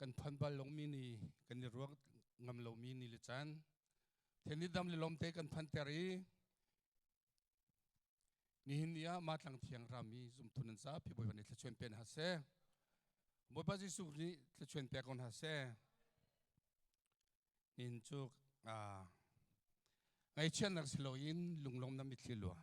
กันพันบาลลงมีนี่กันรวกงำลงมีนี่ลิจันเทนิดำลิลมเตกันพันเตรีนี่หินยามาตั้งเทียงรามีจุมทุนันซาพี่บอยวันนี้จะชวนเป็นฮาเซ่บอยบาจิสุนี่จะชวนเป็นคนฮาเซ่นินจุกไอเช่นนักสิโลยินลุงลมน้ำมิตรลัว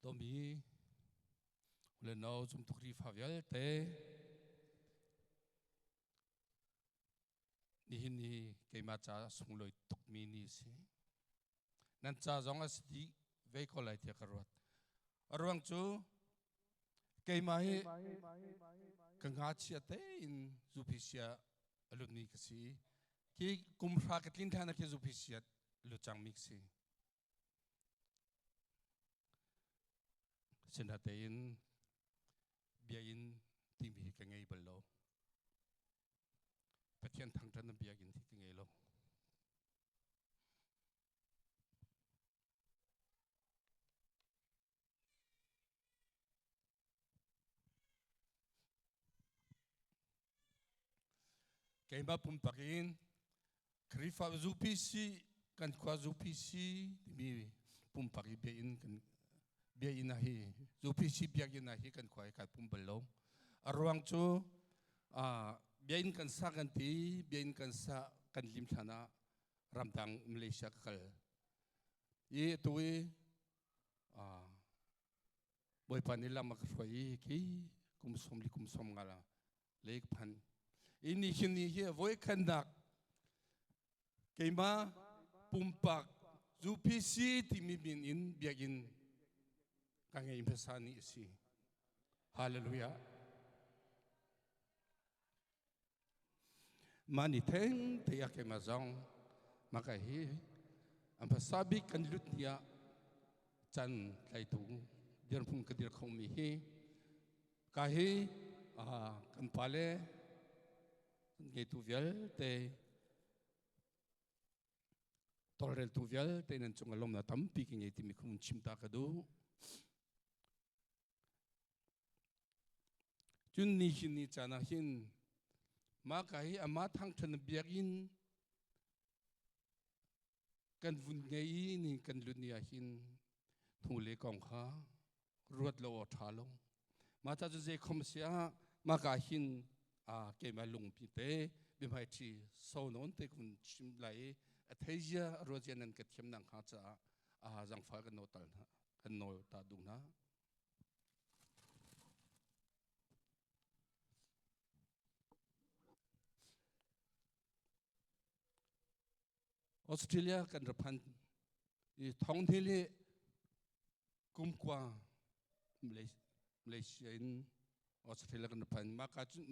ตัวมีเล่นเอาจุมทุกรีฟาวิลเตนี่หินนี่เกี่ยมาจากสงลอยตุกมีนี่สินั่นจากจงอาศัยเวกอะไรที่กระรวดอรวงจูเกี่ยมาให้กังหาเชียเตอินจูพิเชียลุนี่ก็สิที่กุมภาคลินทานักจูพิเชียลุจังมิกสิเช่นนั้นเองเบียอินที่มีกันไงบ้างล่ะประเทศทางท่านเบียอินที่กันไงล่ะเกี่ยมาปุ่มปากอินคริฟาซูพีซีกันขวาซูพีซีที่มีปุ่มปากอินเบียอินกันเบียอินอะไรซูพีซีเบียอินอะไรกันขวากันปุ่มบอลลูอารวงจูเบียอินกันสักกันทีเบียอินกันสักกันลิมชนะรำดังมาเลเซียกันยี่ตัวบอยพันนี่ละมักช่วยกี่คุมสมงาละเล็กพันอินนี่ชินี่เฮียบอยขันดักเกี่ยมาปุ่มปักซูพีซีที่มีบินอินเบียอินกันไงภาษานี้สิฮาเลลูยามานิเทงเทียเกมาจงมาไกฮีอันภาษาบิกันลุดเนียจันไลตุงเดือนพุ่งกระดิ่งคงมีฮีกาฮีกันพาเลเกตุเวลเตตอลเรลตุเวลเตนันจงอารมณ์นาตั้มปีกินยี่ที่มีคุณชิมตากระดูจุนนี่หินนี่จานาหินมาไกอามาทั้งทันเบียกินกันวุ่นไงนี่กันลุนียหินทุ่งเล็กของข้ารวดเราทาลงมาจากจุดเจ้าคมเสียมาไกหินเกี่ยมาลงพิเตบิมายที่โซนนเตคุณชิมไหลเทียรวดเจนันกัดเข้มนังข้าจะจังฟ้ากันโนตัลนะกันโนตาดุนะออสเตรเลียกันรับพันท้องที่เลยกุมกว่ามาเลเซียนออสเตรเลียกันรับพัน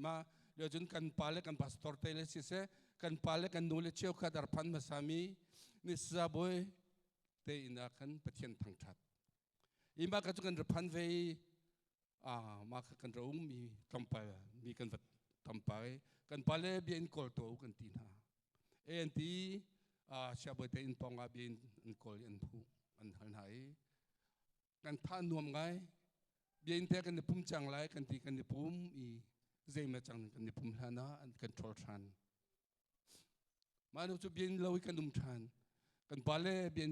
มาเดี๋ยวจนกันพาเลกันพาสตอร์เตเลสิเซกันพาเลกันนูเลเชียวกันรับพันมาสามีนิสซาบอยเตอินากันประเทศทางชัดอีมากันรับพันเวมากันเรามีทำไปมีกันทำไปกันพาเลเบียนกอลโตกันตีน่าเอ็นทีเชื่อว่าเตอินปองอาบินอันกอลอันผู้อันหันหายกันท่านวมไงเบียนเตกันในปุ่มจังไรกันที่กันในปุ่มเจมาจังกันในปุ่มฮานาอันกันโทรชันมาดูจุดเบียนเรากันดุมชันกันพาเลเบียน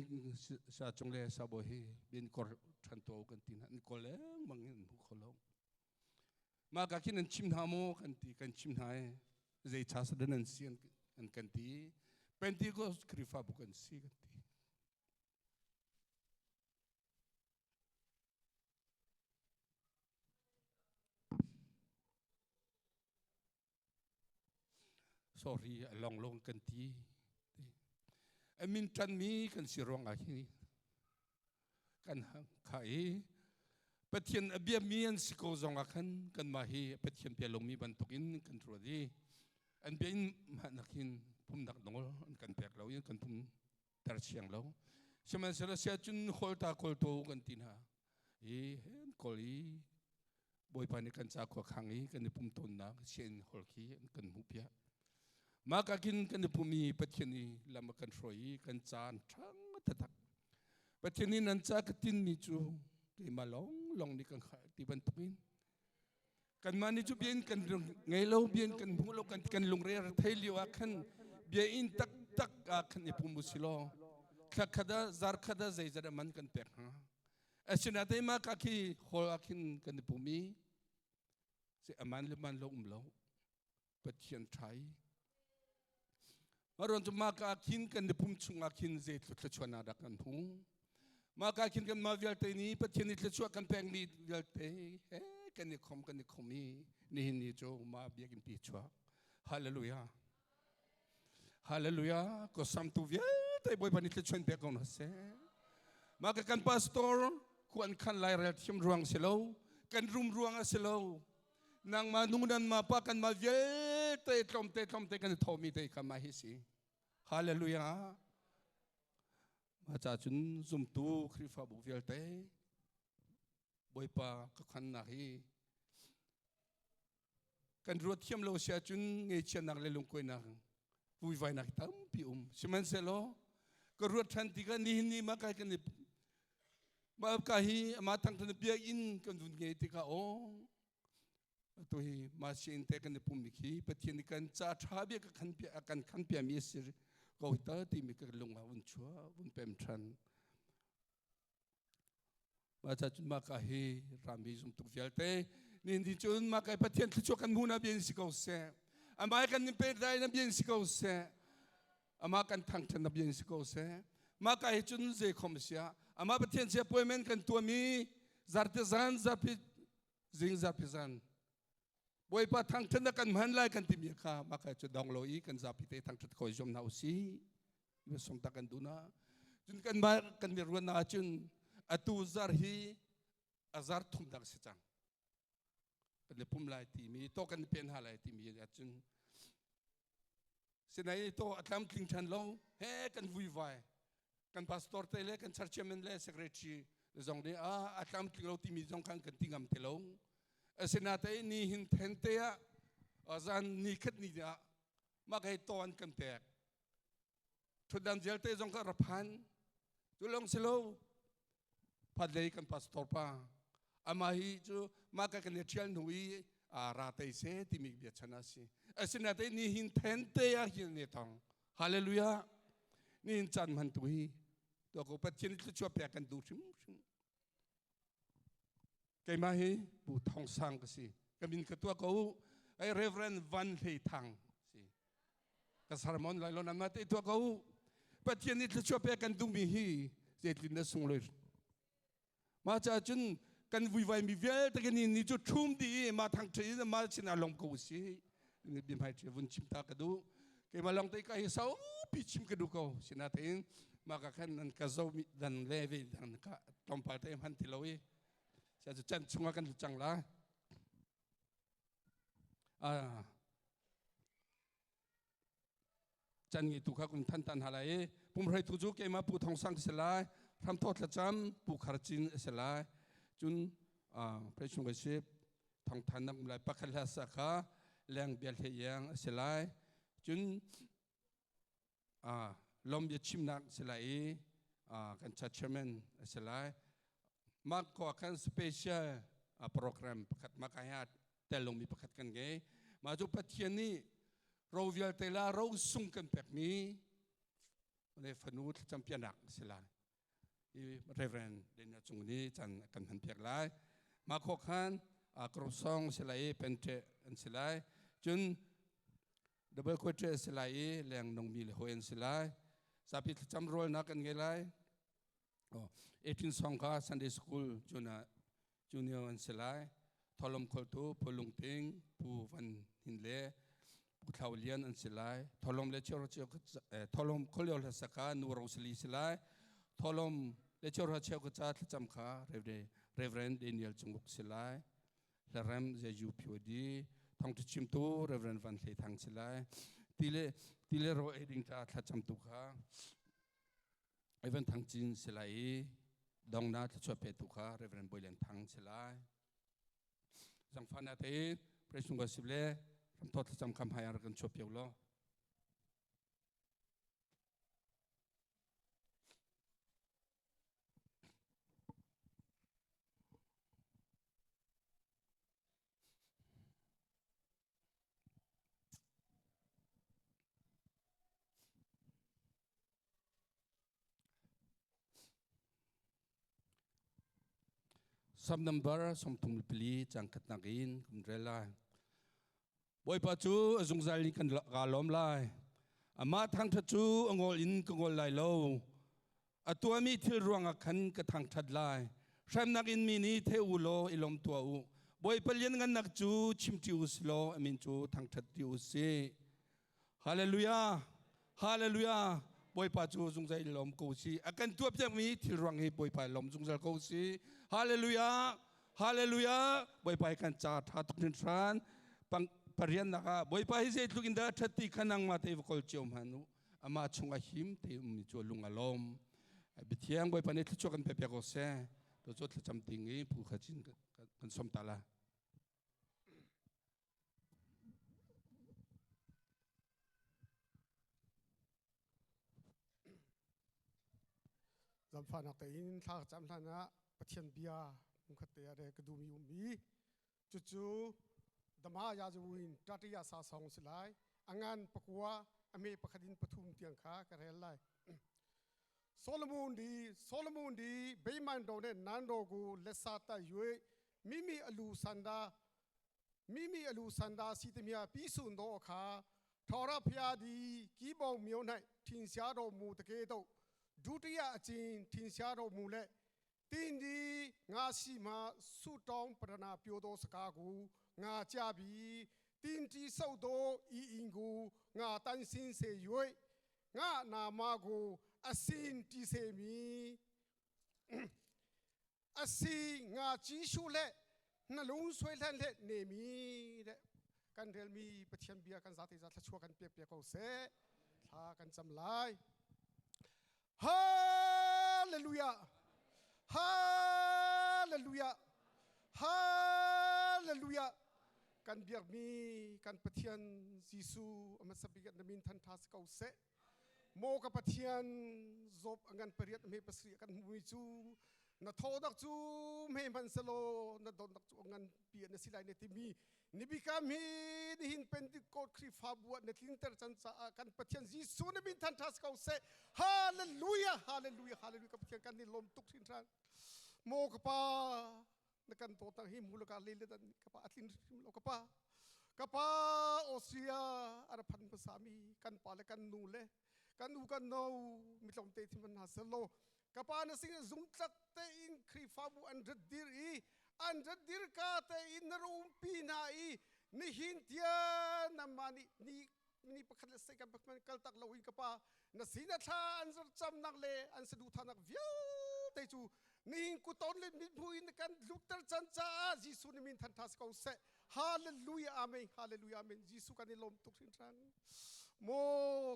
ชาจงเลสาบอยเบียนกอลชันโตกันที่นั่นกอลเองบางอย่างผู้คนเรามากักินอันชิมหาโมกันที่กันชิมหายเจชาสดนันเสียนอันกันที่เป็นที่ก็คริฟาบุกันสิกันที่sorry ลองกันที่มินจันมีกันสิรองอะไรกันขายประเทศเบียมีอันสิโกจงอาคันกันมาฮีประเทศเปียลงมีบรรทุกินกันตัวดีอันเป็นมานักินพุ่มนักนงกันเปียกเรายังกันพุ่มตาเชียงเราใช่ไหมเสร็จแล้วเสียจุนโคลตาโคลโตกันตีน่ะเห็นโคลี bồi pan kan cha kho khangi kan pum ton na sen hol khi kan mu pia ma ka kin kan pumi pathiani lama kan roi kan chan thang tatak pathiani nan cha ka tin ni chu ti ma long ni kan kha ti ban tuin kan mani chu bien kan ngai lo bien kan mu lo kan lung re thai liwa khan bia in tak tak a khan ni pum silo khada zar khada zai zara man kan pek ha asina te ma ka ki hol akin kan pumi se aman le man lo lo pathian thai maron chu ma ka kin kan pum chunga kin ze thla chwana da kan hu ma ka kin kan ma vial te ni pathian ni thla chwa kan peng ni vial te he kan ni khom ni cho ma biakin pi chwa hallelujah hallelujah ko sam tu vial te boy pan ni thla chwan pe kon se ma ka kan pastor kuan khan lai rel thim ruang selo kan rum ruang a selo nang ma nungdan ma pa kan ma vial te tlom te kan thomi te ka ma hi si hallelujah ma cha chun zum tu khri fa bu vial te boy pa ka khan na hi kan ro thiam lo sia chun nge chen nak le lung koi na vui vai nak tam pi siman se lo ko ro than ti ka ni ma ka kan ma ka hi ma thang than bia in kan dun nge ti ka o to hi ma sin te kan pum mi khi pathian kan cha tha bia ka khan pia mi sir ko ta ti mi ka lung a un chua un pem than ma cha chun ma ka hi ram bi zum tu vial te nin di chun ma ka pathian thu kan mu na bien si ko se ama kan ni pe dai na bien si ko se ama kan thang than na bien si ko se ma ka hi chun ze khom sia ama pathian se appointment kan tu mi zartezan zapi zing zapizan boy pa thang than na kan man lai kan ti mi kha ma ka chu dong lo i kan zapi te thang than ko jom na usi ni som ta kan du na chun kan ma kan mi ruan na chun atu zar hi azar thum dak se chang kan pum lai ti mi to kan pen ha lai ti mi ya chun sinai to atlam kling chan lo he kan vui vai kan pastor te le kan churchman le secretary zong de atlam kling lo ti mi zong kan tingam te lo asina te ni hin then te a azan ni khat ni da ma kai ton kan te thudan jel te zong ka raphan tu long selo phat le kan pastor pa ama hi chu ma ka kan chial nui ra te se ti mi bia chana si asina te ni hin then te a hin ne tong hallelujah ni hin chan man tu hi to ko pathian chu chua pe kan du sim kai ma hi bu thong sang ka si kamin ka tua ko ai reverend van thei thang si ka sermon lai lo na ma te tua ko pathian ni chu chua pe kan du mi hi je tlin na sung loi ma cha chun kan vui vai mi vel ta kan ni chu thum di ma thang thei ma chin a long ko si ni bim hai che vun chim ta ka du ke ma long te ka hi sau pi chim ka du ko sina tein ma ka khan nan ka zo mi dan le ve dan ka tom pa te han ti loi sa chu chan chunga kan chang la chan ngi tu kha kun than tan halai pum rai tu ju ke ma pu thong sang se lai tham thot la cham pu khar chin se lai chun preaching worship thong than nam lai pakhal ha sa kha leng bel he yang se lai chun Lawmhbiachim nak se lai kan chairman se lai ma ko kan special program pakhat ma ka ya telong mi pakhat kan ge ma ju pathian ni ro vial te la ro sung kan pek mi le fanut champion nak se lai i reverend den chung ni chan kan han pek lai ma kho khan krosong se lai pente an se lai chun double quarter se lai leng nong mi le hoen se lai sapi cham rol na kan ge lai 18 songka Sunday school junior an se lai tholom khol tu pulung ting pu van hin le pu thaulian an se lai tholom le chor tholom khol la saka nu rosli se lai tholom le chor ha cheu ka cha cham kha reverend Daniel chunguk se lai la ram ZUPC thong tu chim tu reverend van the thang se lai tile ro eding ta cham tu kha even thang chin se lai dong na chua pe tu kha reverend boilen thang se lai สังฟันอาทิตย์ประชุมกันสิบเล่รำทอดจำคำหายอะไรกันชอบเปียวล้อสำนักบาร์สมทุมลิปลีจังขัดนักอินคุณเรล่าบ่อยปัจจุจงใจลิกันกาล้อมไล่อามาทางทัจูองอลินกงอลไลโลตัวมีที่รวงขันกระทางทัดไล่สำนักอินมีนี้เทอุโลอิลอมตัวอุบ่อยเปลี่ยนกันนักจูชิมจิอุสโลมินจูทางทัดจิอุสีฮาเลลูยาฮาเลลูยาบ่อยปัจจุจงใจลมกูสีอาการตัวเพียงมีที่รวงให้บ่อยไปลมจงใจกูสีฮาเลลูยาฮาเลลูยาบ่อยไปกันจ่าทัดทุกนิทานปังปริยันนะคะบ่อยไปเสียทุกินดาทัดที่ขันังมาเทวกอลเจียวมันอามาชงอาหิมเทวมิจูลุงอารมณ์บิดเทียงบ่อยไปเนี่ยทุกช่วงกันเปียกๆก็เสียตัวจุดจำติงนี้ผู้ขจินกันสมตาละจำฟันอักเตอินทางจำทันนะประเทศเบียมุขเตียเรกดูมีอุมีจู่ๆดมายาจูวินตัดยาสาสองสิไลงานปะกัวอเมปะคดินปทุมเตียงขากระเรลไลโซโลมอนดีเบย์มันโดเนนันโดกูเลสาตายุยมิอลูซันดาสิตเมียพิสุนโดขาทอราพยาดีกีบองมิโอไนทินเสียโดมูตะเกโตดุติยาจินทินเสียโดมูเลตินดีงาสีมาสุตองปรนาพิโอโดสกากูงาจาบีตินทีสุโดอีอิงกูงาตันสินเซยุยงานามากูอาสินทีเซมีอาสิงาจีชูเลนั่นลุงสวยเล่นเล่นเนมีเดกันเรลมีประเทศเบียกันสัตย์จัดชัวกันเปียกเขาเสทากันจำลายฮาเลลูยาฮาเลลูยาฮาเลลูยากันเบียกมีกันประเทศยิสูอมาสบิกันมินทันทัสเขาเสโมกับประเทศจบงานปริยัติไม่ประสิทธิ์กันมุยจูนัทโทดักจูไม่มันสโลนัทโดนดักจูงานเปลี่ยนสิไลเนติมีนิบิกามีนิหินเป็นติโกคริฟาบัวเนติลิงเตอร์จันทร์กันประเทศยิสูนบินทันทัสเขาเสฮาเลลูยาฮาเลลูยาฮาเลลูยากับประเทศกันนี่ลมตุกสินทรังโมกับป้านักการโตตั้งหิมมูลการเลี้ยงกับป้าอัตลินโลกับป้าออสเตรียอาราพันภาษามีกันป้าและกันนูเลกันอูกันนูมิตรองเตที่มันหาสโลกับป้านั่นสิ่งจุงจักเตอินคริฟาบูอันรัดดิร์กาเตอินนรูมปีนาอีนี่หินเทียนนามานี่ประคันเสกกันประคันกัลตักลาวินกับป้านั่นสิ่งนั้นท่าอันจะจำนักเลอันสะดุดท่านักวิวเตจูนี่หินกุตอนเลมิดพูอินกันลุกเตอร์จันจ้ายิสุนิมินทันทัสเขาเสฮาเลลูยาอาเมนฮาเลลูยาอาเมนยิสุกันในลมตุกสินทรังโม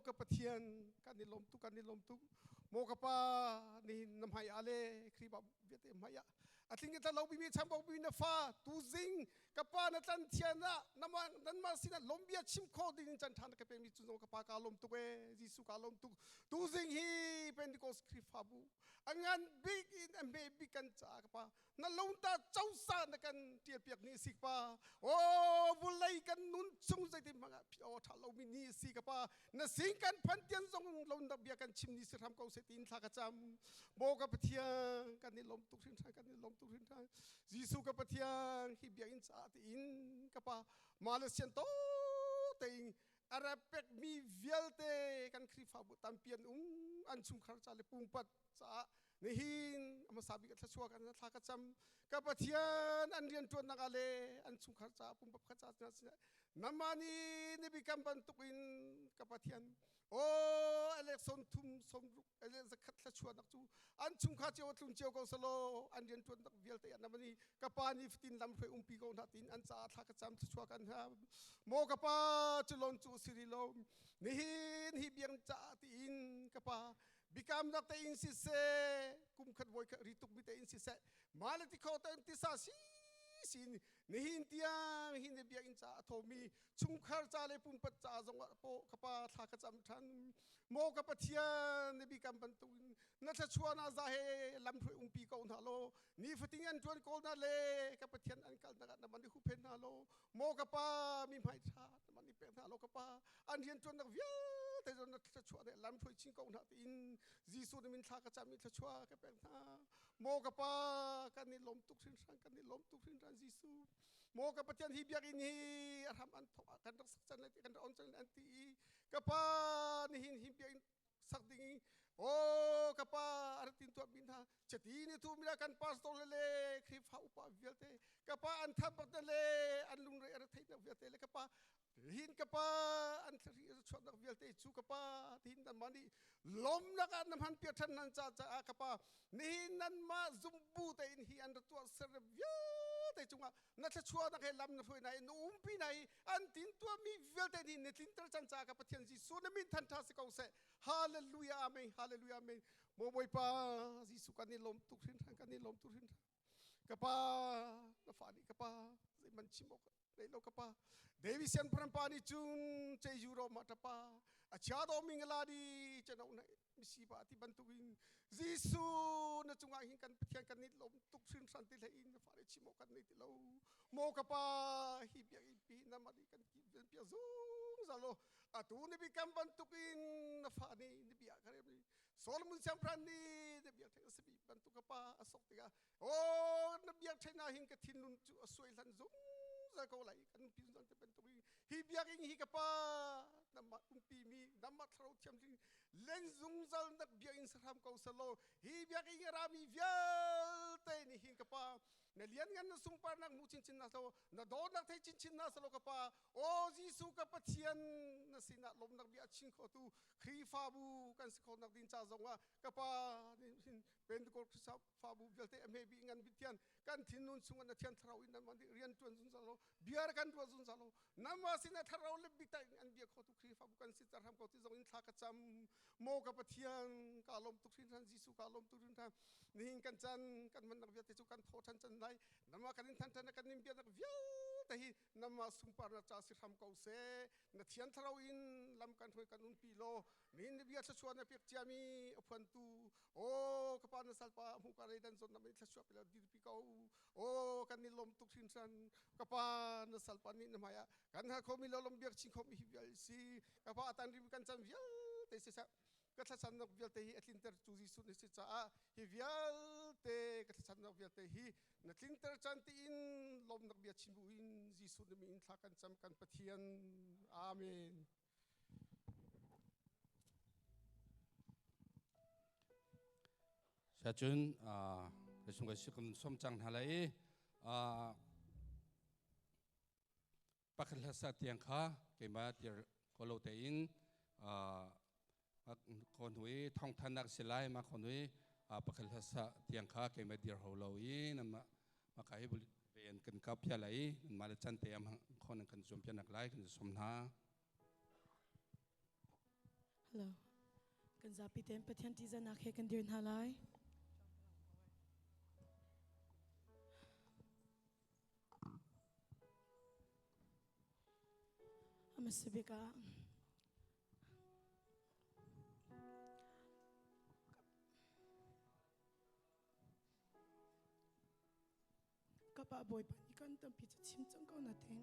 กับประเทศกันในลมตุกโมกับป้านี่น้ำหายอะไรครีบเวียดน้ำหายอาทิตย์นี้ถ้าเราบินช้ำเราบินนฟ้าตูซิงกับป้านั่นจันเทียนะนั่นมาสินะลมเบียชิมโคดินจันทานกับเป็นมิจุนกับป้ากาลมตุกยิสุกาลมตุกตูซิงฮีเป็นดิโกสคริฟาบูงานบิ๊กอินเมบิกันจ้ากับป้านั่นลงตาเจ้าสานกันเทียบเปียกนี่สิป้าโอ้บุไลกันนุ่นซุงใจที่มังพี่โอถ้าเราบินนี่สิกับป้านั่นสิ่งกันพันเตียนทรงลงดับเบียกันชิมนี่สิทำเขาเสตินทากระจำโบกับประเทียงกันนี่ลมตุกสินทางกันนี่ลมตุกสินทางยิสุกับประเทียงฮิเบียอินจ้าที่อินกับป้ามาเลเซียนโตเติงอาราเปกมีเวลเตกันคริฟาบุตัมเปียนอันชุมขารจาเลปุ่มปัดจ้านี่หินอามาสาบิกันชัวกันนะทากระจำกับประเทียนอันเรียนตัวนักเลอันชุมขารจาปุ่มปัดขจาน้ำมันนี่บิกันบันตุกินกับประเทียนโอ้เอเล็กซอนทุ่มสมรุกเอเล็กจะขัดละชัวนักจูอันชุมขาเจียวทุ่มเจียวก็สโลอันเรียนตัวนักเวลเตอันน้ำมันกับปานี่ฟินลำเฟอุมปีกอนหัตินอันจ้าทากระจำชัวกันฮะโมกับปาจุลอนจูสิริโลนี่หินฮิเบียงจ้าตินกับปาบิกามนักเตอินสิเซกุมขัดไว้ริตุกมิเตอินสิเซมาเลติโคเตอินติซาซี sin nihin tiang hin biakin cha thomi chungkhar cha le pum pat cha zong po kapa Thlacam than mo ka pathian ne bi kam ban tu na tha chuana za he lam thui umpi ko na lo ni fating an tuan ko na le ka pathian an kal na man hu pen na lo mo ka pa mi mai tha man ni pe na lo ka pa an hian tuan na via te zon na tha chuana lam thui ching ko na in jisu ne min Thlacam mi tha chua ka pe na mo ka pa kan ni lom tuk sin sang kan ni lom tuk sin ran jisu mo ka pathian hi biakin hi arham an tho kan rak sak chan le kan on chan an ti ka pa ni hin hi biakin sak ding o ka pa artin tu bin ha chati ni tu mira kan pastor le khri fa upa vialte ka pa an tha pat le an lung re ar thai na vialte le ka pa hin ka pa an thri chot na vialte chu ka pa hin na mani lom na ka nam han pia than nan cha cha ka pa ni nan ma zumbu te in hi an tu ser via te chunga na tha chua na ke lam na foi nai no umpi nai an tin tu mi vialte ni ne tin tar chan cha ka pathian ji su na min than tha se ko se hallelujah amen hallelujah amen mo boy pa jisu kan ni lom tu thin kan ni lom tu thin ka pa na fa ni ka pa zai man chimo dei lo ka pa devi sian pran pa ni chung che juro ma ta pa a cha do ming la di chano na misi ba ti ban tu in jisu na chunga hin kan pathian kan ni lom tuk sin san ti le in na fa ni chimo kan ni ti lo mo ka pa hi bia in pi na ma di kan ki pia zung za lo a tu ni bi kan ban tu in na fa ni bia ka re Solomon siang pran ni na bia thai se bi ban tu ka pa asok ti ga o na bia thai na hin ka thin nun chu asoi lan zung za ko lai kan pi zang te ban tu hi bia king hi ka pa na ma pi mi na ma thro thiam ti len zung zal nak bia in saram ko salo hi bia king ra mi vial te ni hin ka pa na lian ngan na sung par nak mu chin chin na so na do nak thai chin chin na salo ka pa o jisu ka pathian na sina lom nak bia chin ko tu khri fa bu kan se ko nak din cha zonga ka pa sin pen ko sa fa bu velte me bi ngan bitian kan thin nun sung na thian thrau in na man rian tuan zun salo biar kan tu zun salo nama sina thrau le bi tai an bia ko tu khri fa bu kan si tar ham ko ti zong in Thlacam mo ka pathian ka lom tu khin ran jisu ka lom tu rin tha ning kan chan kan man nak bia te chu kan tho chan chan lai nama kan in than than kan nim bia nak vial ta hi nama sung par na cha si ham ko se na thian thrau in lam kan thoi kan un pi lo nin bia cha chuan na pek chiami aphan tu o ka pa na salpa mu ka re dan zon na me thla chua pela dir pi ko o kan ni lom tu khin san ka pa na salpa ni na maya kan ha ko mi lo lom biak ching ko mi vial si ka pa atan ri kan cham vial te se sa ka thla chan nok vial te hi atlin ter chu ji su ni si cha a hi vial te ka thla chan nok vial te hi na tlin ter chan ti in Lawmhbiachim bu in ji su ni mi in Thlacam cham kan pathian amen sa chun resung ga sikum som chang halai pakal sa tiang kha ke ma tir kolo te in kon hui thong thanak silai ma kon hui pakal sa tiang kha ke ma dir holo in ma kai bul pen kan kap ya lai ma la chan te am kon kan zum pya nak lai kan som na hello kan zapi tem pathian ti za nak he kan dir halai Amasibika kapa boy pa ikan tam pi chim chang ko natin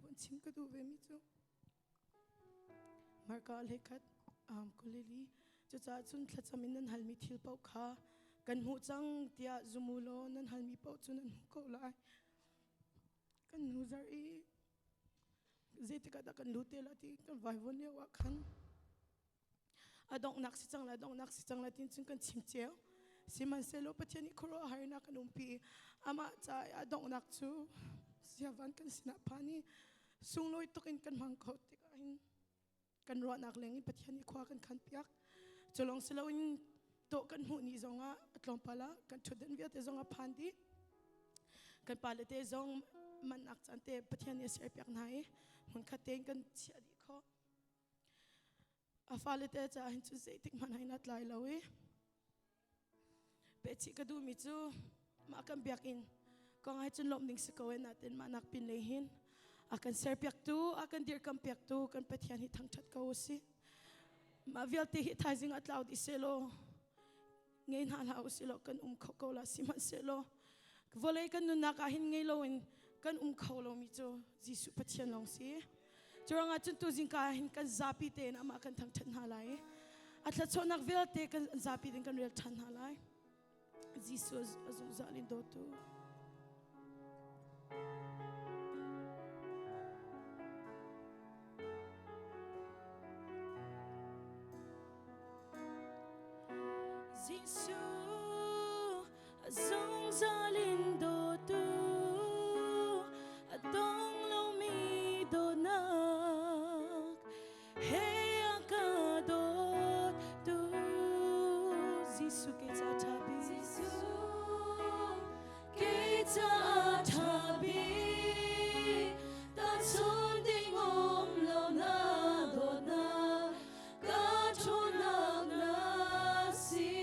bon chim ka du ve mi chu marka lekhat kulili chu cha chun Thlacamin nan halmi thil pau kha kan hu chang tia zumulo nan halmi pau chu nan ko lai kan hu zar i zeti ka da kan lute la ti kan vai von ya wa khan adong nak si chang la tin chung kan chim cheu siman selo pathiani khoro har na kan umpi ama cha adong nak chu siawan kan sina pani sungloi tokin kan mang kho ti ka in kan ro nak leng pathiani khwa kan khan piak cholong selo in to kan hu ni zonga atlom pala kan thudan via te zonga phandi kan palate zong man nak chante pathiani ser piak nai mun khateng kan chiadi kho afalete cha hin chu zeitik manai nat lai lawi pechi ka du mi chu ma kan Biakinn kung ay chun lom ning sikawin natin manak pinlehin. Akan serpiak tu, akan dirkam piak tu, kan patian hitang chat kausi. Mavial ti hitazing at laud iselo. Ngayon halaw silo kan kokola si manselo. Kvolay kan nun nakahin ngaylawin kan kaulo mito zisu patian long si. Jurang at chun tuzing kahin kan zapite na makan tang chan halay. At latso nakvilte kan zapite kan real chan halay. Zisu azung zalin dotu. Zisu azung zalin dotu. Adong lumi donak. Hey akadot tu. Zisu kita tabi. Zisu kita tabi. Tatsun dingom lo na dona. Katonak nasi.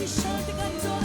Hallelujah.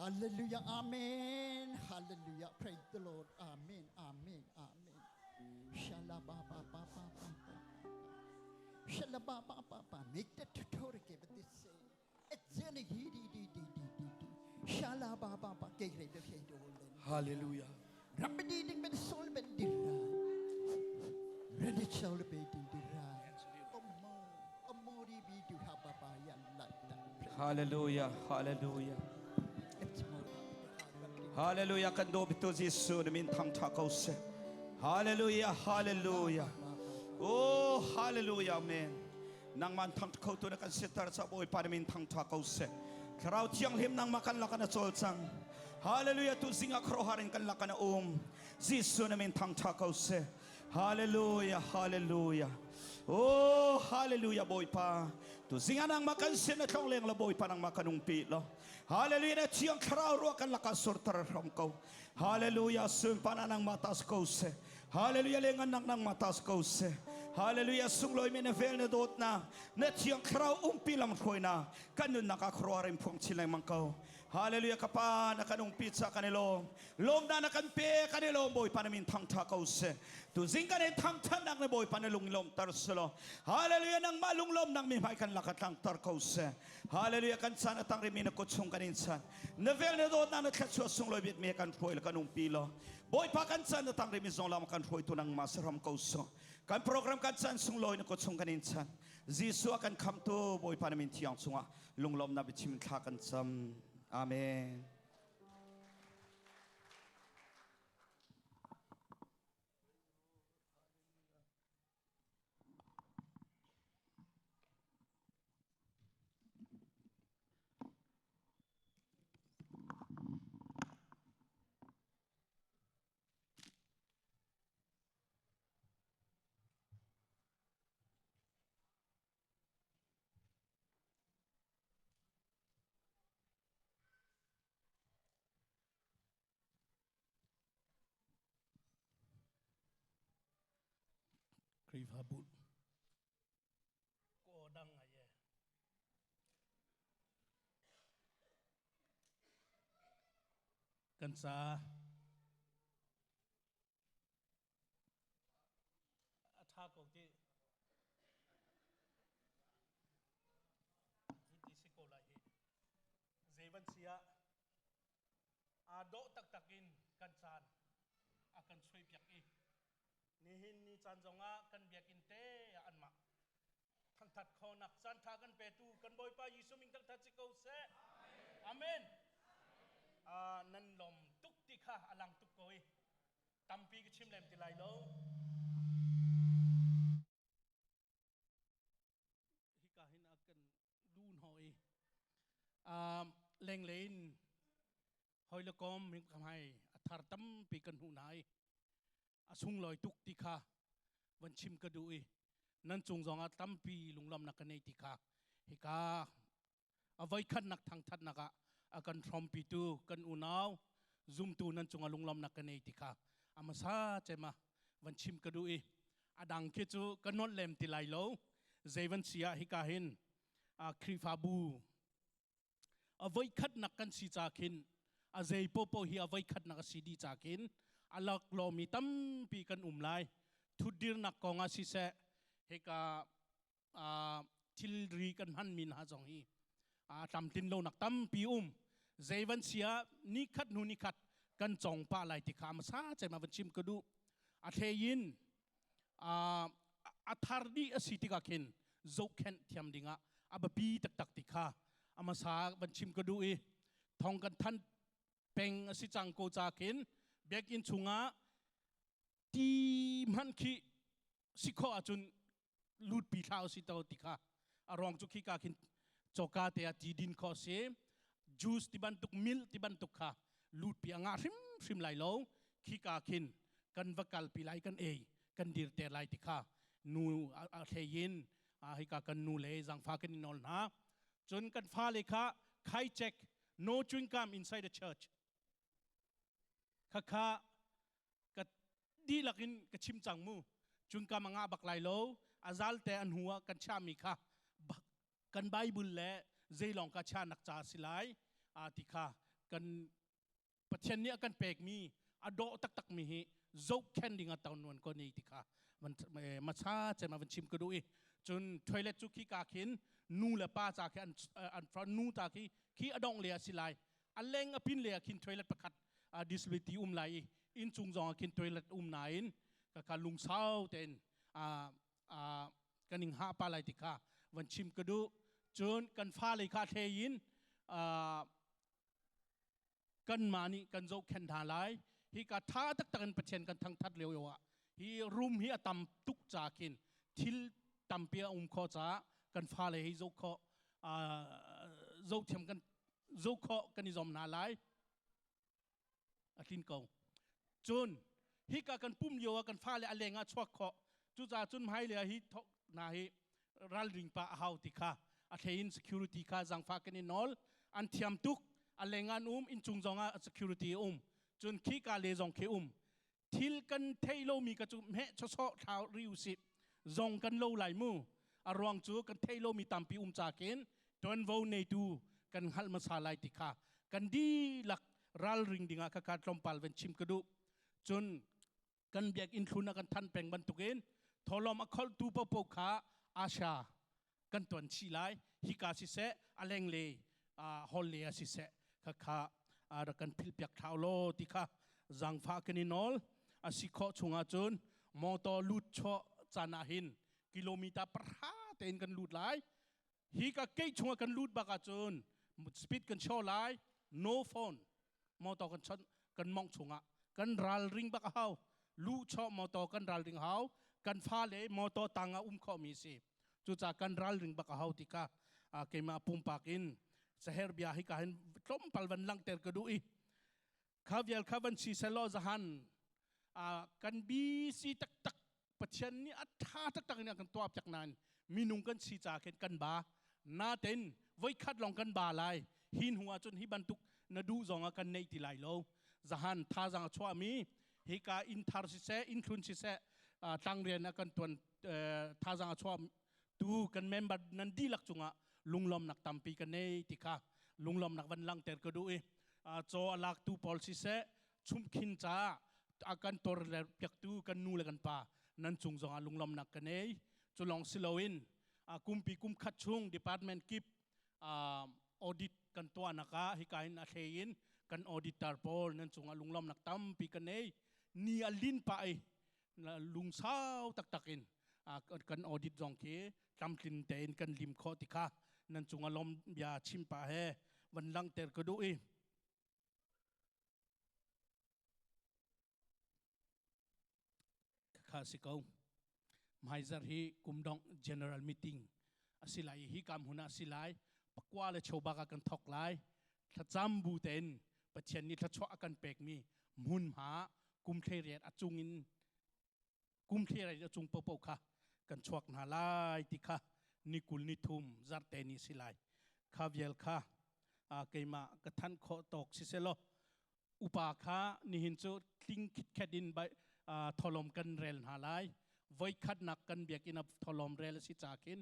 Hallelujah. Amen. Hallelujah. Praise the Lord. Amen. Amen. Amen. Shalababa. Shalababa. Make the tutorial give it this say. It's any Shalababa. Get rid of it all. Hallelujah. Rabbiting with soul bendira. Ready soul bendira. Amori be to have a like that. Hallelujah. Hallelujah. It's more. Hallelujah. Kan do bito Yesu min tham thakose. Hallelujah. Hallelujah. Oh, hallelujah. Amen. Nang man tham thakau tu nak sitar sa boy para min tham thakose. Karau tiang him nang makan lakan na solsang. Hallelujah. Tu singa kroharin kan lakan na Yesu na min tham thakose. Hallelujah. Hallelujah. Oh, hallelujah boy pa. Tu singa nang makan sin na tong leng la boy pa nang makanung pi lo. Hallelujah na tiang karau ro kan lakasur taram kau. Hallelujah sumpana nang matas kau se. Hallelujah lengan nang matas kau se. Hallelujah sungloy menevel na dot na tiang karau umpilam koi na kanun nakakroarin pong silay mangkau. Hallelujah kapa nakanung pizza kanilo. Lom na nakanpe kanilo boy panamin tang takau se. Tu zingkanin tang tanak na boy panalung lom tarselo. Hallelujah nang malung lom nang mimay kan lakatang tarkau se. Hallelujah kan sana tang rimina kutsung kaninsan. Nevel na dot na natkatsuwa sungloy bit me kan foil kanung pilo. Boy pa kan sana tang rimizong lam kan foil tu nang masaram kauso. Kan program kan san sungloy na kutsung kaninsan. Zisu akan kam tu boy panamin tiang sunga. Lunglom na bichim kakan sam. Amen. Krivabul. Kodang aye. Kansa athako ti hiti sikola hi zevan sia ado tak takin kansan akan sui piak i nihin ni chanjonga kan biakin te ya anma thang that khonak san tha kan petu kan boy pa yisu ming tak that sikau se amen nan lom tuk ti kha alang tuk koi tampi ki chim lem ti lai lo hi ka hin akan dun hoi leng lein hoi la kom ming kam hai athar tam pi kan hu nai asung loi tuk ti kha wan chim ka dui nan chung zonga tampi lunglam na kanei ti kha hi ka avai khan nak thang that naka akan from pi tu kan unaw zoom tu nan chunga lunglam na kanei ti kha amasa chema wan chim ka dui adang ke chu kanot lem ti lai lo zevan sia hi ka hin khrifabu avai khat nak kan si cha khin a zei popo hi avai khat nak si di cha khin alak lo mi tam pi kan umlai thudir nak konga si se heka thilri kan han min ha jong hi tam tin lo nak tam pi zevan sia ni khat nu ni khat kan chong pa lai ti kham sa chema van chim ka du a thein a thar di a siti ka khin zo khen thiam dinga abapi tak tak ti kha amasa van chim ka du e thong kan than peng asi chang ko cha khin Biakinn chunga ti man khi sikho achun lut pi thau si to tikha arong chu khi ka khin choka te a ti din kho se juice ti ban tuk mil ti ban tuk kha lut pi anga hrim lai lo khi ka khin kan vakal pi lai kan e kan dir te lai tikha nu a thein hi ka kan nu le jang fa kan nol na chun kan fa le kha khai check no chewing gum inside the church kha ka di lakin ka chim chang mu chung ka manga bak lai lo azal te an huwa kan cha mi kha kan bible le zeilong ka cha nak cha silai ti kha กันประเทศนี้กันเปกมีอโดตักมีเหโจกแคนดิ้งตาวนวลก็นี่ติค่ะมันมาชาจะมาวันชิมก็ดูอีจนทอยเล็ตจุกี้กาขินนูเลป้าจากอันฟรอนนูตาคีอดองเลียสิไลอันเล่งอภินเลียขินทอยเล็ตประคัดdisability ไหลอินจุงจองขินทอยเล็ตไหนกับการลุงเศร้าเต็นกันหิงหาปลาไหลติค่ะวันชิมก็ดูจนกันฟ้าเลยค่ะเทยินกันมานี่กันโจแคนทาไลฮีกาท้าตักตะกันประเทศกันทั้งทัดเร็วอ่ะฮีรุมฮีตำตุกจากินทิลตำเปียข้อจ้ากันฟ้าเลยฮีโจข้อโจเทียมกันโจข้อกันนิยมนาไลทินเก่าจนฮีกากันปุ่มโยกันฟ้าเลยอะไรงาชวกข้อจุจ่าจนไม่เลยฮีทนาฮีรัลริงปะฮาวติค่ะอาเทอิน security ค่ะจังฟ้ากันนี่นอลอันเทียมตุกอะไรงานอินจุงจงsecurityจนขี้กาเลจงเคทิลกันเทโลมีกระจุมเฮชอท้าวริวสิจงกันโลไหลมูอารวงจูกันเทโลมีตามปีจากเกนจนโวเนตูกันฮัลมาซาไลติค่ะกันดีหลักรัลริงดิ่งอาการลมปัลเวนชิมกระดูจนกันเบียกอินทุนกันทันแปลงบรรทุกเองทอลมาคอลตูปปขาอาชากันตัวนชีไลฮิกาสิเซอเลงเลฮอลเลสิเซค่ะรักันพิลเปียกท้าวโลติค่ะจังฟ้ากันนินอลสิขอชงอาจนมอตอลูดชอจานาหินกิโลเมตรประหาเต็นกันลูดไลฮิกาเกยชงกันลูดบักอาจนสปีดกันชอไล no phone มอตอกันชนกันมองชงกันรัลริงบักเฮาลูชอมอตอกันรัลริงเฮากันฟ้าเลยมอตอตังข้อมีสิจุจากกันรัลริงบักเฮาติค่ะเกมาปุ่มปากินสเฮร์เบียฮิกาเห็นต้มปัลวันลังเตอร์กระดูอีข้าวเยลข้าวันชีเซโลจะหันกันบีซีตักปัจจัยนี้อัฐาตักเนี่ยกันตัวจากนั้นมีนุ่งกันชีจากเห็นกันบานาเต็นไว้คัดลองกันบาลายหินหัวจนฮิบันทุกนาดูจองกันในติไลโลจะหันท่าจังชัวมีฮิกาอินทาร์ซิเซอินคลุนซิเซตั้งเรียนกันตัวท่าจังชัวดูกันเมมเบอร์นันดีลักจุงลุงลมนักตัมปีกันเนติค่ะลุงลมนักวันลังเตอร์ก็ดูโจลักตูพอลซิเซชุมขินจ้าอาการตัวเล็กตูกันนูเลกันป่านั่นจุงจงลุงลมนักกันเนจุลองซิโลวินกุมปีกุมขัดชุงดีพาร์ตเมนต์กิฟออดิตกันตัวนักฮิกาอินอาเทียนกันออดิตาร์พอลนั่นจุงลุงลมนักตัมปีกันเนนี่อลินไปลุงสาวตักอินกันออดิตจงเคทำกินเตนกันลิมโคติค่ะนั่นจุงอารมณ์ยาชิมปาเฮวันลังเตอร์ก็ดูข้าสิเขาไม่จารีกุมดอง general meeting สิไลฮิกามหุนาสิไลปักว่าเลยชาวบ้านกันทอกไลถ้าจำบูเตนปัจเจนี้ถ้าชอบกันเปกมีมุนหากุมเทเรียดจุงอินกุมเทเรียดจุงปปค่ะกันชวกนาไลติค่ะนิคุลนิทุมจัดเตนิสิไลข้าเวลค่ะเกยมากระทันโคตกสิเซโลอุปาค่ะนี่หินจูติงคิดแค่ดินใบทอลมกันเรลนาไลไว้คัดนักกันเบียกินทอลมเรลสิจากิน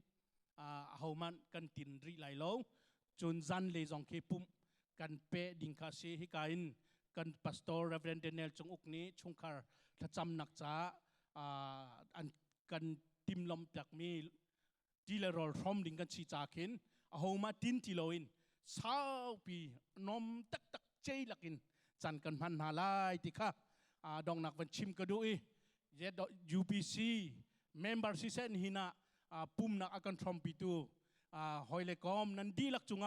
เฮามันกันตินรีไลโลจนจันเลยจงเคปุ่มกันเปดิงคาซีฮิกาอินกันพาสตอร์เรเวนเดเนลจงอุกนี้ชุงคาร์ถ้าจำนักจ้าอันกันติมลมจากมีดีเลรอลพร้อมดิ่งกันชีจากินเฮามาตินติโลอินสาวปีนมตักเจลักินจันกันพันหาไลติค่ะดองนักวันชิมกระดูเย็ด UPC member สิเซนหินะปุ่มนักอาการทรอมปิตูหอยเล็กอมนันดีลักจุง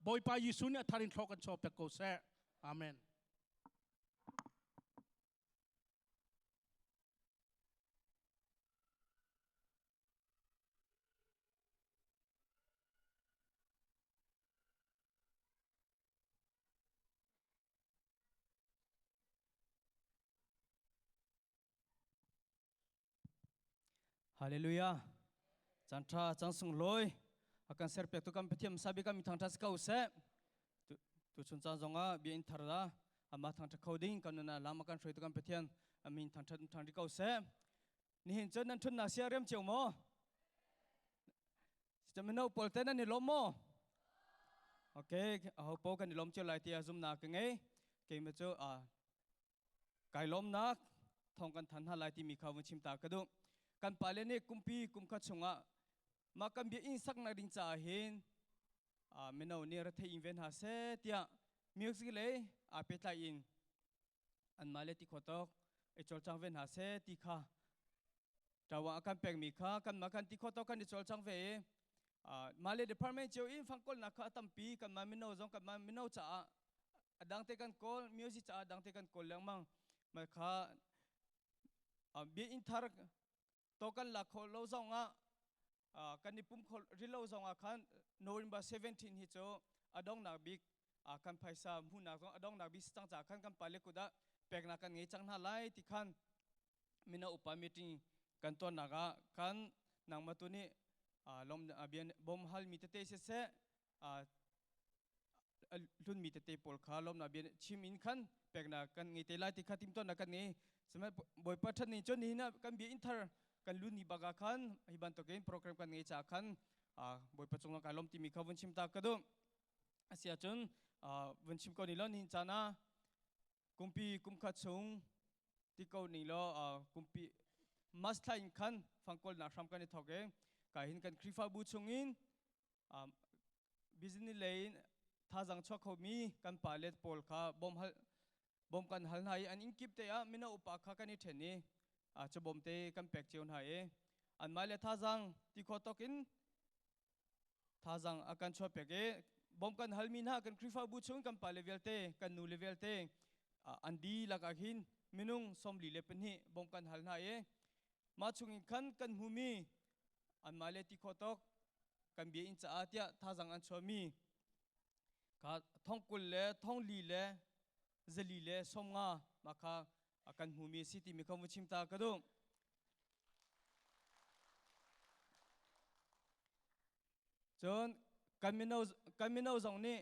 บอยปายิสุเนี่ยทารินทอกันชอบแต่โกเซอาเมน Hallelujah. Jantra jangsung loi akan serpek tu kami petiam sabi kami thang tas kau se tu chuncha zonga biin tharda ama thang coding kanuna lama kan soi tu kami petiam amin thang di kau se ni hin chen nan thun na sia rem cheu mo stamina polten ni lomo okay ho po kan lom cho lai tia zum na ke nge ke me cho kai lom nak thong kan than ha lai ti mi kha vun chim ta ka du kan pale ne kumpi kum kha chunga ma kan bi in sak na ding cha hin me no ne ra the invent ha se tia music le pe ta in an male ti khotok e chol chang ven ha se ti kha tawa kan pek mi kha kan ma kan ti khotok kan chol chang ve male department cho in phang kol na kha tampi kan ma mino zong kan ma mino cha adang te kan kol music cha adang te kan kol lang mang ma kha bi in thar to kan la khol lo zong kan ni pum khol ri lo zong khan November 17 hi cho adong na big kan phaisa mu na zong adong na bi chang cha khan kan pale kuda pek na kan nge chang na lai ti khan mina upa meeting kan to naga kan nang matuni lom abian bom hal mi te se lun mi te pol kha lom na bian chim in khan pek na kan nge te lai ti kha tim to na kan nge sama boy pathan ni chon ni na kan bi in thar kan lun ni baga khan hiban to gen program kan nge cha khan boy pachung ka lom ti mi kha vun chim ta ka do asia chon vun chim ko ni lon hin chana kumpi kum kha chung ti ko ni lo kumpi mas thain khan phangkol na sham kan ni thoge ka hin kan krifa bu chungin business lane tha jang chwa khomi kan palet pol kha bom kan hal nai an inkip te a mina upa kha kan ni theni cha bom te kan pek cheun hai an male tha jang ti kho tokin tha jang akan chwa peke bom kan hal min ha kan krifa bu chung kan pa level te kan nu level te andi laka hin minung som li le pen hi bom kan hal nai ma chungin khan kan humi an male ti kho tok kan bi in cha atia tha jang an chwa mi ka thong kul le thong li le zali le som nga makha akan humi city mi kham chim ta ka do chon kan minau zong ni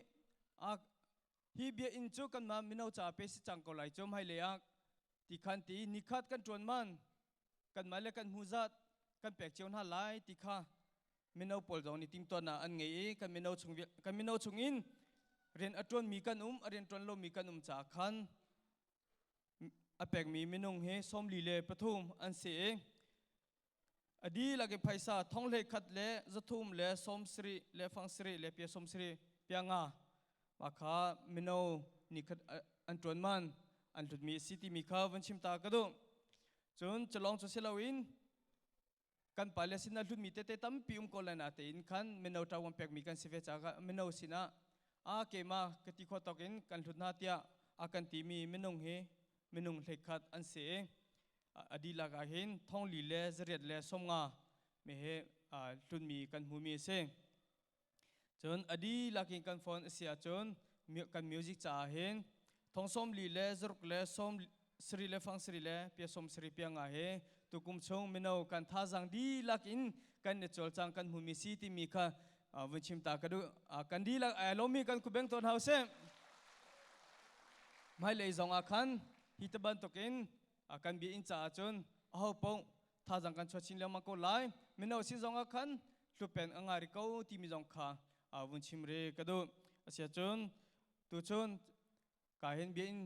hi bia in chu kan ma minau cha pe si chang ko lai chom hai le ak ti khan ti ni khat kan tron man kan ma le kan huzat kan pek cheon ha lai ti kha minau pol zong ni tim to na an ngei kan minau chung in ren atron mi kan aren tron lo mi kan cha khan apek mi minung he som li le pathum an se adi lage phaisa thong le khat le zathum le som sri le phang sri le pia som sri pia nga makha mino ni khat an tron man an thut mi city mi kha van chim ta ka do chon chalong cho selawin kan palestina lut mi te tam pi ko la na te in khan mino tawam pek mi kan sive cha ga mino sina ke ma kati kho tokin kan thut na tia akan ti mi minung he minung le khat an se adi laga hin thong li le zret le som nga me he lut mi kan hu mi se chon adi lakin kan phone sia chon kan music cha hen thong som li le zruk le som sri le phang sri le pia som sri pia nga he tukum chong mino kan tha jang di lakin kan ne chol chang kan hu mi si ti mi kha vun chim ta ka du kan di la lomi kan ku beng ton house mai le zong a khan hitaban tokin kan bi in cha chon ho pong tha jang kan chochin le ma ko lai mino sin zong a khan lupen angari ko ti mi zong kha vun chim re ka du asia chon tu chon ka hen bi in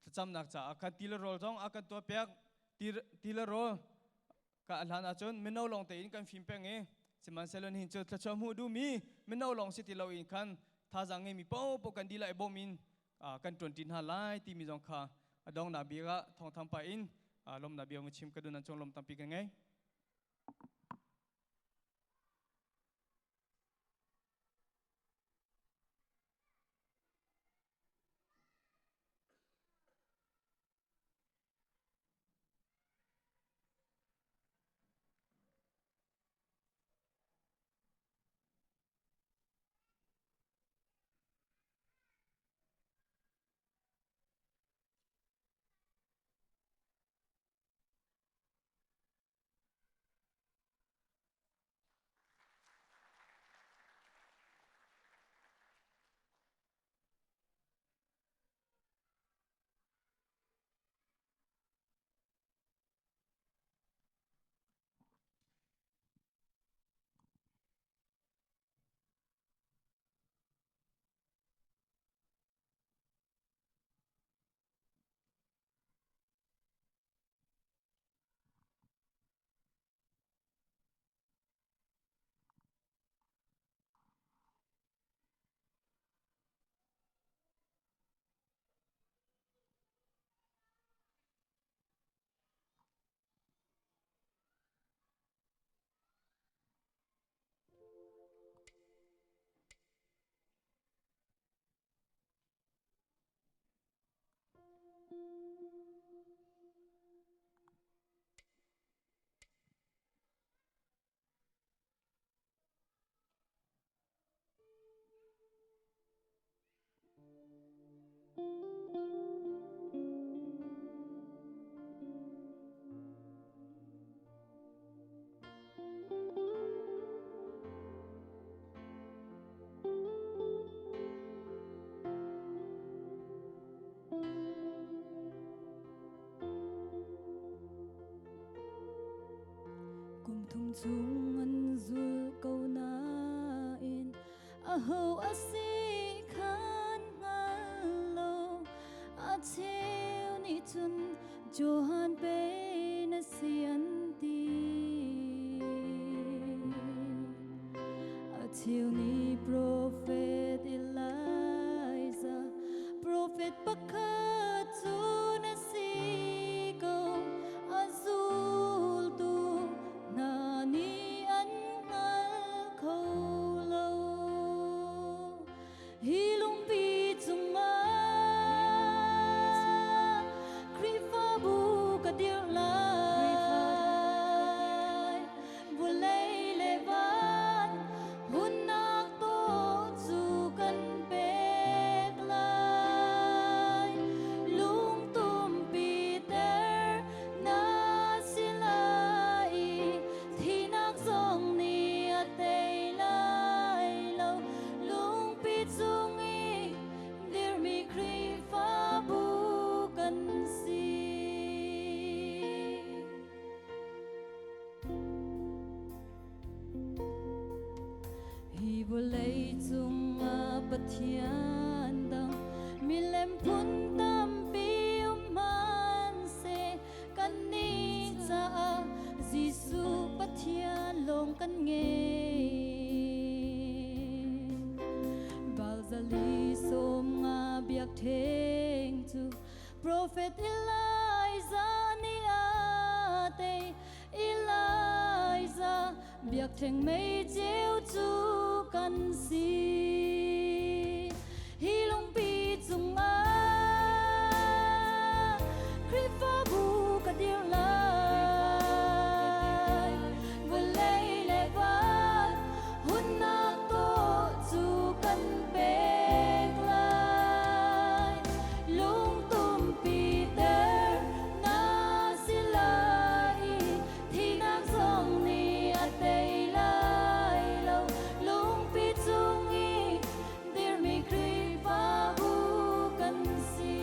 Thlacamnak cha akan tila rol jong akan to pek tila rol ka alhana chon mino long te in kan phim peng e siman selon hin chu thlacham hu du mi mino long si ti lo in khan tha jang nge mi po kan dila e bom in kan 20 ha lai ti mi jong kha adong na bi ga thong tham pa in lom na bi mu chim ka du nan chong lom tam pi ka ngai chung an zul ko na in a ho a si khan ngalo a cheu ni chun johan pe na sian ti a cheu ni prophet Elijah prophet pakhat chu na si ko azul tu na ni an ngal kho lo hilung pi chung ma krifa bu ka dir lai bu lei le van hun nak to chu kan pek lai lung tum pi ter na silai thi nak zong ni a tei lai lo lung pi chung i dir mi kri fa bu kan si hi bu lei chung a pathian dang mi lem phun tam pi man se kan ni cha Giêsu pathian long kan nge balzali som nga biak theng chu prophet Elijah ni ate Elijah biak theng mei cheu chu kan si hilong pi chung a krifa bu ka dir lai bu lei le van hun nak to chu kan pek lai lung tum pi ter na silai thi nak zong ni a tei lai lo lung pi chung i dir mi kri fa bu kan si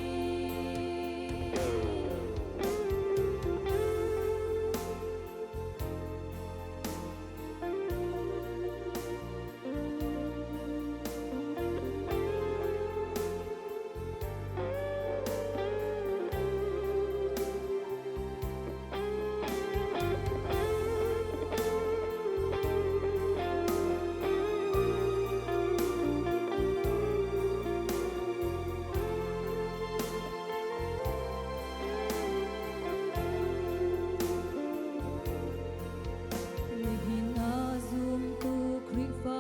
Lihin a zoom tu kri fa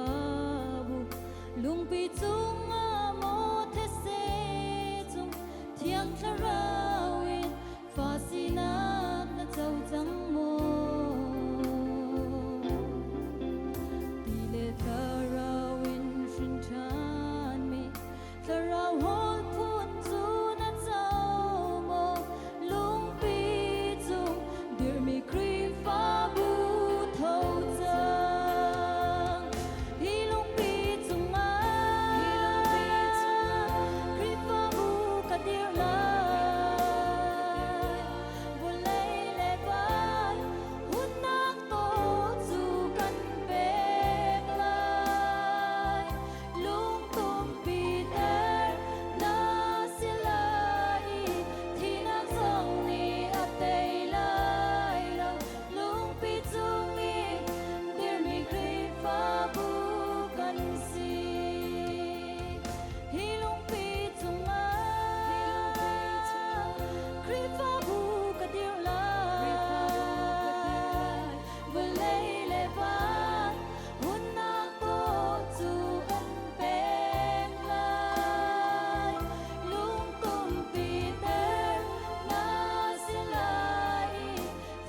bu lung pi chung a mo the se chung thiang tharawin fa si nak na chau chang mo ti le tharawin shin chan mi tharaw hol phun chu na chau mo lung pi chung dir mi kri fa bu thâu chang hilung pi chung a kri fa bu ka dir lai bu lei le van hun nak to chu kan pek lai lung tum pi ter na silai thi nak zong ni a tei lai lo lung pi chung i dir mi kri fa bu kan si hilung pi chung a kri fa bu ka dir lai bu lei le van hun nak to chu kan pek lai lung tum pi ter na silai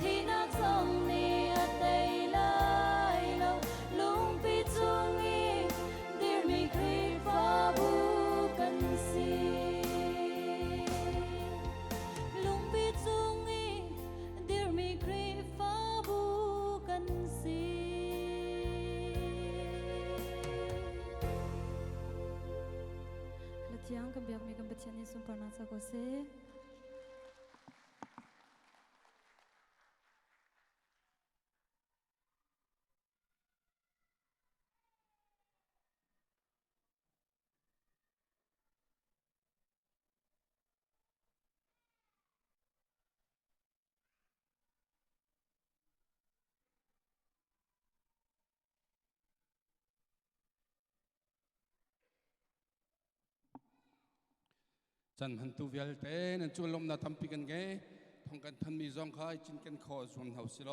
thi nak zong ni a tei lai lo lung pi chung i dir mi kri fa bu kan si lung pi chung i dir mi kri fa bu kan si latiang ka biak mi kan pathian ni sum parna cha ko se จันหันตุเวลเตนันจุลมนาทำปีกันเกทองกันทันมีจงคายจินกันคอส่วนเฮาสิโล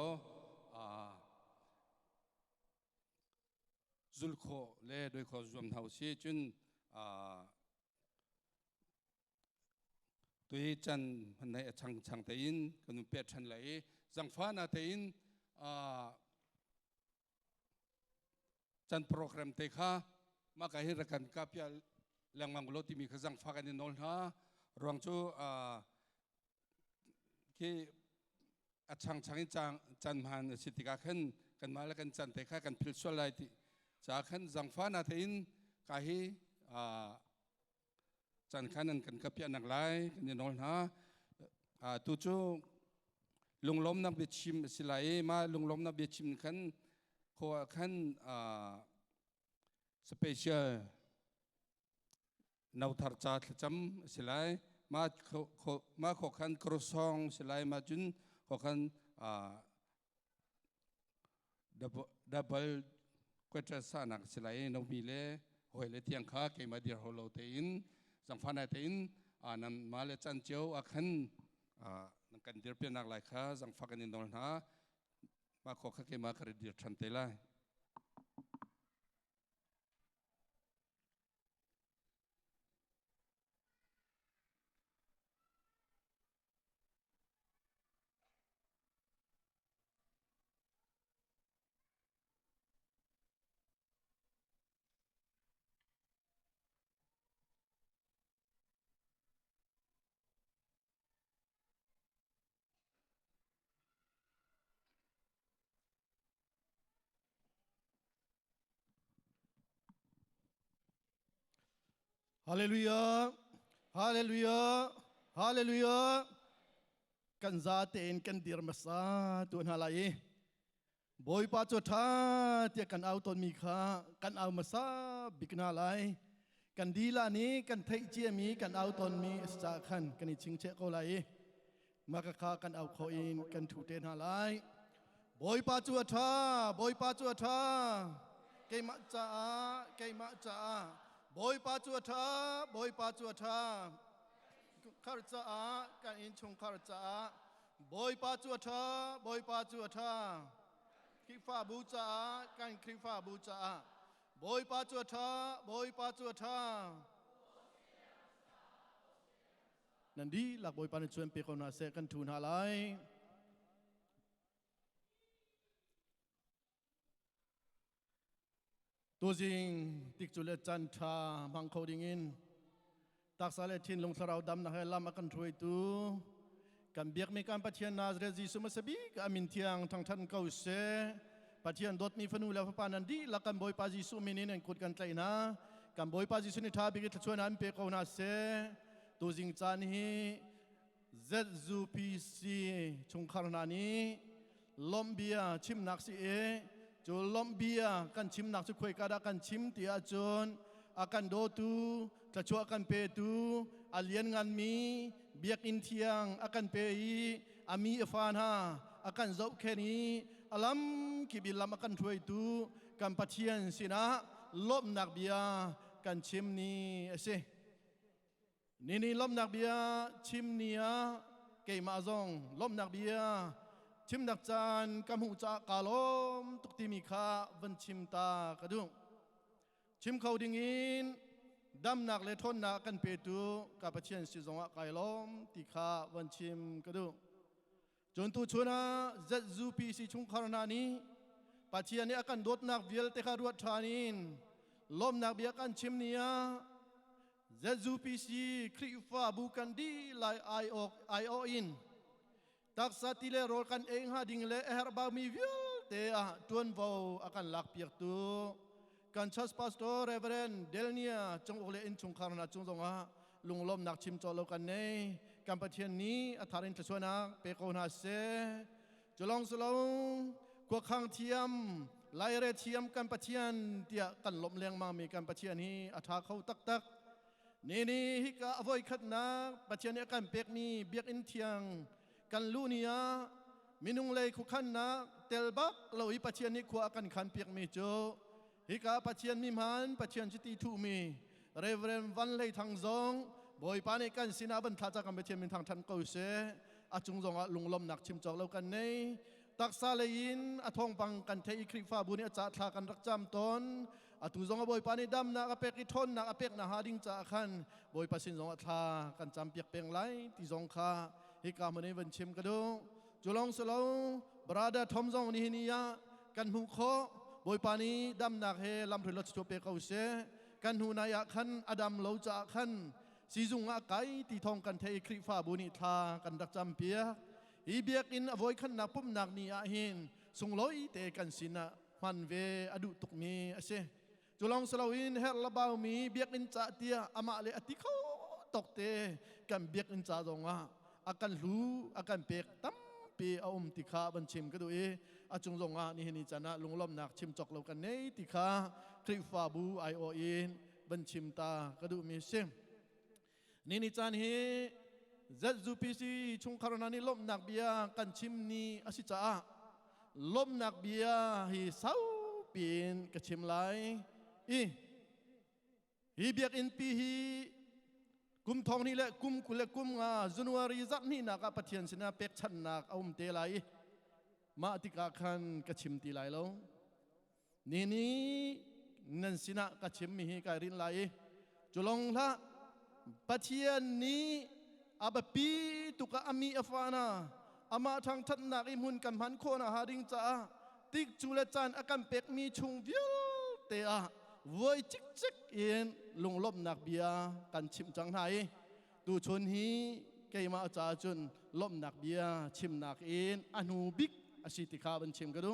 จุลโคเล่โดยคอส่วนเฮาสิจุนตัวจันมันในช่างเตียนกันนุ่มเป็ดชันไหลจังฟ้านาเตียนจันโปรแกรมเตค่ามากระหิรกันกับยาแรงมังกรที่มีขจังฟ้ากันในนนท์ฮะรวงจูที่ช่างจันมันสิทธิกาขึ้นกันมาแล้วกันจันเตค่ากันพิลชวลไลที่จากขึ้นจังฟ้านาเตียนกะหิจันขันกันกับยานักไล่กันในนนท์ฮะตัวจูลุงล้มนักเบียชิมสิไลมาลุงล้มนักเบียชิมขันขอขันสเปเชียลนาวทาร์จัดจำสิไลมาขอขันครูซองสิไลมาจุนขอขันดับเบิลกวดสานักสิไลนาวมีเล่หอยเล่เทียงข้าเกี่ยมาเดียร์ฮอลโลเตียนสังฟานาเตียนนั่นมาเลจันเจียวขันนักการเดียร์เป็นนักไล่ข้าสังฟากันในนนท์ฮะมาขอข้าเกี่ยมาคดีเดียร์ชันเตล่าฮาเลลูยาฮาเลลูยาฮาเลลูยากันซาเตนกันดีร์มาซาตัวนาลายบอยปัจจุบันที่กันเอาตนมีค่ากันเอามาซาบิกนาลายกันดีลานี้กันเทเจียมีกันเอาตนมีสาขันกันอิชิงเชโกลายมากะคากันเอาโคอินกันถูเตนาลายบอยปัจจุบันบอยปัจจุบันเกยมาจ้าเกยมาจ้าบอยปัจจุบันบอยปัจจุบันขารจ้ากันอินชงขารจ้าบอยปัจจุบันบอยปัจจุบันคริฟ้าบูชากันคริฟ้าบูชาบอยปัจจุบันบอยปัจจุบันนั่นดีหลักบอยปัจจุบันเป็นคนอาเซกันทูนหาไลตัวจริงติกจุเลจันทราบังเขาดิ่งินตักสาเลทินลงสราวดำนะให้ลำกันถวยตูกันเบียกมีการปฏิญาณนาซเรซิสุมาสบีกอามินเทียงทางท่านเก่าเสปฏิญาณดดมีฟนูเลฟปานันดีลักกันบอยปาจิสุมินินกุดกันไตนะกันบอยปาจิสุนิทาบิกิตชวนอันเปกาวนาเสตัวจริงจานฮี ZUPC ชงคารนานีลมเบียชิมนักสิเอจูลมเบียกันชิมนักสุขวยกาดากันชิมเตียจนอากันโดตูจะชัวกันเปตูอาเลียนงานมีเบียกอินเทียงอากันเปยีอามีเอฟานฮาอากันเจ้าแค่นี้อาลัมกิบิลามอากันถวยตูกันปะเทียนสินะลมนักเบียกันชิมนี้เสนี่ลมนักเบียชิมนี้เกยมาซองลมนักเบียชิมนักจานกำหูจากาลมตุกติมีค่าวันชิมตากระดุงชิมเขาดิ่งินดำนักเลทนนักกันเปตูกับเชียนสิจงะกายลมติค่าวันชิมกระดุงจนตัวชนะ ZUPC ชุงคารนานี้ปัจเจียนี้อากันดดนักเวียลเตคารวดทานินลมนักเบียกันชิมเนีย ZUPC คริฟ้าบุกันดีไลไอโออินตักสัติเลโรกันเองหาดิ่งเลเอร์บามีวิลเตะทวนวาวอากันลักเปียกตูกันชัสพาสโตร์เรเวเรนเดลเนียจงโอเลอินชงคารนาจงจงอาลุงลมนักชิมจอลกันเนกันปะเทียนนี้อัฐารินทชวนักเปโกนาเซจลองสลองกวขังเทียมไลเรเทียมกันปะเทียนเตียกันลมเลียงมามีกันปะเทียนนี้อัฐาเขาตักนี่ฮิกะอวยขัดนักปะเทียนนี้กันเปกมีเบียกอินเทียงกันลูเนียมินุงเลยคุขันนะเตลบักเราอีปัจเจียนนี้ขวากันขันเปียกมีโจฮิกาปัจเจียนมีมันปัจเจียนจิติทูมีเรเวรนวันเลยทางซอง บอยปานี่กันสินาบันทัดจากกันไปเทียมเป็นทางทันเกาเสอาจุงจงลุงลมหนักชิมจอกแล้วกันในตักซาเลยินอาทองปังกันเทอีคริฟ้าบุญอาจารย์ทากันรักจำตนอาตุจงบอยปานี่ดำนักอเปกิทนนักอเปกนาหาดิ้งจ่าขันบอยปัสินจงทากันจำเปียกเปียงไหลที่จงคาฮิกามันในวันชิมกระดูจุลองสลาวบราดาทอมจงนิฮินียากันหุโคบอยปานี่ดำนักเฮลำพลดชัวเปกเอาเสกันหูนายขันอดัมเหลาจ่าขันสีจุงอาไกตีทองกันเทคริฟ้าบุญทากันดักจำเปียอีเบียกินอโวยขันนักปุ่มนักนีอาหินสุงลอยเตกันสินะมันเวอดุตุกมีอาเซจุลองสลาวินเฮรลบาวมีเบียกินจ่าเตียอามาเลอติเขาตกเตกันเบียกินจ่าตรงอ่ะอากันรู้อากันเปกตั้มปีอาติขาบันชิมก็ดูอาจุงจงอ่ะนี่เห็นจานะลุงล้อมนักชิมจอกเรากันเนติขาคริฟ้าบูไอโออินบันชิมตาก็ดูมีเซมนี่นิจานเฮZUPC ชุงคารนานี่ลมนักเบียกันชิมนี่อาศิจ้าลมนักเบียฮีสาวปีนกันชิมไลฮีเบียกอินปีฮีกุมทองนี่แหละกุมกุเลกุมจันวารีจัดนี่นักปะเทียนสินะเป็กชันนักเอาเตไลมาติกาคันกันชิมตีไลแล้วนี่นั่นสินะกันชิมมีการรินไลจุลงละปะเทียนนี้อาบปีตุกอามีอฟานาอามาทางทัดนักอิมุนกันพันโคนาหาดิงจ้าติกจุลจันอากันเป็กมีชุงวิลเตะวยจิกจิกเอ็นลุงลบนักเบียกันชิมจังไห้ตูชนฮีเกยมาจ่าจุนลบนักเบียชิมนักเอ็นอนุบิกอาศิติขาบันชิมกันดู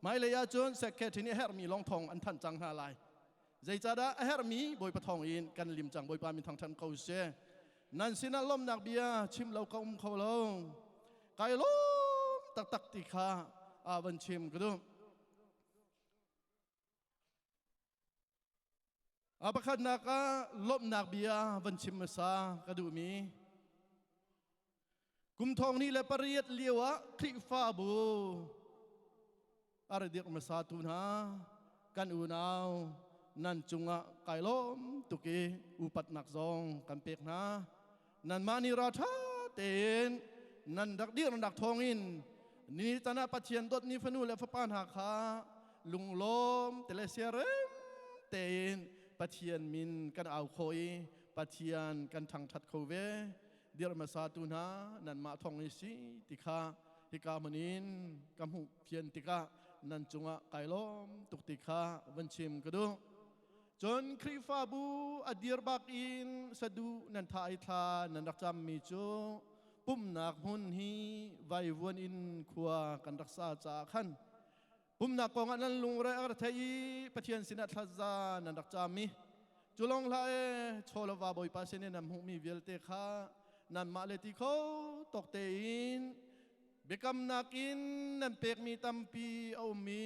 ไม่เลยอาจุนเสกแค่ทีนี้เฮรมีลองทองอันทันจังหาลายใจจ้าดาเฮรมีบอยปะทองเอ็นกันลิมจังบอยปามีทางทันเขาเสนั่นสินะลมนักเบียชิมเราก็เขาลงไกลลมตักติขาบันชิมกันดูอาประคันนักลบนักเบียบันชิมมาซากระดูมีกุมทองนี่แหละปริยัติเลียวะคลิฟ้าบูอะไรเดียกมาซาตูนะกันอูนาวนั่นจุงะไก่ล้มตุกีอุปัตนักซองกันเปกนะนั่นมานิราธาเตนนั่นดักเดียร์ดักทองอินนี่ตานาปัจเจียนดดนิฟนูและฟปานหาคาลุงล้มเตเลเซียเรมเตนปัจเจียนมินกันเอาโคยปัจเจียนกันทางทัดโคเวเดียร์มาซาตูนะนั่นมาทองอิสิติคาฮิกามันินกำหุเพียนติกานั่นจุงะไก่ล้มตุกติคาวันชิมกระดูจนคริฟ้าบูอดีร์บักอินสะดูนันทายทานันรักจำมีโจปุ่มนักหุนฮีไว้วนอินขัวกันรักษาจากขันปุ่มนักกองนั้นลุงเรอร์เทียปะเทียนสินัทฮัซานันรักจำมีจุลงลายโชลวาบอยปัสเนนำหุมีเวลเตคานันมาเลติโคตกเตอินเบกัมนักอินนันเปกมีตัมปีเอามี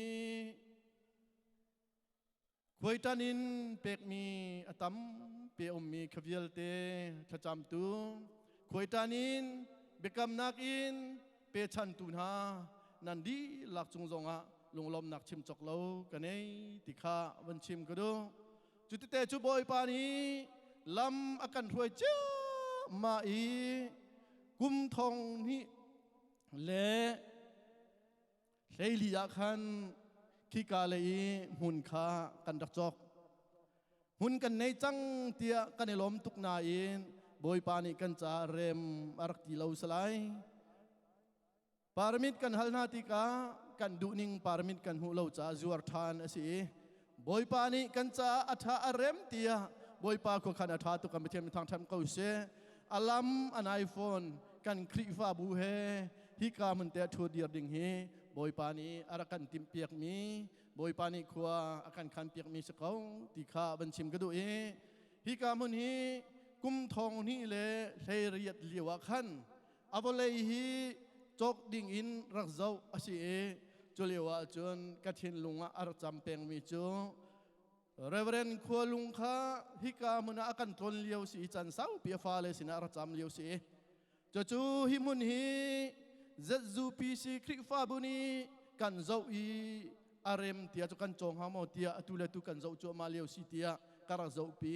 ควยตันินเป็กมีอตัมเปียมีขวิลเตทจำตูควยตันินเบกำนักอินเปชันตูนานันดีหลักจงจงะลงลมนักชิมจกเลากันเนติขาวันชิมก็ดูจุดเตจุบอยปานีลำอากันรวยเจ้ามาอีกุมทองนี่เละเลียคันขีกาเลยหุ่นขากันดักจอกหุ่นกันในจังเตียกันในลมตุกนาอินบอยปานิกันจาเรมอารักติลาวสลายปารมิดกันฮัลนาติกากันดูนิงปารมิดกันหูลาวจาจวร์ทานสิบอยปานิกันจาอัฐาเรมเตียบอยปาโคขันอัฐาตุกันไปเทียมทางทำเขาเสอัลลัมอันไอโฟนกันคริฟ้าบูเฮฮิกามันเตะทูเดียร์ดิงเฮบอยปานีอารักันติมเปียกมีบอยปานีขัวอากันขันเปียกมีสักเขาติขาบันชิมกระดูเอฮิกามุนฮีกุมทองนี่เลยเรียดเลียวขันอาวเลยฮีจกดิ่งอินรักเจ้าอาชีเอจุเลียวจนกระทินลุงอารัจำเปียงมีจูเรเวเรนขัวลุงข้าฮิกามุนอากันทนเลียวสีจันเสาเปียฟ้าเลยสินะอารัจำเลียวสีจูฮิมุนฮีZUPC คริฟ้าบุนีกันเจ้าอีอารมเตียจุกันจงหามเตียตุเลตุกันเจ้าจัวมาเลียวสิเตียการเจ้าปี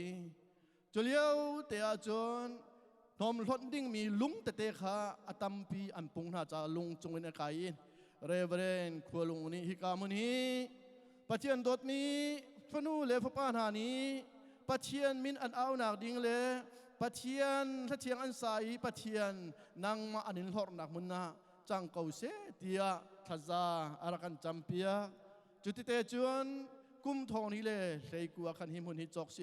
จุเลียวเตะจนนอมหลดดิ้งมีลุงเตะขาอตัมปีอันปุงหน้าจาลุงจงเวนกายเรเวเรนขวลุงนี้ฮิกามุนีปะเทียนดดนี้ฟนูเลฟปานานี้ปะเทียนมินอันเอาหนักดิ้งเลปะเทียนถ้าเทียงอันใสปะเทียนนางมาอันนิลหอร์นักมุนนาจังเกาเสเตียทัซาอารักันจัมเปียจุดที่เตจวนกุมทองนี้เลยใส่กัวขันหิมุนหิจอกเส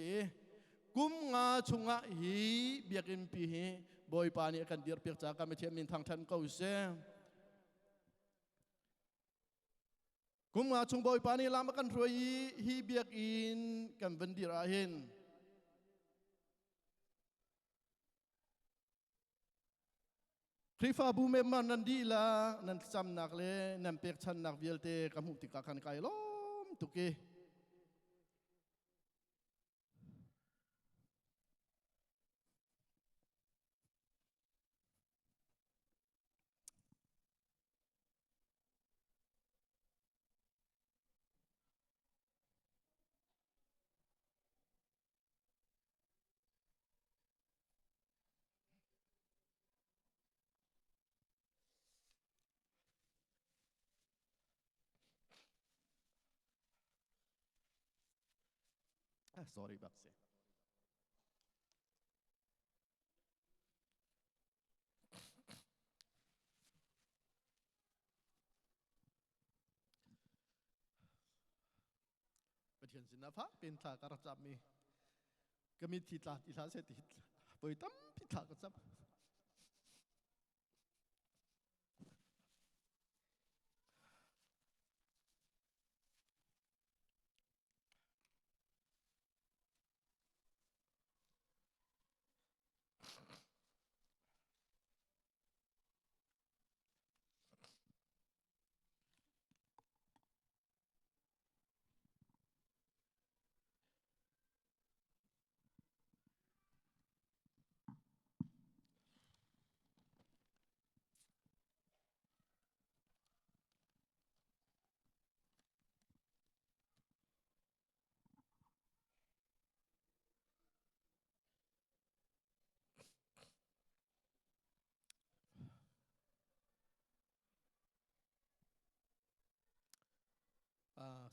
กุมงาชุงะฮีเบียกินปีฮีบอยปานีกันเดียร์เปียกจากกันไม่เทียมมินทางทันเกาเสกุมงาชุงบอยปานีลามกันรวยฮีเบียกินกันวันดีราหินคริฟาบูเมมันนันดีละนันจำนักเลยนันเปียกชันนักเวลเตกำหุติกากันไกลล้มตุกีsorry บักเซประเทศสินภาเป็นทากระจับมีก็มีทิศทิศเสติไปตั้มพิธากระจับ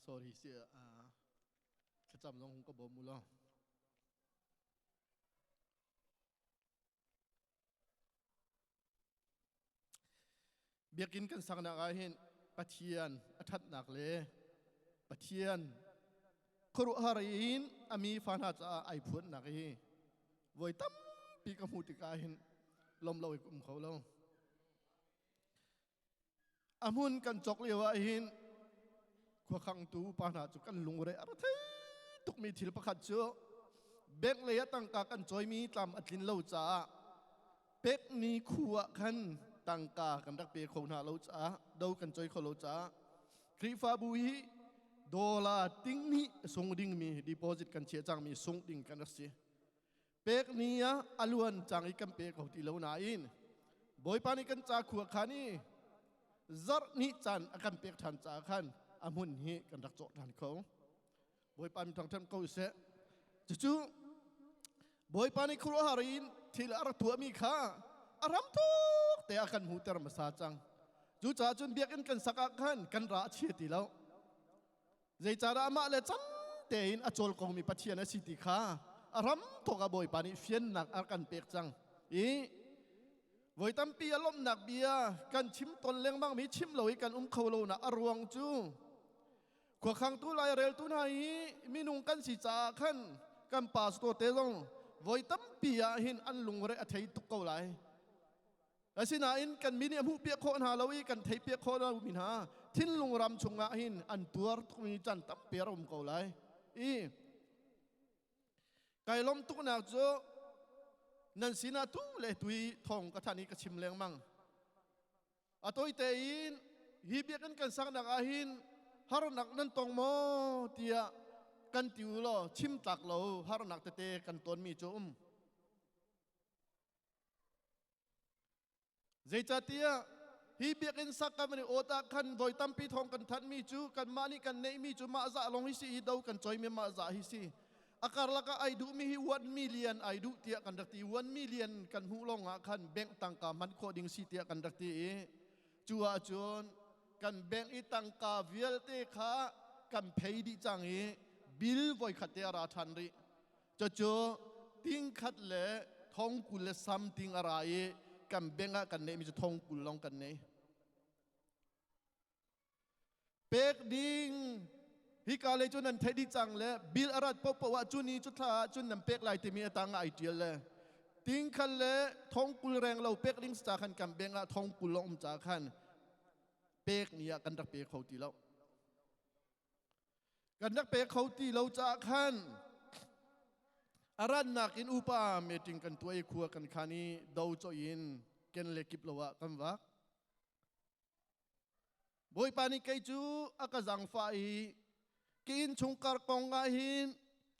sorry เสียขจำน้องก็บอกมูลเบียกินกันสักนักอาหินปะเทียนอัฐนักเลปะเทียนครุหารินอามีฟันหัดไอพุนนักฮีไว้ตั้มปีกมูติกาหินลมลอยกุมเขาลงอามุนกันจกเลียวอาหินขวขังตูปานาจุกันลุงเรออะไรตุกมีทิลประคัดเจอเบกเลยตั้งกากันจอยมีตามอัดลินเล่าจ้าเบกนี้ขวขันตั้งกากันรักเปียของนาเล่าจ้าดูกันจอยเขาเล่าจ้าครีฟาบุยดอลลาร์ติ้งนี้ส่งดิ่งมีดีโพสิตกันเชียจังมีส่งดิ่งกันรักเสียเบกนี้อลวนจังอีกันเปียของที่เล่านาอินบอยปานิกันจ้าขวขันนี่ซัดนี้จันอากันเปียทันจ้าขันอามุนฮีกันรักโจทันเขาบอยปานทางท่านเขาเสะจู่บอยปานิครัวหารินที่ละรักตัวมีค่าอารมณ์ทุกแต่อาการหูเตอร์มาซาจังจู่จ้าจนเบียกันสักกันกันราเชียติแล้วใจจารามาเลจันเตอินอจลคงมีปัจเจียนสิติค่าอารมณ์ทุกบอยปานิเฟียนหนักอาการเปียกจังบอยตั้มปีอารมณ์หนักเบียกันชิมตนเลี้ยงบ้างมีชิมลอยกันเขาโลนะอรวงจู่ขวขังตู้ลายเรลตู้ไหนมีนุ่งกันสีจ่าขันกันป่าสโตเตลงไว้ตั้มปียหินอันลุงเรอเทยตุกเกาไหลและสินาอินกันมีเนี่ยผู้เปียกโคนาลาวีกันเทยเปียกโคนาวินหาทิ้นลุงรำชงอาหินอันตัวตุกมีจันตั้มเปียรมเกาไหลไก่ล้มตุกนักโจนันสินาตู้เลตุยทองกระทานีกระชิมเลี้ยงมังอตัวเตอินฮีเบียกันสักนักอาหินฮารุนักนั้นตรงโมเตียกันติวโลชิมตักโลฮารุนักเตะกันต้นมีจุ่มเจจัตเตียฮีเบียกันสักกันมันโอตากันโดยตั้มปีทองกันทันมีจูกันมานี่กันเนมีจูมาจะลงฮิซีดาวกันจอยมีมาจะฮิซี akar laka ai du mi hi 1 million ai du tia kan dakti 1 million kan hu long a khan bank tangka man kho ding si tia kan dakti chua chun kan bank I tangka vial te kha kan phei di chang I bill voi khatia ra than ri cho ting khat le thong kul le something ara I kan bank a kan ne mi thong kul long kan ne pek ding hi ka le chun an thei di chang le bil arat pop wa chu ni chu tha chun nam pek lai te mi atang ai tial le ting khan le thong kul reng lo pek ding sta khan kam benga thong kul lo cha khan pek nia kan dak pek khau ti lo kan dak pek khau ti lo cha khan aran nak in upa meeting kan tuai khua kan khani do cho in ken le kip lo wa kan wa boy pani kai chu akazang fa I kin chungkar konga hin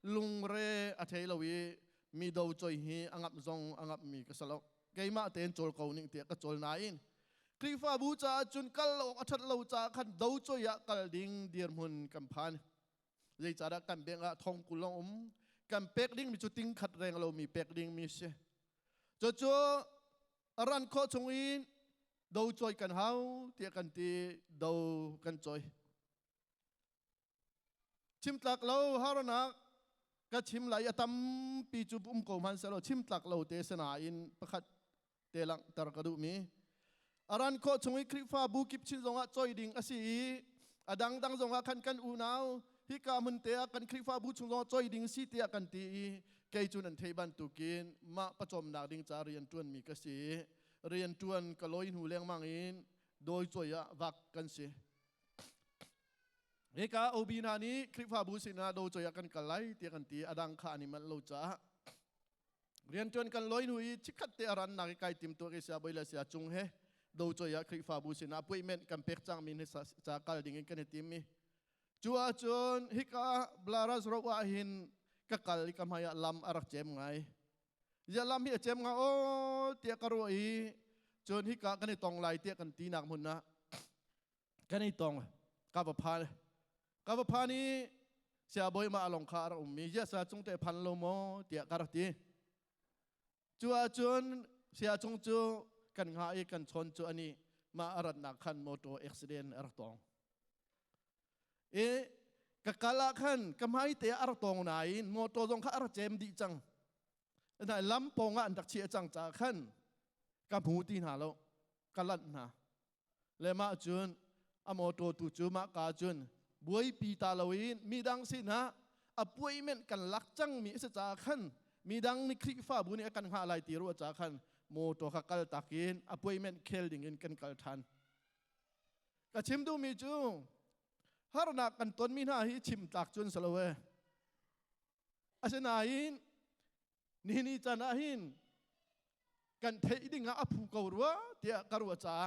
lungre athei lowi mi do choi hi angap zong angap mi kasalo keima ten chol ko ning te ka chol na in krifa bu cha chun kal lo athat lo cha khan do choi ya kal ding dir mun kam phan lei cha da kan benga thong kulong kan pek ding mi chu ting khat reng lo mi pek ding mi se cho aran kho chung in do choi kan hau te kan ti do kan choi chim tlak lo harana ka chim lai atam pi chu ko man selo chim tlak lo te sana in pakhat te lang tar ka du mi aran kho chungi krifa bu kip chin zonga choi ding asi adang dang zonga khan kan u naw hi ka mun te kan krifa bu chung zonga choi ding si te kan ti kei chun an thei ban tu kin ma pachom nak ding cha rian tuan mi ka si rian tuan ka loin hu leng mang in doi choya wak kan si Eka obina ni krifa busina do choya kan kalai ti kan ti adang kha ni man lo cha rian ton kan loi hui chikhat te aran na kai tim to ke sia boila sia chung he do choya krifa busina appointment kan pek chang min cha kal ding kan tim mi chua chon hika blaras ro wa hin ka kal ka maya lam arak chem ngai ya lam hi chem nga o ti ka ro I chon hika kan tong lai ti kan ti nak mun na kan tong ka ba phaกบพานีเสียบอยมาลงคาร์มีเยอะสะจงแต่พันโลโมเตียการตีจัวจนเสียจงจูกันหายกันชนจูอันนี้มาอารัดนักขันมอเตอร์อุบัติเหตุอารัตองกะกาลขันกำไมเตียอารัตองไหนมอเตอร์จงข้าอารัดเจมดีจังแต่ลำปองอันดักเชียจังจากขันกับหูตีนหาโลกันลัดหาเลมาจุนอมอเตอร์ตูจูมากาจุนบวยปีตาลวินมีดังสินะอป่วยเม่นกันลักจังมีเสจาขันมีดังนิคริฟ้าบุญกันหาลายตีรัวจาขันโมโตขักกัลตักินอป่วยเม่นเคลดิ่งกันกัลทันกระชิมดูมีจูฮาร์นักกันต้นมีหน้าฮิชิมตักจุนสลเวอาเซนาอินนี่จันอาหินกันเทดิ่งอาภูเกาลัวเตียกรัวจ้า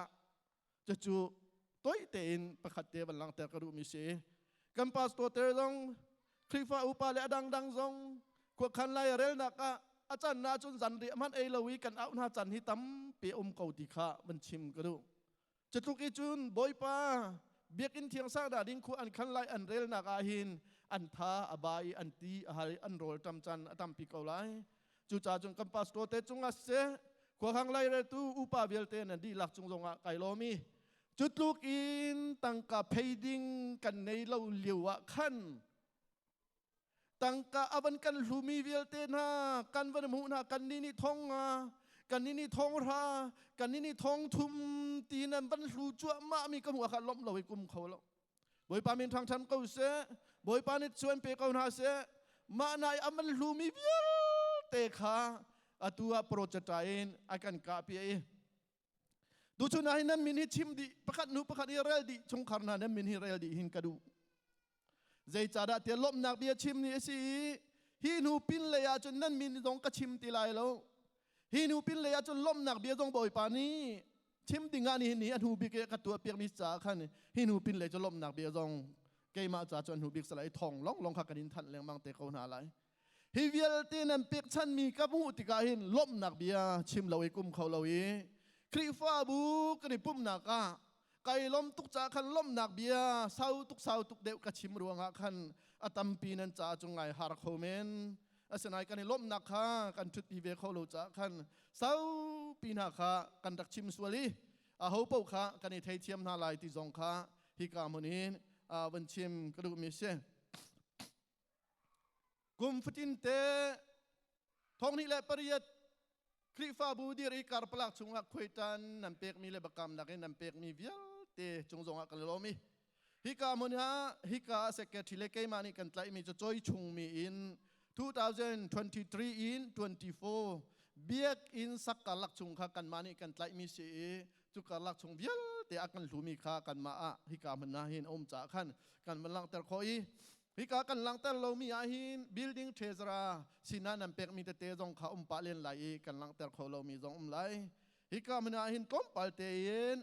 จะจูตัวเต็นประคัตเตบันลังเตกระดูมิเสกัมปัสตัวเตรงคริฟ้าอุปาเลดังดังซงขวขันไลเรลนักอาจารย์นาจุนจันเรียมันเอลวีกันเอาหน้าจันฮิตัมเปียเกาติขามันชิมกระดูจะทุกิจุนบอยป้าเบียกินเทียงสร้างดาดิ้งขวอันขันไลอันเรลนักอาหินอันท้าอบายอันตีอาหารอันโรลตำจันตัมปีเกาไลจูจ่าจุนกัมปัสตัวเตจุงอาเสขวขังไลเรตูอุปาเบียลเตนันดีหลักจุงซงไกโลมีจุดลูกอินตั้งกับเพดิงกันในเราเหลียวขันตั้งกับอวันกันลูมีเวลเตนะกันวันมุนะกันนี่ทองกันนี่ทองรากันนี่ทองทุมตีนันวันลูจั่วมามีกระหัวขัดล้มเราไปกุมเขาแล้วบอยปามินทางฉันเขาเสบอยปานิชวนเปเขาหน้าเสมาในอวันลูมีเวลเตขาตัวโปรเจกต์เองอาการกาเปียดูชุนายนั้นมินฮิชิมดีประคัดนูประคัดอิเรลดีชงคาร์นานั้นมินฮิเรลดีหินกระดูใจจ่าดาเตียลบนักเบียชิมนี่สิฮินูปินเลยอาจนนั้นมินดงกระชิมตีลายแล้วฮินูปินเลยอาจนลบนักเบียดงบ่อยปานี้ชิมติงานนี้นี่อันหูบิกกระตัวเปียกมิจ่าขันฮินูปินเลยจะลบนักเบียดงเกยมาจ่าจนหูบิกสลายทองลองขักกันดินทันแรงบางเตะเขาหนาไหลฮิเวลตีนั้นเปียกชันมีกับหูติกาหินลบนักเบียชิมเราไอ้กุมเขาเราไอ้คริฟ้าบุกนี่ปุ่มนักไก่ล้มตุกจากขันล้มนักเบียเศร้าตุกเดวกระชิมรวงขัน อตัมปีนันจ่าจงไงฮาร์โคเมนอาศัยกันในลมนักข้ากันทุดปีเวเขาโลจ่าขันเสาปีนักข้ากันดักชิมสวลีอาหูปูข้ากันในไทยเทียมนาลายที่จงข้าฮิกามุนีวันชิมกระดูกมิเชกุมฟตินเตท้องนี้แหละปริยัติคริฟาบูดีริการปลักชงหักคุยตันนำเป็กมีเลบกรรมนักนำเป็กมีเวียลเตจงจงหักกันโลมีฮิกามุนีฮิกาเซกเกติเลกมานี่กันไตมีจะจอยชงมีอิน2023 in 24 Biakinnสักการลักชงข้ากันมานี่กันไตมีเสียจุกการลักชงเวียลเตอากันลูมีข้ากันมาฮิกามันนาหินอมจ่าขันกันมันลังเตอร์คอยฮิกากันลังเตอร์โลมีอาหิน building treasurer สินานำเป็กมีเตจงข้าปะเลียนไหลกันลังเตอร์โคโลมีจงไหลฮิกามันนาหินก้มปะเตียน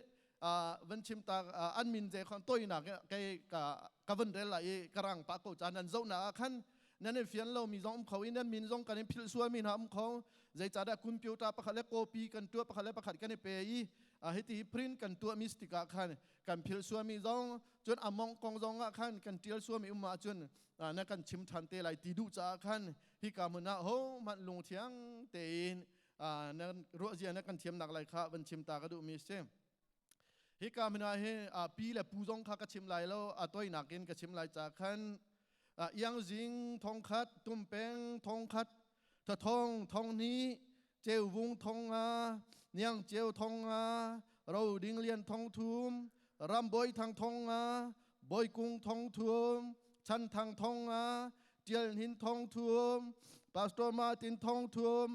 วันชิมตาอันมินเจขันตัวหนักแกกับวันเรลไหลกระรังปะโกจานันเจ้าหน้าขันนั่นเองเฟียนเรามีจงเขาอินนั้นมินจงกันพิลซัวมีน้ำเขาใจจ่าได้คุณพิวตาประคัดเล็กโคปีกันตัวประคัดเล็กประคัดกันในเปย์ให้ที่พริ้นกันตัวมิสติกาขันกันพิลซัวมีจงจนอมองกองจงขันกันเทียลซัวมีมาจนนั่นกันชิมทันเตไหลตีดูจ่าขันฮิกามุนาโฮมันลงเทียงเตนนั่นรัวเจียนั่นกันเทียมหนักไหลข้าวันชิมตากระดูมิเซฮิกามินาเฮปีและปูจงข้ากระชิมไหลแล้วตัวหนักกินกระชิมไหลจ่าขันยังจิงทองคัดตุ้มแป้งทองคัดถ้าทองนี้เจ้าวงทองยังเจ้าทองเราดิ่งเลียนทองทุ่มรำบอยทางทองบอยกุ้งทองทุ่มชันทางทองเจียนหินทองทุ่มปาสโตมาตินทองทุ่ม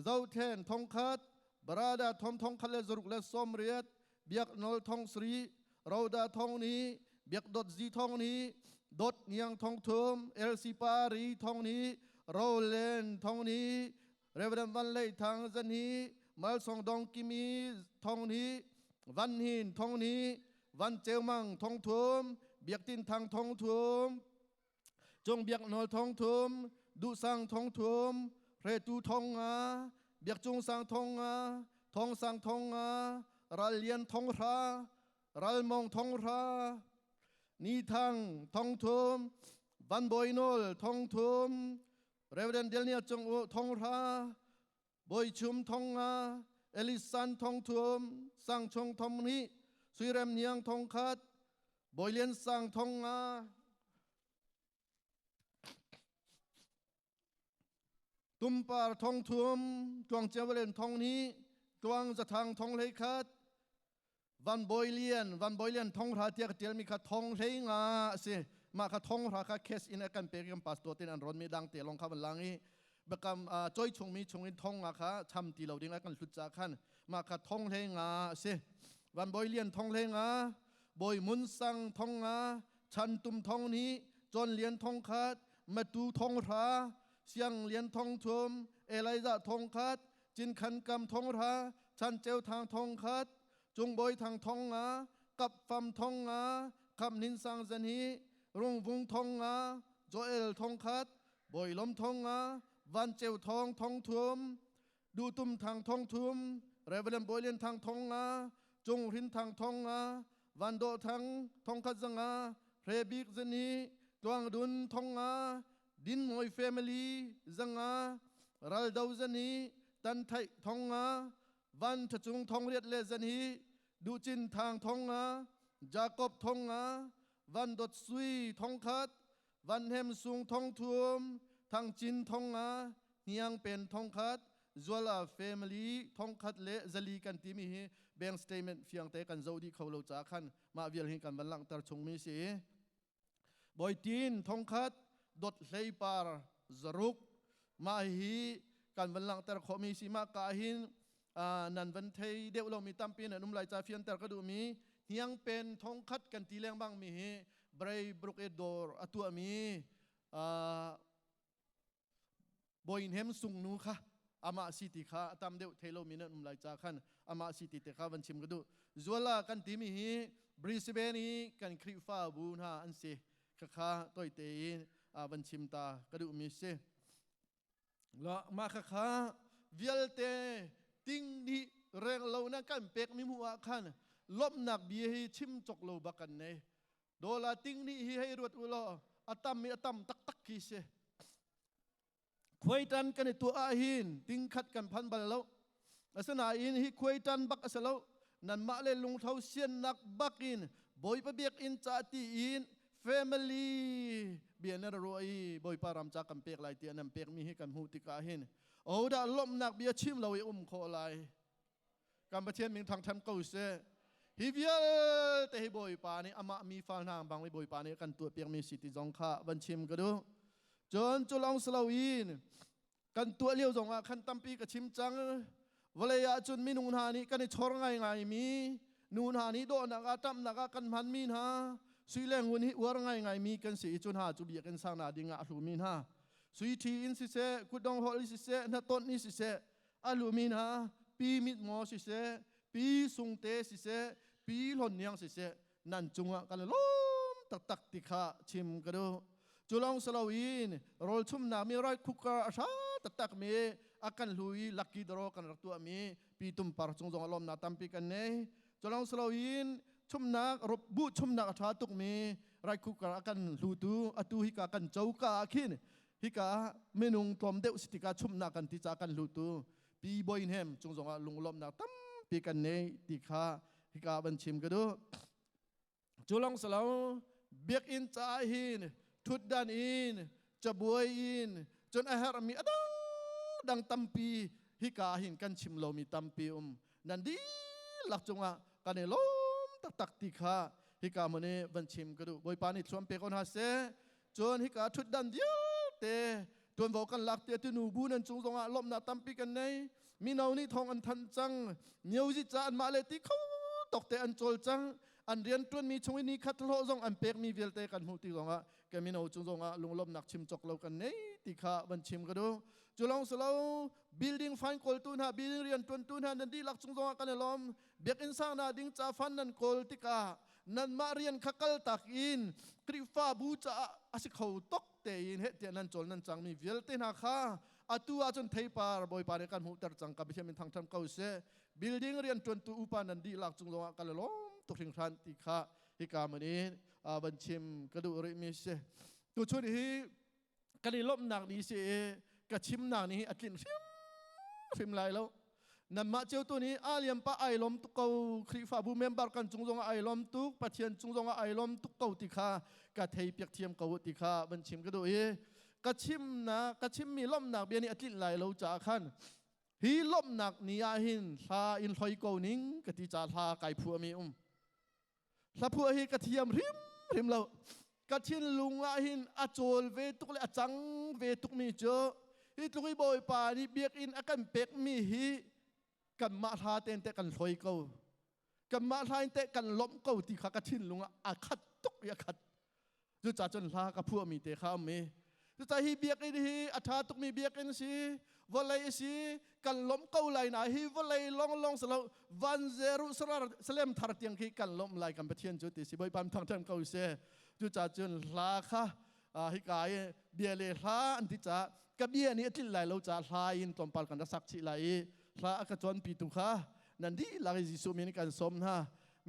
เจ้าแทนทองคัดบราดาทองคัดและจรุกและสมเรียดเบียกนอลทองสรีเราดาทองนี้เบียกดดจีทองนี้ดดเนียงทองทุ่มเอลซีปารีทองนี้โรเลนทองนี้เรเวดันวันเล่ทางจันนี้มาลซองดองกิมีทองนี้วันหินทองนี้วันเจลมังทองทุ่มเบียกตินทางทองทุ่มจงเบียกนอลทองทุ่มดูสังทองทุ่มเรตูทองเบียกจงสังทองทองสังทองรัลเลียนทองรารัลมองทองรานี่ทางทองทุ่มวันบอยโนลทองทุ่มเรเวเดนเดลเนียจงทองราบอยชุมทองเอลิสันทองทุ่มสังชงทองนี้สุยเรมเนียงทองคัดบอยเลียนสังทองตุมปาทองทุ่มกวางเจเวเลนทองนี้กวางจะทางทองเลยคัดวันบอยเลียนทองราเตียกเตียมีขัดทองเฮงสิมาขัดทองราขัดเคสอินกันเปรียมปัสตัวตินอันรอนมีดังเตียลงข้าวันลังนี้บักจอยชงมีชงอินทองค่ะทำตีเราดิ้งกันสุดจากขันมาขัดทองเฮงสิวันบอยเลียนทองเฮงบอยมุนสังทองชันตุมทองนี้จนเลียนทองคัดมาตูทองราเสียงเลียนทองทุ่มเอไลซาทองคัดจินขันกำทองราชันเจวทางทองคัดจงบอยทางทองกับฟัมทองคำนินสังจันฮีรงวงทองโจเอลทองคัดบอยลมทองวันเจวทองทุ่มดูตุมทางทองทุ่มเรเวลบอยเลียนทางทองจงรินทางทองวันโดทางทองคัดจังเรบิกจันฮีตวงดุนทองดินมอยเฟมิลีจังรัลดาวจันฮีตันไททองวันทจุงทองเรียดเลจันฮีดูจินทางทองจาคอบทองวันดดซุยทองคัดวันเฮมซุงทองทุ่มทางจินทองเนียงเป็นทองคัดจวลาเฟมิลีทองคัดเลจลีกันทีมีแบงสเตเมนต์เฟียงเตกันเจ้าดีเขาเราจากขันมาเวียลหินกันบันลังตรชงมีสีบอยตีนทองคัดดดเลปาร์จรุกมาฮีกันบันลังตรขมีสีมากาหินนันวันเทยเดี๋ยวเรามีตั้มปีนนุ่มลายจ่าเฟียนแต่ก็ดูมียังเป็นทองคัดกันตีแรงบางมีเบรย์บรุกเอดอร์ตัวมีบอยเฮมสุงนูค่ะอามาสิติค่ะตามเดี๋ยวเทโลมีนุ่มลายจ่าขันอามาสิติเตค่ะวันชิมก็ดูจวลากันตีมีบริสเบนีกันคริฟ้าบูนาอันเสค่ะตัวเตยวันชิมตาก็ดูมีเสละมาค่ะเวียลเตติงดีเร่งเรานักกันเป็กมิมัวขันลบหนักเบียให้ชิมจกเราบักันเนโดลาติงดีให้รวดอุลอ atam mi atam tak tak ki se khoi tan kan tu a hin ting khat kan phan bal lo asana in hi khoi tan bak asalo nan ma le lung thau sian nak bakin boy pa biak in cha ti in family bianer roi boy param cha kan pek lai ti anam pek mi hi kan hu ti ka hin oda Lawmhnak bia chim lo kho lai kan pathian ming thang tham ko se hi vial te hi boy pa ni ama mi fal nang bang boy pa ni kan tu pek mi city Chungkhar ban chim ka do chon chulong slawin kan tu liu zong a khan tampi ka chim chang walaya chun mi nun ha ni kan ni chor ngai ngai mi nun ha ni do na ka tam na ka kan man min ha sui leng hun hi war ngai ngai mi kan si chun ha chu bi kan sang na dinga hlu min ha sui thi in si se ku dong hol si se na ton ni si se alu min ha pi mit ngo si se pi sung te si se pi lon nyang si se nan chunga kan lom tak tak ti kha chim ka do chulong salawin rol chum na mi right cooker asha tak tak me akan lui lucky draw kan raktu mi pi tum par chung jong lom na tampi kan nei chulong salawin chum na rob bu chum na atha tuk mi right cooker akan lu tu atu hi ka kan chauka khin hi ka menung tom deu sitika chum na kan ti cha kan lu tu pi boin hem chung jong lung lom na tam pi kan nei ti kha hi ka ban chim ka do chulong salaw biak in cha hin thut dan in chabuai in chon a har mi adang dang tampi hi ka hin kan chim lo mi tampi nan di lak chunga kan e lom tak tak ti kha hi ka mane ban chim ka du boi pa ni thom pe kon ha se chon hi ka thut dan dia te ton vo kan lak te tu nu bu nan chung zonga lom na tampi kan nei mi nau ni thong an than chang nyeu ji cha an ma le ti kho tok te an chol chang an rian tun mi chung ni khat lo zong an pek mi vel te kan mu ti zonga ke mi nau chung zonga lung Lawmhnak chim chok lo kan nei ti kha ban chim ka do chulong salo building fine kol tun ha building rian tun ha nan di lak chung zonga kan lom bek in sang na ding cha fan nan kol ti ka nan ma rian khakal tak in kri fa bu cha asikhau tok te in he te nan chol nan chang mi vel te na kha atu a chon thei par boy pa ne kan hu tar chang ka bi min thang tham kau se building rian tun tu upa nan di lak chung zonga kan lom to ring than ti kha hi ka mani ban chim ka du ri mi se tu chun hi kan Lawmhnak ni se ka chim na ni atlin phim lai lo nan ma cheu tu ni aliam pa ai lom tu kau khri fa bu member kan chung zonga ai lom tu pathian chung zonga ai lom tu kau ti kha ka thei piak thiam kau ti kha ban chim ka do e ka chim mi Lawmhnak be ni atlin lai lo cha khan hi Lawmhnak ni a hin tha in hloi ko ning ka ti cha tha kai phu mi tha phu hi ka thiam rim lo ka thin lunga hin a chol ve tuk le a chang ve tuk mi cho hi tlui boy pa ni biak in akan pek mi hi kan ma tha ten te kan hloi ko kan ma tha te kan lom ko ti kha ka thin lunga a khat tuk ya khat ju cha chon tha ka phu mi te kha me ju cha hi biak in hi a tha tuk mi biak in si volai si kan lom ko lai na hi volai long salo 10 salem thar tiang ki kan lom lai kan pathian chu ti si boy pam thang thang ko se chu cha chun la kha hi kai bia le hla an ti cha ka bia ni atil lai lo cha hla in tom pal kan sak chi lai hla ka chon pi tu kha nan di la ji su mi ni kan som na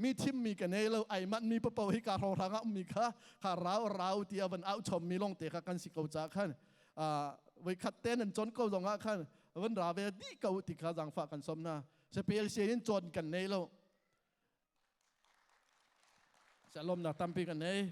mi thim mi kan nei lo ai man mi pa pau hi ka ro ranga mi kha rau ti avan au chom mi long te kha kan si ko cha khan với khát tên anh chọn câu dòng khăn vẫn ra về đi câu thì khá rằng phạt cần xóm na sẽ bê xe đến chọn cần này lâu sẽ lom na tâm pi cần này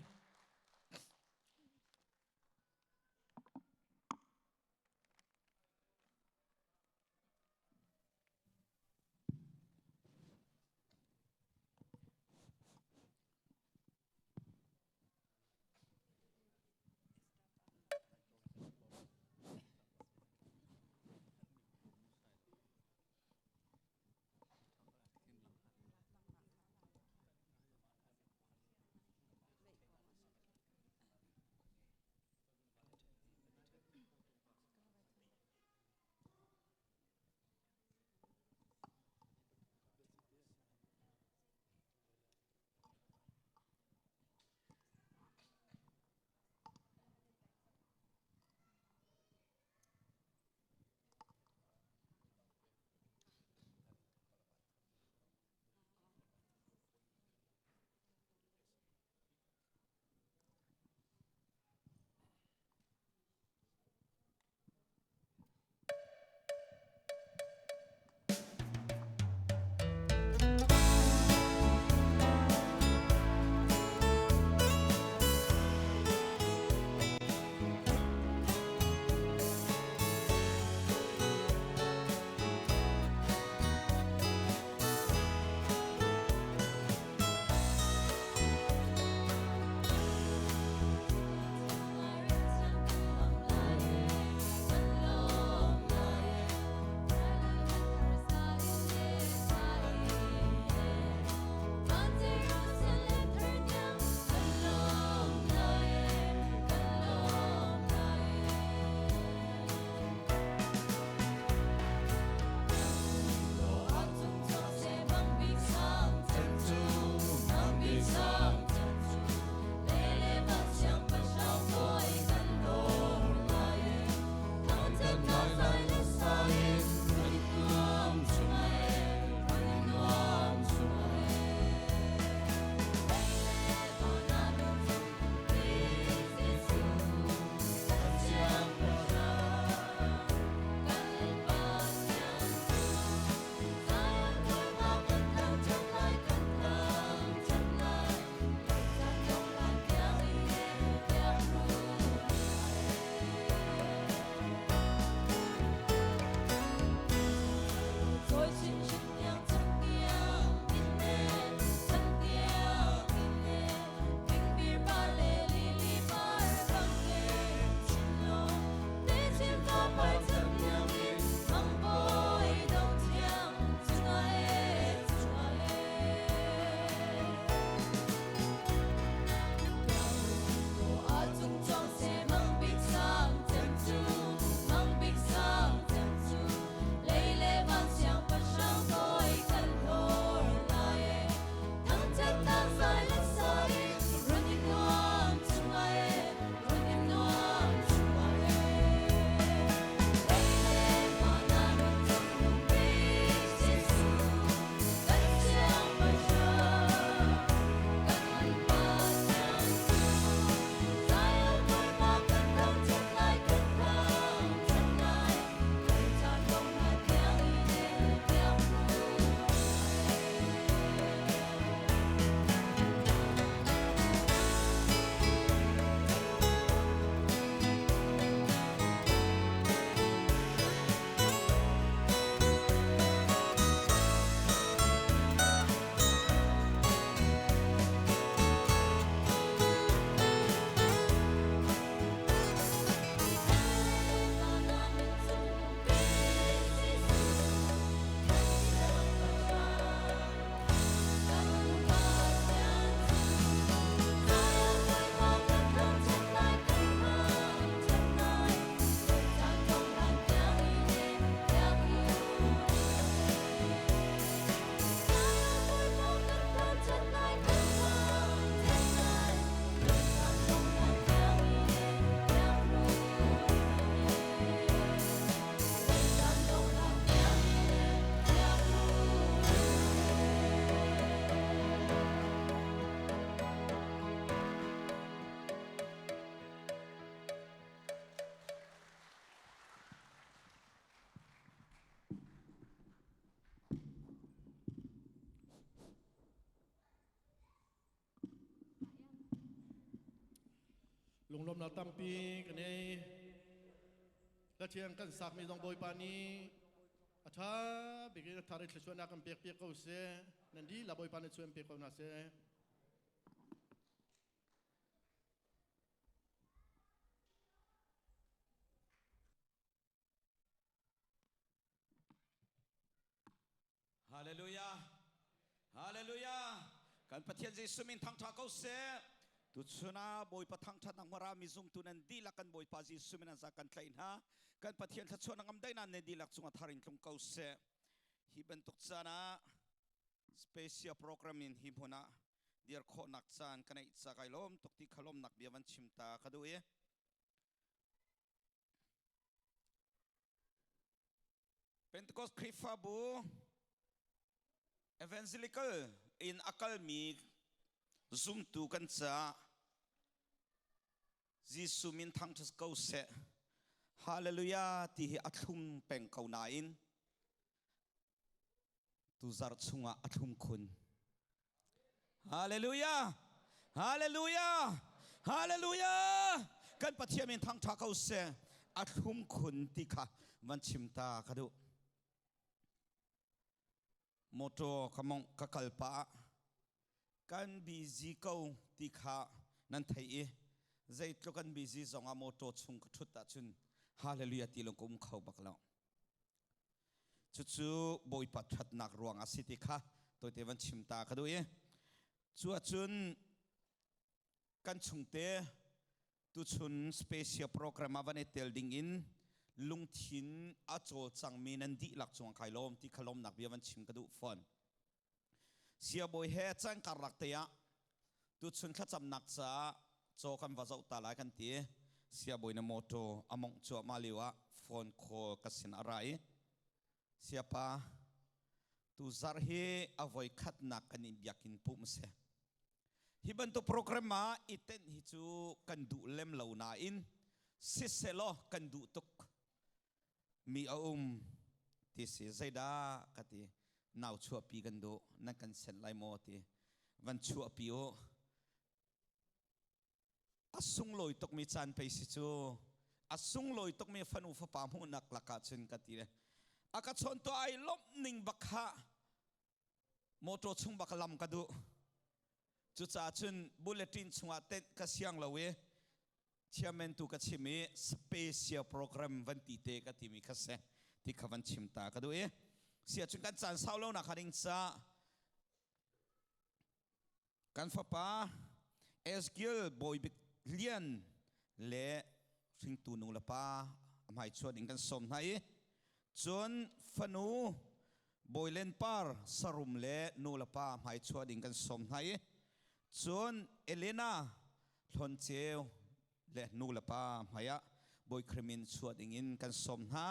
นาตัมปีกันเองและเชียงกันสักมีตรงบอยปานีอาชาบิกินทาริชชวนนักเปียกเปียกเขาเสนันดีละบอยปานีชวนเปียกเขาหน้าเสฮาเลลูยาฮาเลลูยากันประเทศยิสุมินทางทางเขาเสตุชนะบอยประทังทัดนังมารามิซุมตุนันดีละกันบอยปาจิสุมินันสักกันไทยนะกันประเทศทัดชวนนังได้นันเนดีลักจุงทารินทงเขาเสฮิบันตุกซานะสเปเชียลโปรแกรมอินฮิมฮนะเดียร์โคนักซานกันไอสักไอลมตุกติขลมนักเบียวันชิมตาคดูเอเป็นตุกสคริฟาบู Evangelical in akal mi zoom tu kan cha Jisu min thang thas ko se hallelujah ti hi athum peng ko na in tu zar chunga athum khun hallelujah hallelujah hallelujah kan pathiam min thang tha ko se athum khun ti kha van chimta khadu moto kamong kakalpa kan busy ko tikha nan thai zai tlo kan busy zonga moto chung thuta chun hallelujah tilong kum khau baklo chu boi pathat nak ruang asiti kha toite van chimta khadu e chu chun kan chungte tu chun special program avane tel ding in lung thin a chol changmi nan di lak chuang khai lom ti khalom nak biawan chim kadu fon sia boy he chang karak te ya tu chun Thlacamnak cha cho kan wa zau ta lai kan ti sia boy na moto among chu ma liwa phone call kasin arai sia pa tu zar he avoi khat nak kan Biakinn pum se hiban to program ma iten hi chu kan du lem lo na in siselo kan du tuk mi ti si zaida kati naw chua pi kan do na kan sen lai mo ti van chua pi o asung loi tok mi chan pe si chu asung loi tok mi fanu fa pa mu nak laka chen kati le aka chon to ai lom ning bakha moto chung bakalam kadu chu cha chun bulletin chunga tet ka siang lawe chairman tu kachimi special program vanti te katimi khase ti khavan chimta kadu e sia chung kan chan saulo na kharing cha kan fa pa SGL boy lian le sing tu nu la pa mai chuan ing kan som nai chon fanu boylen par sarum le nu la pa mai chuan ing kan som nai chon Elena thon cheu le nu la pa maya boy krimin chuat ingin kan som ha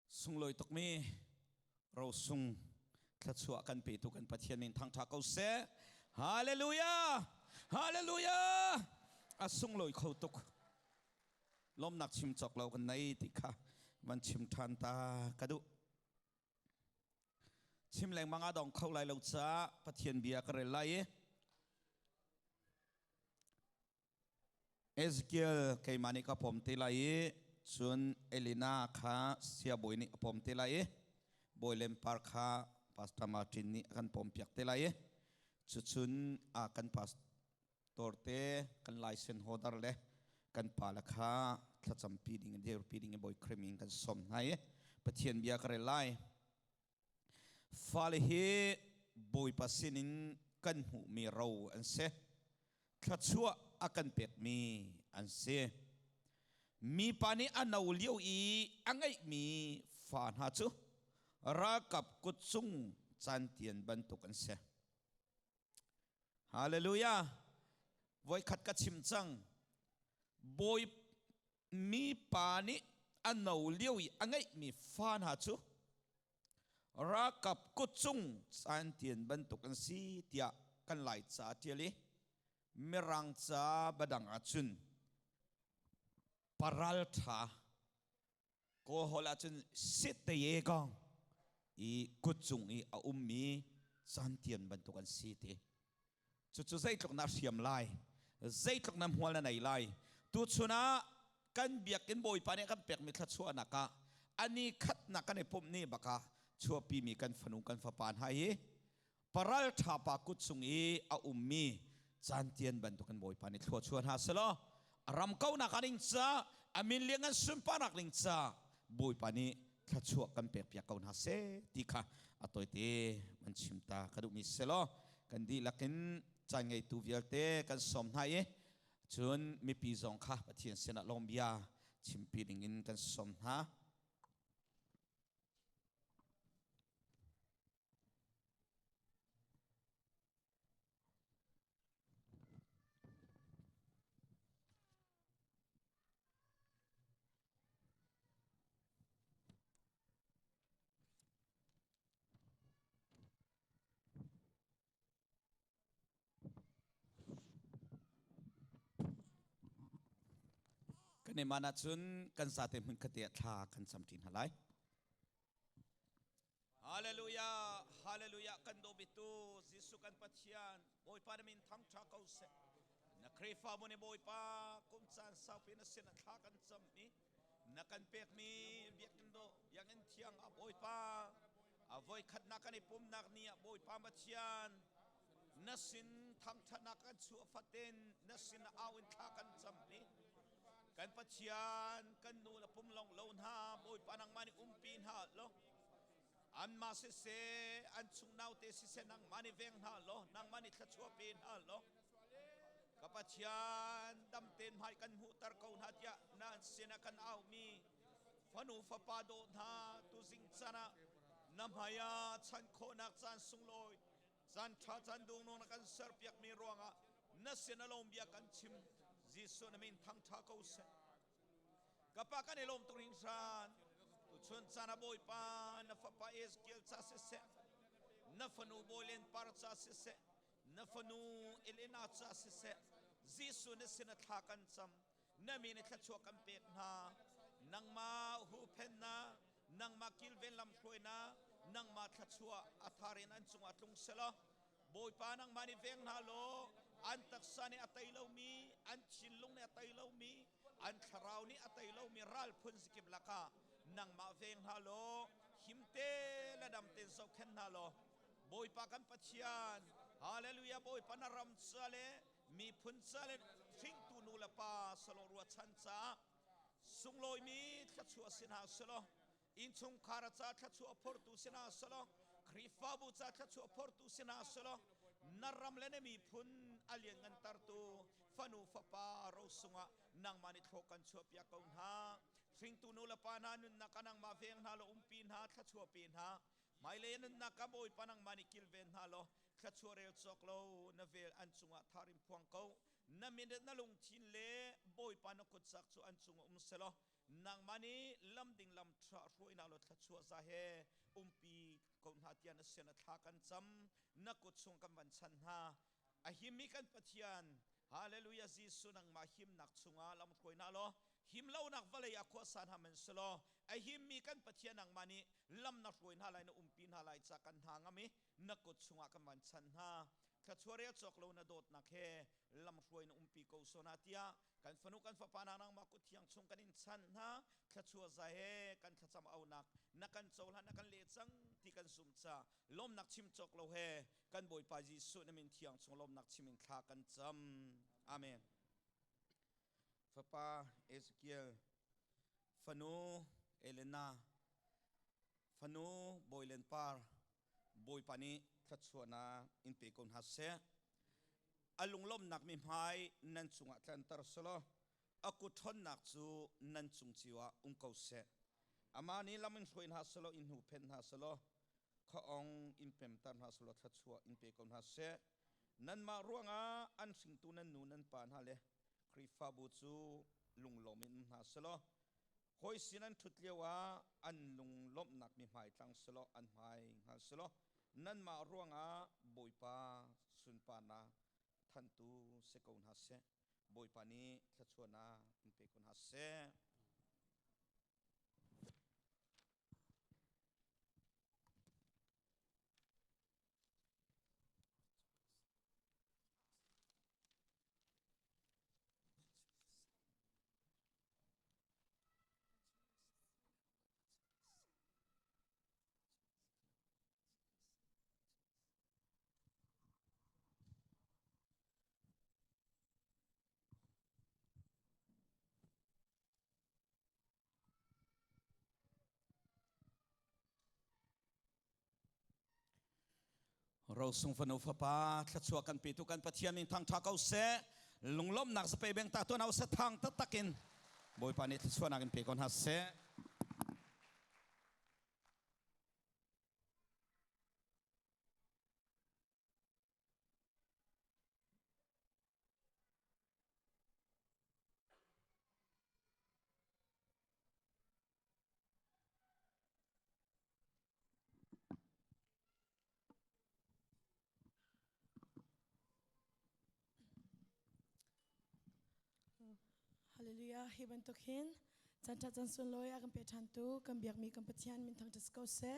sung loi tok mi ro sung thachua kan pe tu kan pathian min thang tha ko se hallelujah hallelujah a sung loi khau tok lom nak chim chok lo kan nei ti kha van chim than ta kadu chim leng manga dong khau lai lo cha pathian bia ka re lai Ezekiel kai mani ka pom te lai chun Elena kha sia boy ni pom te lai boylem par kha pastor Martin ni kan pom piak te lai chu chun a kan pastor te kan license holder le kan pala kha Thlacam pi ding der pi ding boy kreming kan som nai pathian bia ka re lai fale he boy pasinin kan hu mi ro an se thachua akan pet mi an se mi pani anau liu i angai mi fan ha chu rakap kutsung chantian bantuk an se hallelujah voi khat ka chim chang boy mi pani anau liu i angai mi fan ha chu rakap kutsung chantian bantuk an si tia kan lai cha tiali merang cha badang achun paral tha ko hola chun sit te ye gong อีกุดจุงอีอามีจันเตียนบรรทุกันสีตีจุดใจตกนักเสียมไล่ใจตกน้ำหัวละไหนไล่ตุชนะกันเบียกินบ่อยปานนี้กันเปียกมีทัดชัวนักะอันนี้ขัดนักกันในปุ่มนี้บักะชัวปีมีกันฝนุกันฝปานให้ปรัลทาปากุดจุงอีอามีจันเตียนบรรทุกันบ่อยปานนี้ทัวชวนหาสละรำเก้านักนิงจ้าอามินเลี้ยงกันสุนปานักนิงจ้าบ่อยปานนี้ทัดชัวกันเปียกเปียกเก้าหาเสติค่ะอัตโตเตมันชิมตากระดูกมิสละกันดีลักินจันไงตูเวียเตกันสมให้จนมีปีสองค่ะประเทศเซนาลอมเบียชิมปีดิ่งกันสมฮะในมานาจุนกันสาเต็มกันเตียทากันสัมทินหลายฮาเลลูยาฮาเลลูยากันโดบิตูซิสุกันปัจจัยบอยปาดมินทั้งชาเขาเสนักครีฟ้ามุนีบอยปากุมซานสาวพินัสเซนทากันสัมนี้นักกันเปียกมีเบียกินโดยังเอ็นเทียงบอยปาบอยขัดนักกันในปุ่มนักนี้บอยปาปัจจัยนัสินทั้งชนักกันชัวฟัดเตนนัสินอาวินทากันสัมนี้กันปัจจัยกันนูละปุ่มลงลงหาบอยปานังมานิปีนหาโลอันมาเสอันชุงนาวเตสิเสนังมานิเวงหาโลนังมานิทัชวปีนหาโลกับปัจจัยดำเต็นให้กันหูตะกาวหัดยะนันเสนักันเอามีฟนูฟปาโดธาตุสิงสนะนำหายาฉันโคนักจันสุงลอยจันชาจันดวงนนกันเสร์ฟยักมีรวงะนัสเสนลมเบียกันชิมจิสุนมินทั้งท่าเขาเสกับปากันในลมตุริงซานตุชนซานาบอยปานนัฟปาเอสเกลซาเสนัฟนูโบเลนปาร์ซาเสนัฟนูเอเลนาซาเสจิสุนสินท่ากันซัมนามีนทัชวกันเป็ดนานังมาหูเพนนานังมากิลเวนลำพวยนานังมาทัชวอัธารินอันจุงอัตุงเสลบอยปานังมานิเวงนาโลอันตักษานี่อัตัยเลามีอันชินลุงนี่อัตัยเลามีอันขราวนี่อัตัยเลามีรัลพุนสกิบลักะนังมาเวงฮาโลหิมเตละดำเต็นสาวเข็นฮาโลบอยปากันปัจจัยฮาเลลูยาบอยปานารำซาเลมีพุนซาเลทิ้งตูนูละปาสโลรัวชันซาสุงลอยมีทัชชัวสินหาสโลอินชุงคาราซาทัชชัวพอร์ตุสินหาสโลคริฟาบุซาทัชชัวพอร์ตุสินหาสโลนารำเลนมีพุนอาเลียงกันตาร์ตูฟนูฟปาโรสุงะนังมานิทโรกันชัวปียกงหาสิงตูนูละปานานุนนักนังมาเวงฮาโลปีนหาทัชชัวปีนหาไม่เลนุนนักบอยปานังมานิกิลเวนฮาโลทัชชัวเรลซอกโลนเวลอันสุงะทาริมพวงเขานามินเดนลงชินเลบอยปานกุดสักสุอันสุงะเสลนางมานิลำดิ่งลำทรารวยนาโลทัชชัวซาเฮปีกงหาเตียนเสนทากันจำนักกุดสุงกันวันชันหาอหิมิกันปัจจัยฮาเลลูยาจิสุนังมาหิมนักสุงาลำคอยนาโลหิมเล่านักวะเลยอควสานหามันสโลอหิมิกันปัจจัยนังมานิลำนักคอยนาลายนปีนาลายจากกันหางามินักกุดสุงกันวันชันหาถ้าชัวเรียจอกโลนโดดนักเฮลำคอยนปีโกโซนาติยากันฝนุกันฝปานานังมากุที่ยังชงกันอินชันฮะถ้าชัวใจกันถ้าจำเอานักกันโจลนักกันเลซังที่กันสุ่มซาลมนักชิมจอกโลเฮกันบ่อยปาจิสุนมินที่ยังชงลมนักชิมินทากันจำอาเมนฝปาเอสเกียลฝนุเอเลนาฝนุบอยเลนปาร์บอยปานีถ้าชัวนาอินเปกอนฮัสเซอลุงลมนักมิมไฮนันสุงอัตันตร์สโลอากุทนนักจูนันสุงจิวะเกาเซอามานี้ลำมินสวยฮัสโลอินหูเพนฮัสโลข้าองอินเปมตันฮัสโลทัชชัวอินเปกอนฮัสเซนันมาร่วงอันสิงตุนันนูนันปานฮาเลคริฟาบูจูลุงลมินฮัสโลคอยสินันทุตเลียวอันลุงลมนักมิมไฮตั้งสโลอันไฮฮัสโลนันมาร่วงบอยปาสุนปานาท่านตูเสกอนฮัสเซบอยปานีทัชชัวนาอินเปกอนฮัสเซ เราส่งฝันอุฟปาทัดชัวกันปีตุกันปะเทียนมินทางทักเอาเสลุงล้มหนักสเปย์เบงตาตัวเอาเสทางตักกินบอยปานิทัดชัวนักกันปีก่อนฮัสเส Hallelujah, hiban tokin. Canta jansun loy akan petan tu, kan biak mi kan petian min tang tesko se.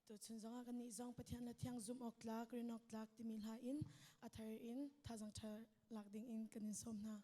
Tu chunjong akan ni zong petian la tiang zoom oklak, rin oklak di milha in, athar in, thazang thar lak ding in kanin somna.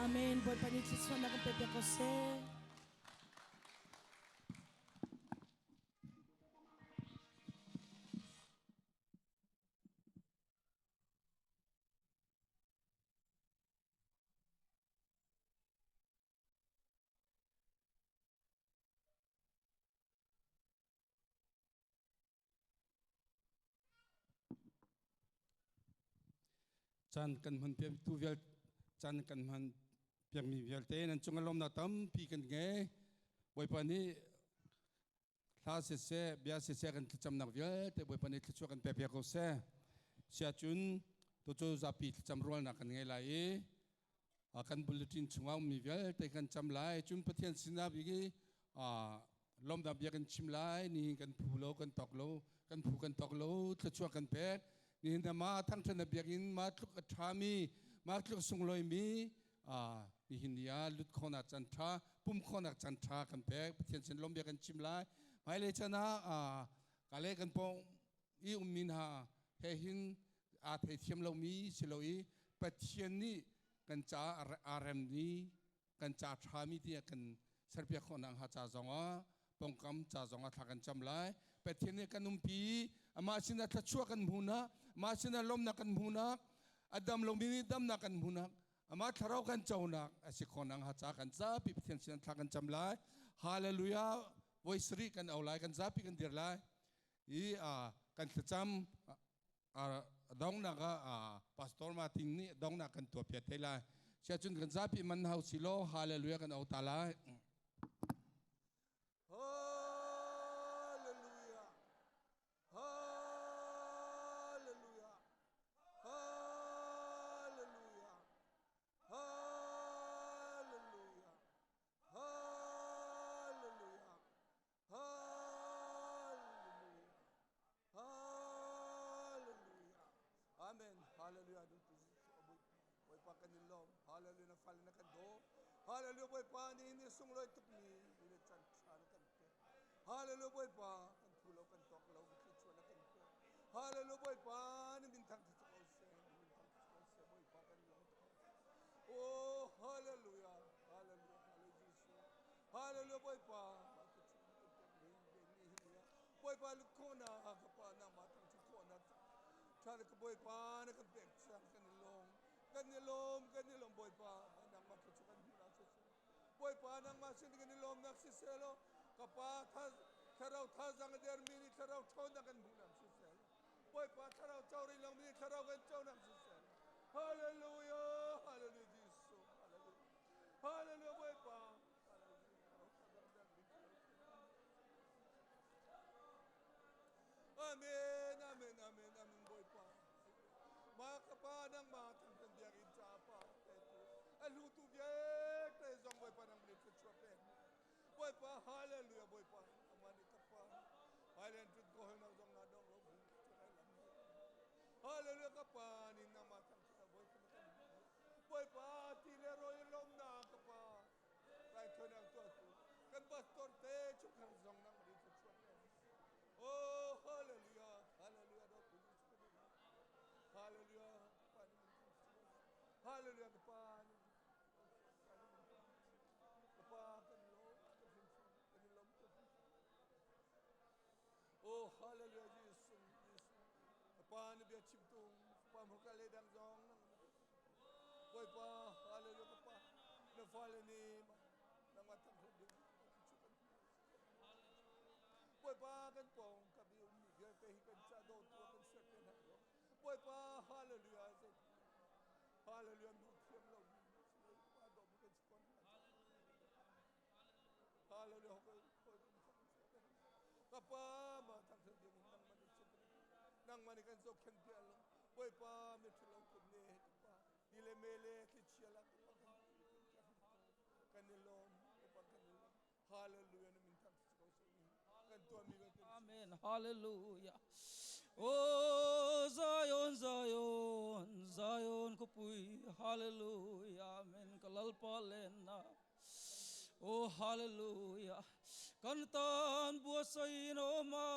Amen. Buat panitia semua nak kepepek kose. chan kan man pe tu vel chan kan man pe mi vel te nan chung lom na tam pi kan nge boy pani tha se bia se kan cham nak vel te boy pani chu kan pe ko se sia chun to chu za pi cham rol na kan nge lai akan bulletin chungau mi vel te kan cham lai chun pathian sinab gi lom da bia kan chim lai ni kan phulo kan tok lo kan phu kan tok lo chu kan pe ni na ma thang thana biakin ma tluk athami ma tluk sungloi mi ni hinia lut khona chantha pum khona chantha kan pe pathian sin lom bia kan chim lai mai le chana kale kan pong I min ha he hin the thiam lo mi siloi pathian ni kan cha rm ni kan cha thami ti kan sarpia khona ha cha zonga pongkam cha zonga thakan cham lai pathian ni kanum pi ama sina thachua kan bhuna ma sina lom na kan bhuna adam lo mi dam na kan bhuna ama tharau kan chauna asikhonang ha cha kan cha pi pathian sin thakan cham lai hallelujah voice ri kan aulai kan za pi kan dir lai kan cham dong na ga pastor Martin ni dong na kan to pia te lai sia chun kan za pi man hau silo hallelujah kan au ta lai Hallelujah boy pa ni ni sungloi tuk ni ni chan chan kan pe hallelujah boy pa kan thulo kan tok lo ki chona kan pe hallelujah boy pa ni min thang chu ko se boy pa kan lo oh hallelujah hallelujah hallelujah boy pa boy pa lu kona ka pa na ma thang chu kona chan ka boy pa na kan pe chan kan ni lom boy pa boy pa nang masin kan nilom nak si selo kapa tharau thazang der mini tharau chon na kan bunam si selo boy pa tharau chauri long mini tharau kan chon na si selo hallelujah hallelujah Jesus hallelujah boy pa amen amen amen amen boy pa ma kapa nang ma thang kan dia rin cha pa alu tu ye te zong boy pa nang blit chu pe boy pa hallelujah boy pa amani kapa hallelujah tu go na zong na dong lo hallelujah kapa ni na ma thang cha boy pa ti le roi lom na kapa kai thon ang tu kan pastor te chu khang zong nang blit chu pe oh hallelujah hallelujah do hallelujah hallelujah kapa oh hallelujah Jesus pan biachim tung pam hokale dang jong boy pa hallelujah pa na fale ni nang matang hobi boy pa kan pong kabi umi ge pe hi kan cha do tu kan set kan boy pa hallelujah hallelujah du thiam lo pa do kan spon hallelujah kapa ma thang thang ding nang mani kan zo khen pia lo boy pa me thlo ko ne pa dile mele ki chiala kan lo pa kan lo hallelujah na min thang ko kan to mi amen hallelujah oh Zion Zion Zion ko pui hallelujah amen kalal palena oh hallelujah kantan buasai no ma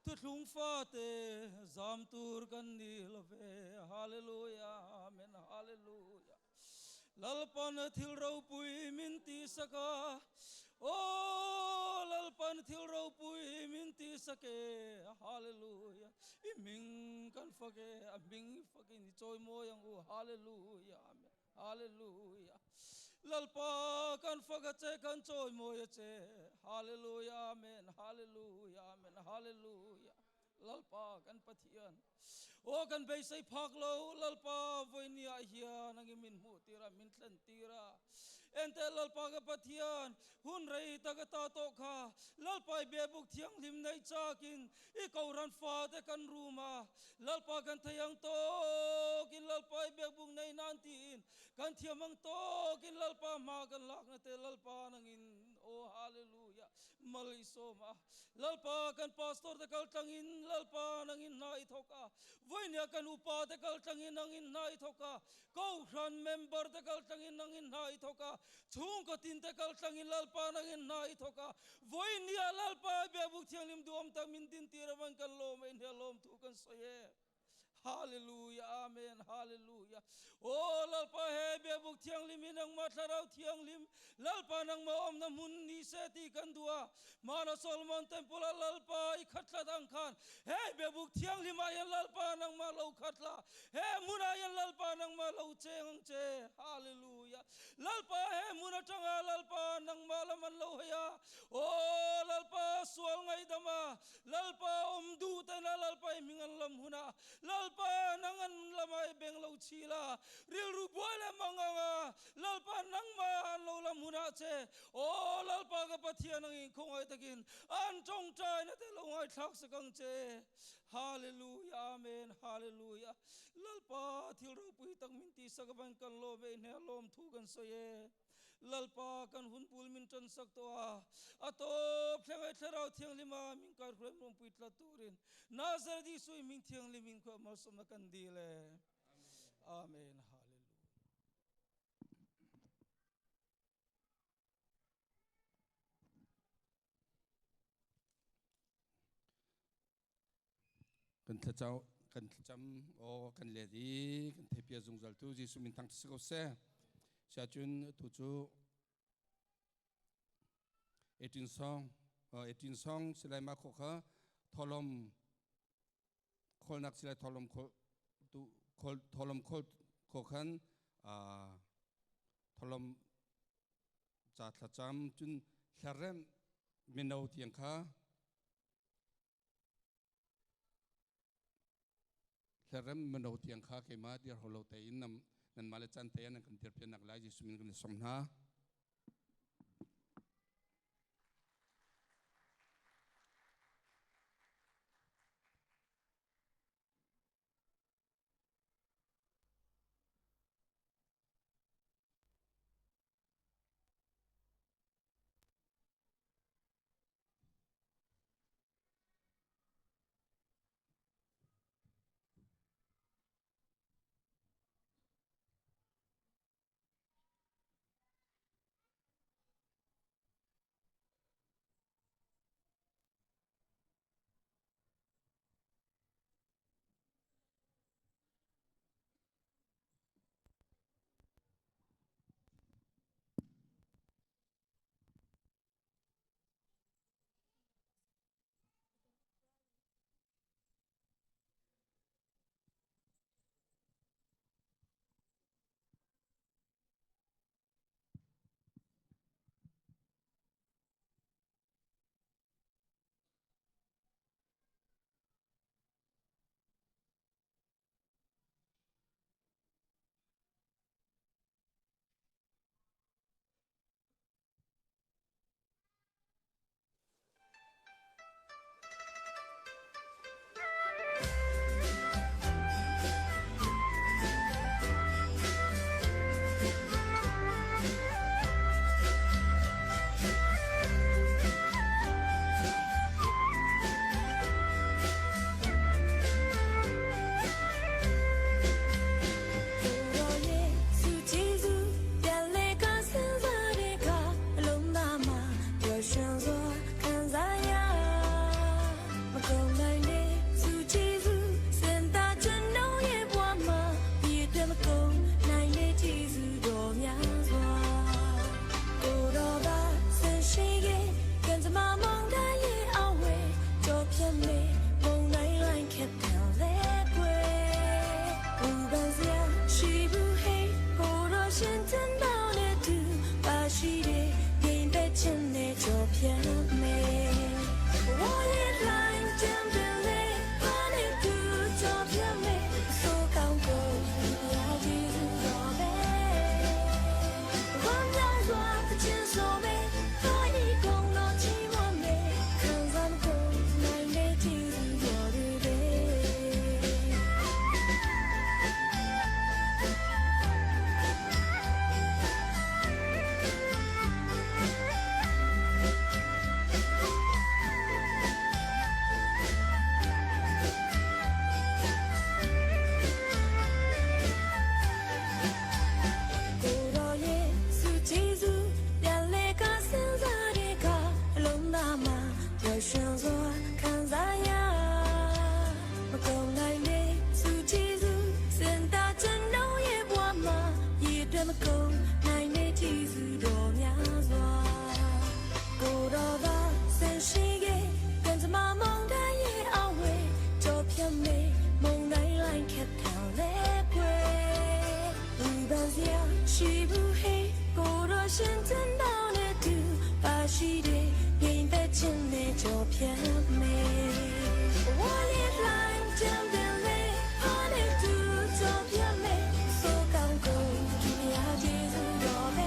tutlung fate zamtur kan nilve hallelujah amen hallelujah lalpan thil ro pui minti saka oh lalpan thil ro pui minti sake hallelujah iming kan fage aming fage ni choi mo yang hallelujah amen hallelujah lalpa kan fagache kan choy moye che hallelujah amen hallelujah amen hallelujah lalpa kan pathian o kan be sai phak lo lalpa voinia hia nangimin mu tira min tlan tira ente lalpa ka pathian hun rei ta ka ta to kha lalpa be buk thiang lim nei chakin I kauran fa te kan ruma lalpa kan thayang to kin lalpa be buk nei nan tin kan thiamang to kin lalpa ma kan lak na te lalpa nangin oh hallelujah malisoma lalpa kan pastor te kal tangin lalpa nangin nai thoka voinia kan upa te kal tangin nangin nai thoka kau ran member te kal tangin nangin nai thoka chung ko tin te kal tangin lalpa nangin nai thoka voinia lalpa be buk thiang lim duam ta min tin tirawan kan lom in lom thu kan soye hallelujah amen hallelujah oh lalpa he be buk thiang lim inang ma tharau thiang lim lalpa nang ma om na mun ni se ti kan dua mana solomon temple lalpa I khatla dang khan he be buk thiang lim ayan lalpa nang ma lo khatla he mun ayan lalpa nang ma lo cheng che hallelujah lalpa he mun atanga lalpa nang ma laman lo ya oh lalpa sual ngai dama lalpa om du ta na lalpa mingan lam huna lalpa nangan lamai beng lo chila ril ru boile manganga lalpa nang ma lo lam huna che oh lalpa ka pathian nang khongai takin an chong chai na te lo ngai thak sakang che hallelujah amen hallelujah lalpa thil ro pui tak min ti sagaban kan lo be ne lom thu kan soye lalpa kan hun pul min tran sak to ato phengai tharau thiang lima min kar rem rom pui tla turin nazar di sui min thiang limin ko ma som na kan dile amen hallelujah kan thachau kan thacham o kan le di kan thepia zungzal tu ji sumin tang tsi ko se sha chun tu chu 18 song silai ma kho kha tholom khol nak silai tholom khol tu khol tholom khol kho khan tholom cha thacham chun tharem minau tiang kha tharem minau tiang kha ke ma dir holo te in nam nan male chan te an kan tir pe nak lai ji sumin kan somna 现真到的度，把西的变得真的就偏美。我也来这边来，把的度就偏美，所讲过一呀结束了呗。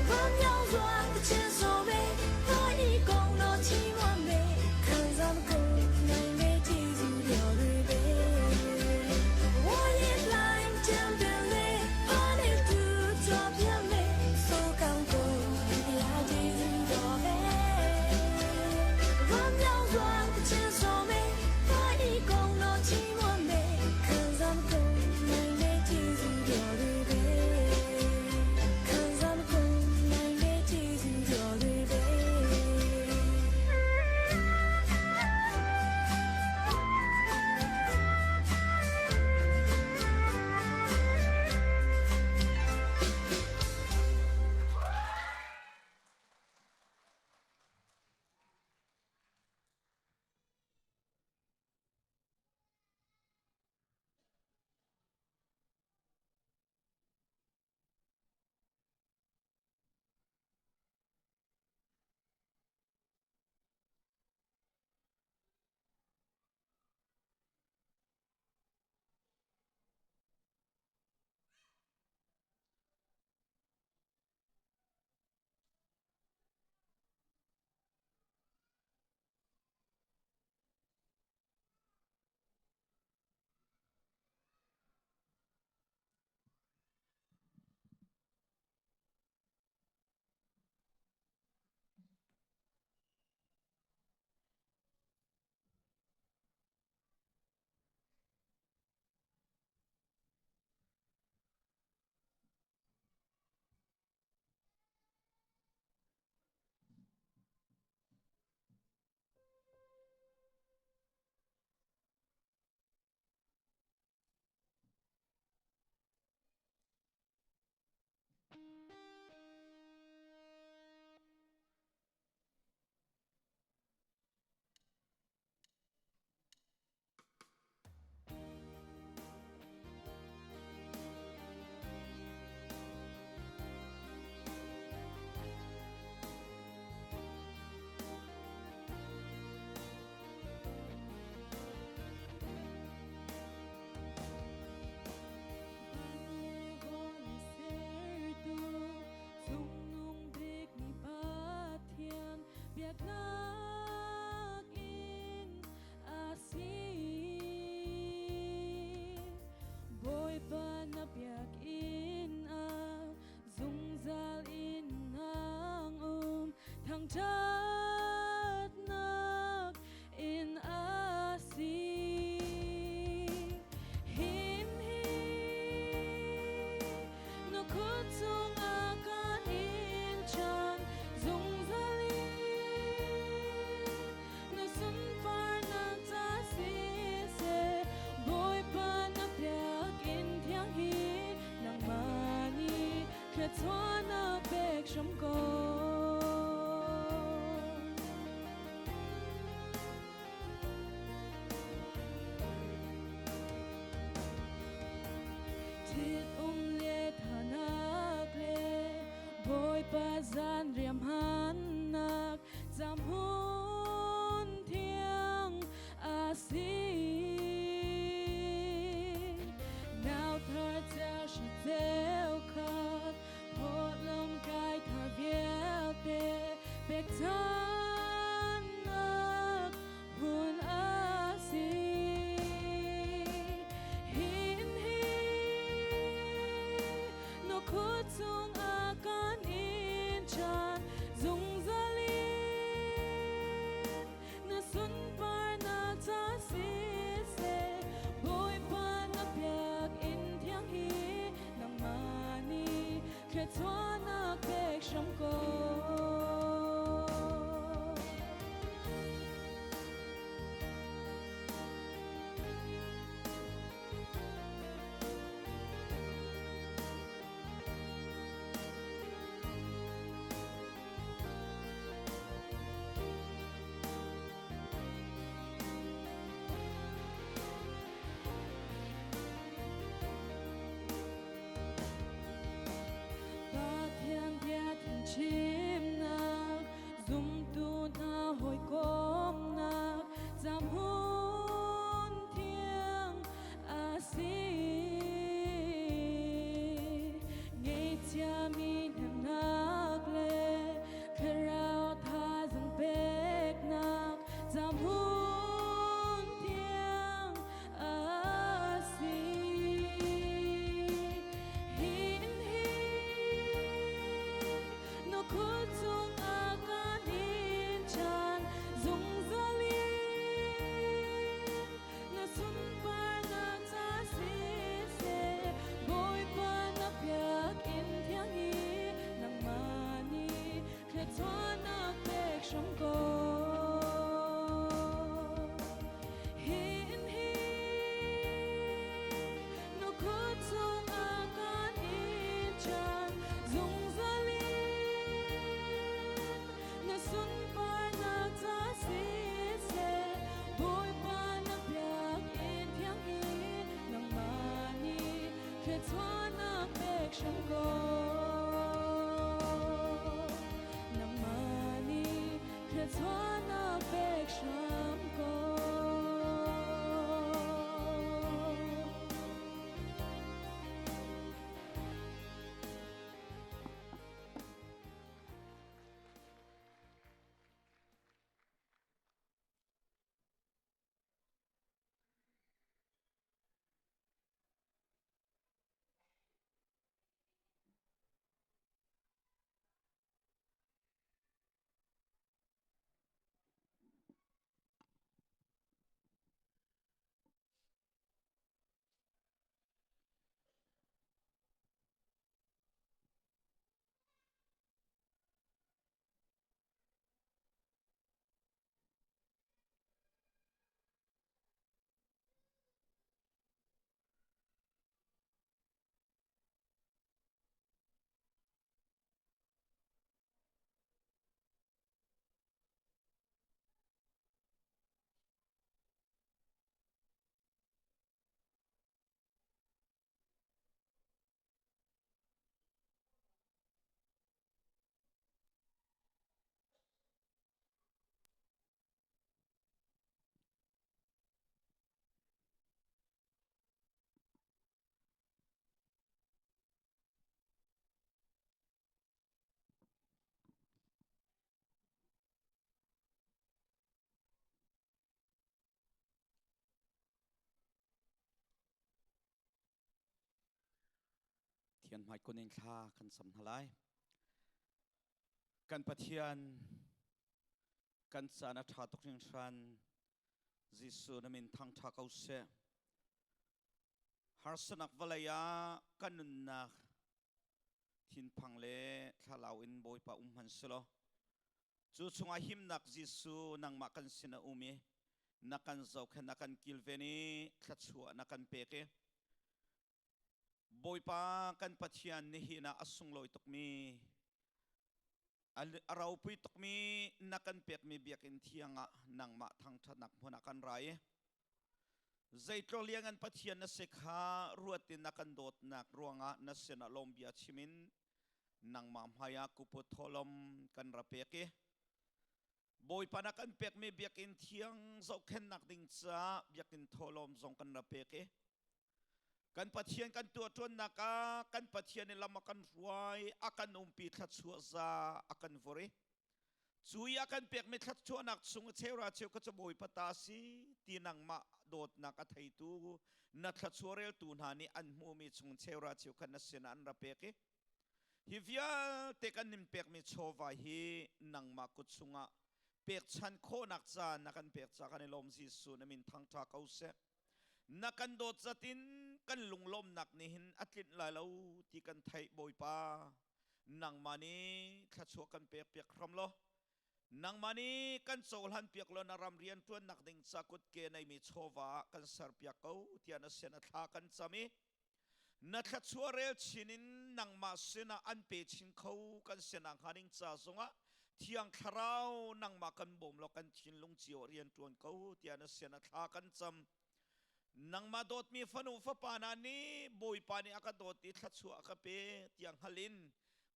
我要说的牵手呗，可以共到寂寞美，看上过美美结束了呗。我也来这边来，把的度就偏美，所讲过一呀结束了呗。我要说的牵手呗，可以共到寂寞美，看上过美美结束了呗。看上过美美结束了呗。Biakinn asih boy na biakinn zungzal in thang Thlacamnak in asih him no kutsung akan in chan zungzal no sun far na ta si se boy na biakinn thiang hi nang mani khet na bek shom ko Thit le thanak le boy zan riam hanak zam hun thiang asih now Thar tel shi tel khat pot lom kai Thar viet te bek thanak hun asih hin no kutsung akan in chan zungzalin na sun par na ta si se boy na biakinn thiang hi nang mani khet na bek sham ko Thlacamnak ko namani Thlacamnak ko Thian mai ko ning tha kan sam halai kan pathian kan sana tha tok ning tran Jisu namin thang tha kau se har sanak valaya kanun na thin phang le thalau in boy pa han selo chu chunga him nak Jisu nang ma kan sina umi nakan zau khan nakan kilveni thachua nakan peke boy pa kan pathian ni hina asung loi tok mi arau pui tok mi nakan pek mi biakin thianga nang ma thang thatnak hona kan rai zaitlo liangan pathian na sekha ruatin nakan dot nak ruanga na sena Lawmhbiachimin nang mam haya kupo tholom kan rapeke boy pa nakan pek mi biakin thiang zau khen nak ding cha biakin tholom zong kan rapeke kan pathian kan tua tuan naka kan pathian ni lama kan ruai akan umpi thatchua za akan vore chui akan pek me thatchua nak chung cheura cheu ka choboi patasi tinang ma dot naka thaitu na thatchua rel tu na ni an mu mi chung cheura cheu kan na sena an rapeke hivia te kan nim pek me chowa hi nang ma kuchunga pek chan kho nak cha nakan pek cha kan lom Jisu namin thang tha kau se nakan dot zatin kan lunglom nak nihin atlit lalo ti kan thai boy pa nang mani thatchua kan pek pek ram lo nang mani kan chol han pek lo na ram rian tuan nak ding chakut ke nai mi chowa kan sar pek kau tiana sena tha kan chami na thatchua rel chinin nang ma sena an pe chin khau kan sena haning cha zonga thiang tharau nang ma kan bom lo kan chin lung chiu rian tuan kau tiana sena tha kan cham nang ma dot mi fanu fa pana ni boy pani aka dot ti thatchua aka pe tiang halin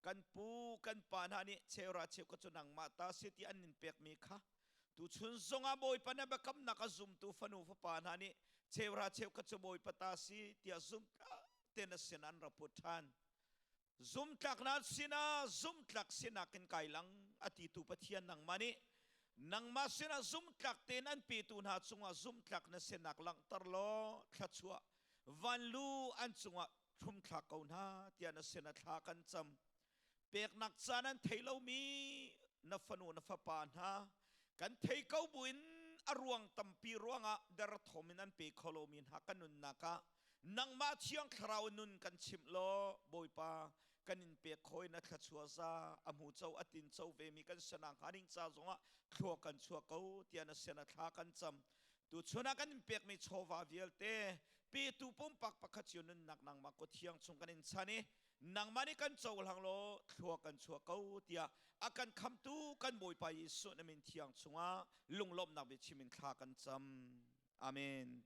kan pu kan pana ni cheura cheu ka chunang ma ta siti an nin pek mi kha tu chun zonga boy pana ba kam na ka zum tu fanu fa pana ni cheura cheu ka chu boy pata si tia zum tena sinan raputan zum tlak na sina zum tlak sina kin kailang ati tu pathian nang mani nang masina zum tlak tenan pitu na chunga zum tlak na senak lang tarlo thatchua vanlu an chunga thum tlak kau na tiana sena thlakan cham pek nak chanan theilo mi na fanu na fa pan ha kan thei kau buin aruang tampi ruanga dar thominan pe kholomin ha kanun naka nang ma chiang thrau nun kan chimlo boipa kanin pe khoi na thatchua za amu chau atin chau ve mi kan sanang haning cha zonga thlo kan chua kau tiana sena thla kan cham tu chuna kan pek mi chowa vialte pe tu pum pak pakhachiun nak nang ma ko thiang chung kanin chani nang mani kan chau lang lo thlo kan chua kau tia akan kham tu kan boi pa Yesu namin thiang chunga lunglom na be chimin thla kan cham amen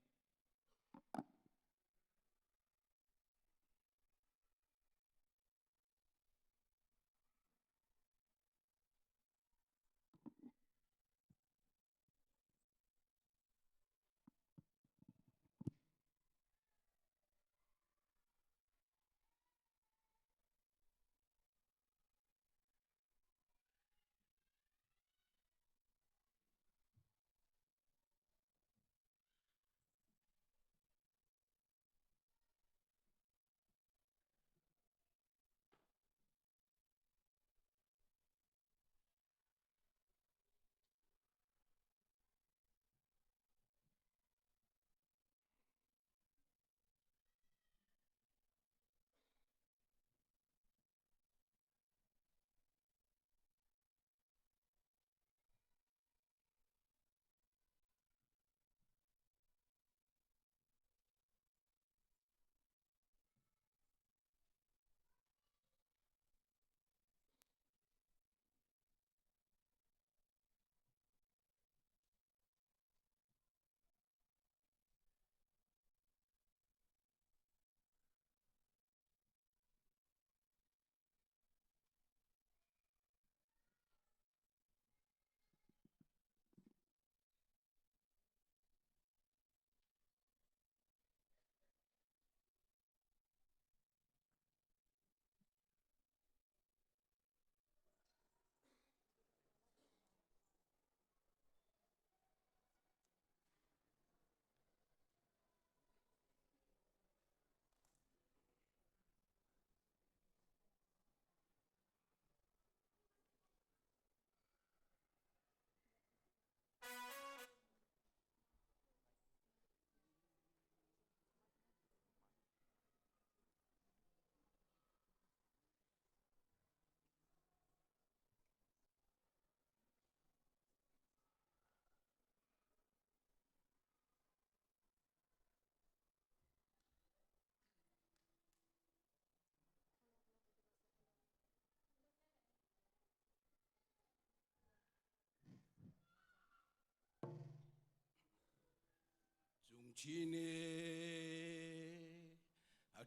chine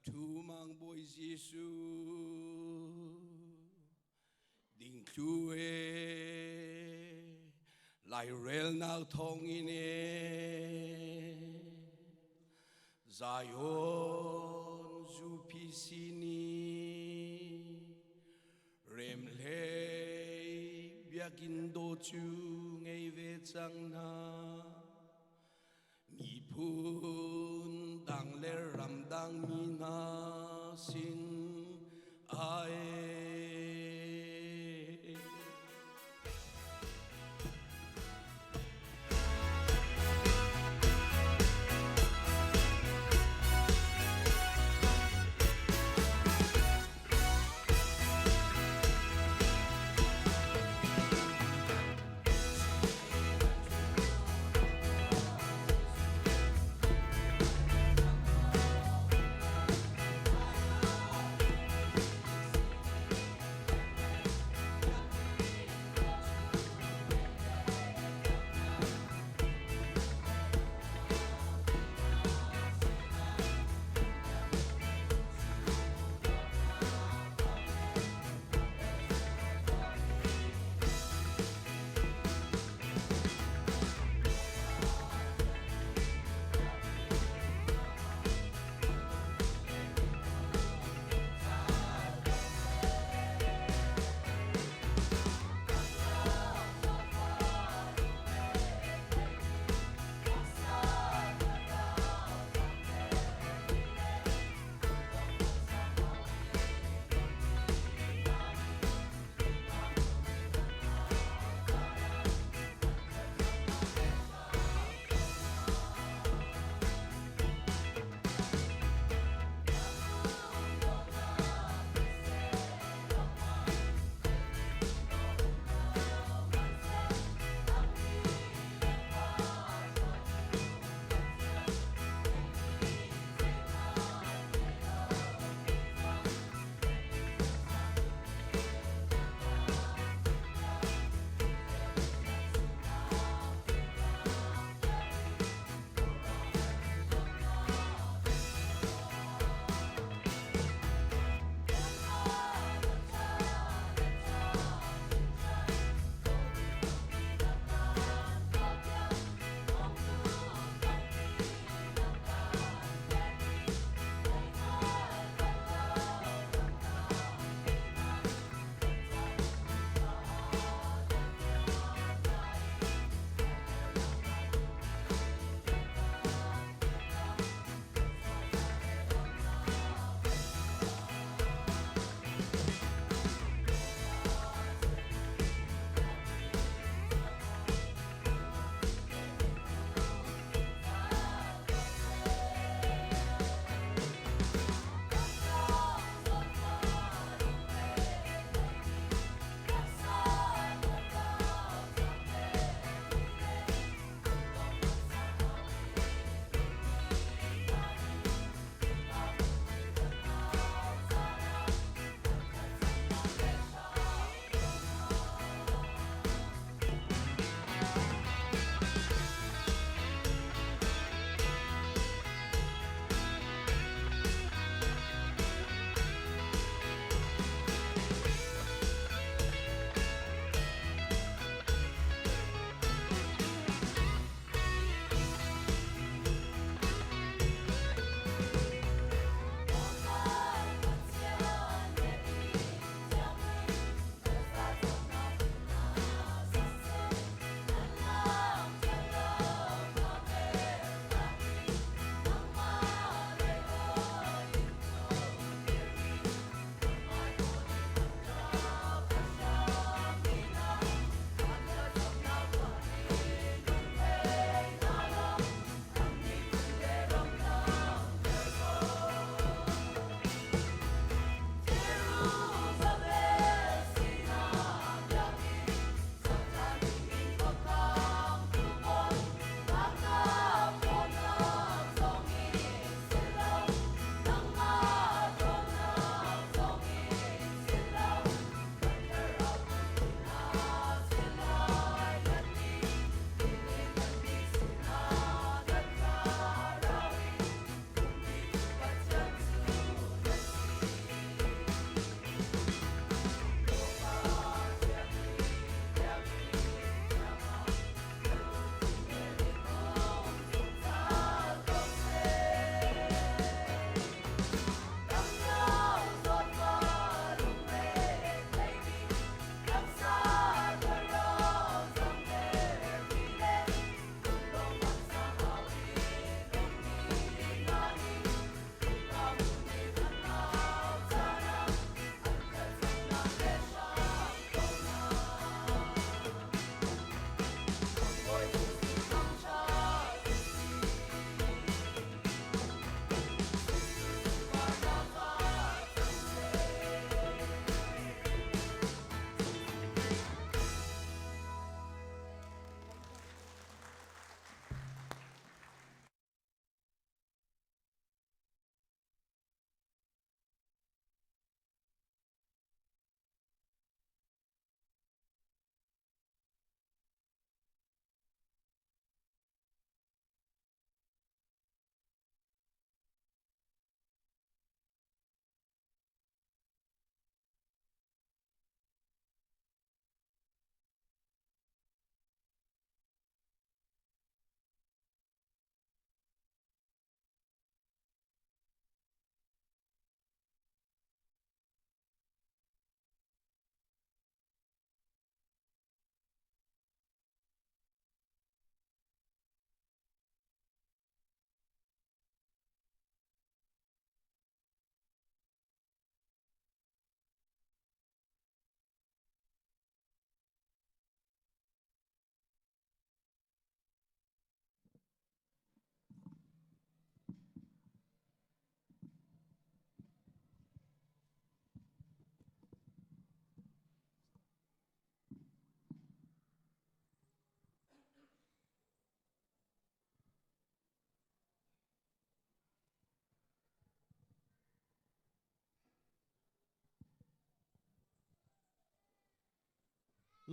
thu mang bôi Giêsu đình clue lại rel nào thong ine Zion ZUPC ni rem lei Biakinn do chu ngay về chang na mi phun dang le ram dang mi na sin ai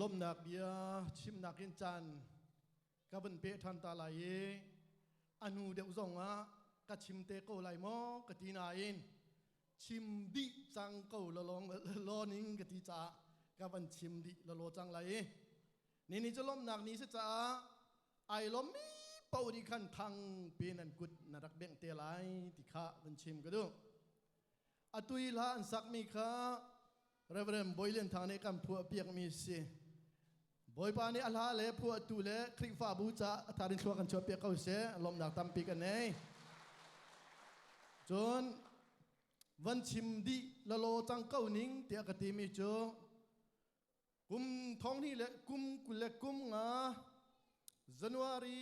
ลมหนักเบียชิมหนักกินจันกับเป็นเปทันตาลายอนุเดวซงะกัชิมเตโกไลมอกตีนาอินชิมดิจังเกาละลองลอนิงกติจ่ากับเป็นชิมดิละโลจังไลนี่จะลมหนักนี้สิจ้าไอลมมีเป่าดิขันทางเป็นอันกุดนารักเบ่งเตลายติข้าเป็นชิมก็ดูอตุยลาอันสักมีข้าเรเวรมบอยเลียนทางในคำพัวเปียกมีสิบอยปานีอัลฮาเลพัวตุเลคลิกฟ้าบูชาทารินชัวกันชัวเปียกเขาเสลมหนักตามปีกันเองจนวันชิมดีละโลจังเก้านิ่งเตียกติมีโจกุมท้องนี่เละกุมกุเละกุมงาจันวารี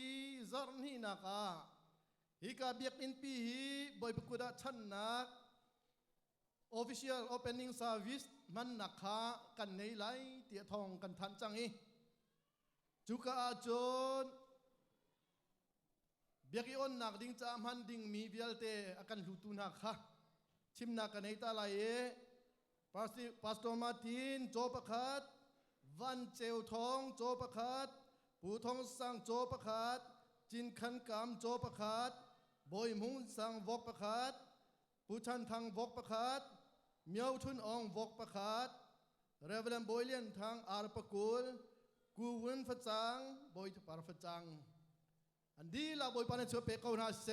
จารนี่นักฮิกาเบียกอินปีฮีบอยปกุดาชันนัก official opening service มันนักขากันในไลเตียทองกันทันจังฮีจุกอาจนเบียกอิอนนักดิ้งจามหันดิ้งมีเบียลเตอากันลุตุนักขาชิมนักกันในตาไลพาสตอร์มาร์ตินโจประคัดวันเจวทองโจประคัดปูทองสังโจประคัดจินขันกามโจประคัดบอยมุงสังวกประคัดปูชันทางวกประคัดเมียวทุนองวกประคัดเรเวลบอยเลียนทางอาร์ปกุลกูวินฟจังบอยปาร์ฟจังอันดีละบอยปานเชเปเขานาเซ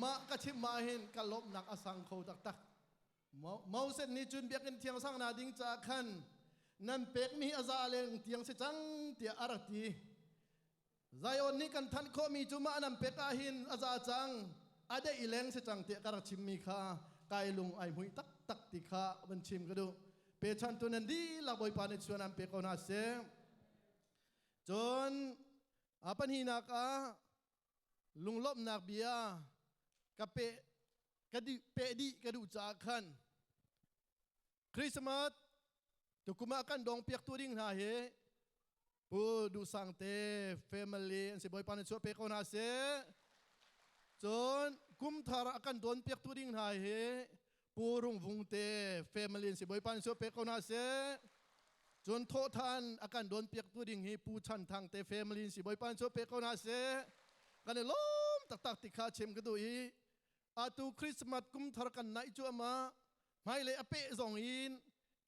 มากระชิมมาเห็นกะลบหนักอสังเขาตักเมาเส้นนี้จุนเบียกันเทียงสังนาดิงจากขันนั่นเป็กมีอาซาเลงเทียงเสจังเตียอารัตีใจอ่อนนี้กันทันข้อมีจุมานั่นเป็กอาหินอาซาจังอาเดอิเลงเสจังเตียการชิมมีข้ากายลุงไอหุยตักติข้าบันชิมก็ดูเปชันตัวนั้นดีละบอยปานชวนนั่นเป็กเอานาเซจนอาปันหินักลุงลบนักเบียกับเปกระดิเปดีกระดูจากขันคริสต์มาสตุกุมากันดองเปียกตัวดิ่งหาเหปูดูสังเตเฟมิลี่อันสิบอยปานชัวเปกนาเซจนกุมทาระกันโดนเปียกตัวดิ่งหาเหปูรุงวุงเตเฟมิลี่อันสิบอยปานชัวเปกนาเซจนโททานอาการโดนเปียกตัวดิ่งให้ปูชันทางเตเฟมิลี่อันสิบอยปานชัวเปกนาเซกันเลยล้มตักติขาเชมกระดูอีอาตูคริสต์มาสกุมทาระกันไหนจัวมาไม่เลยอเปะสองอิน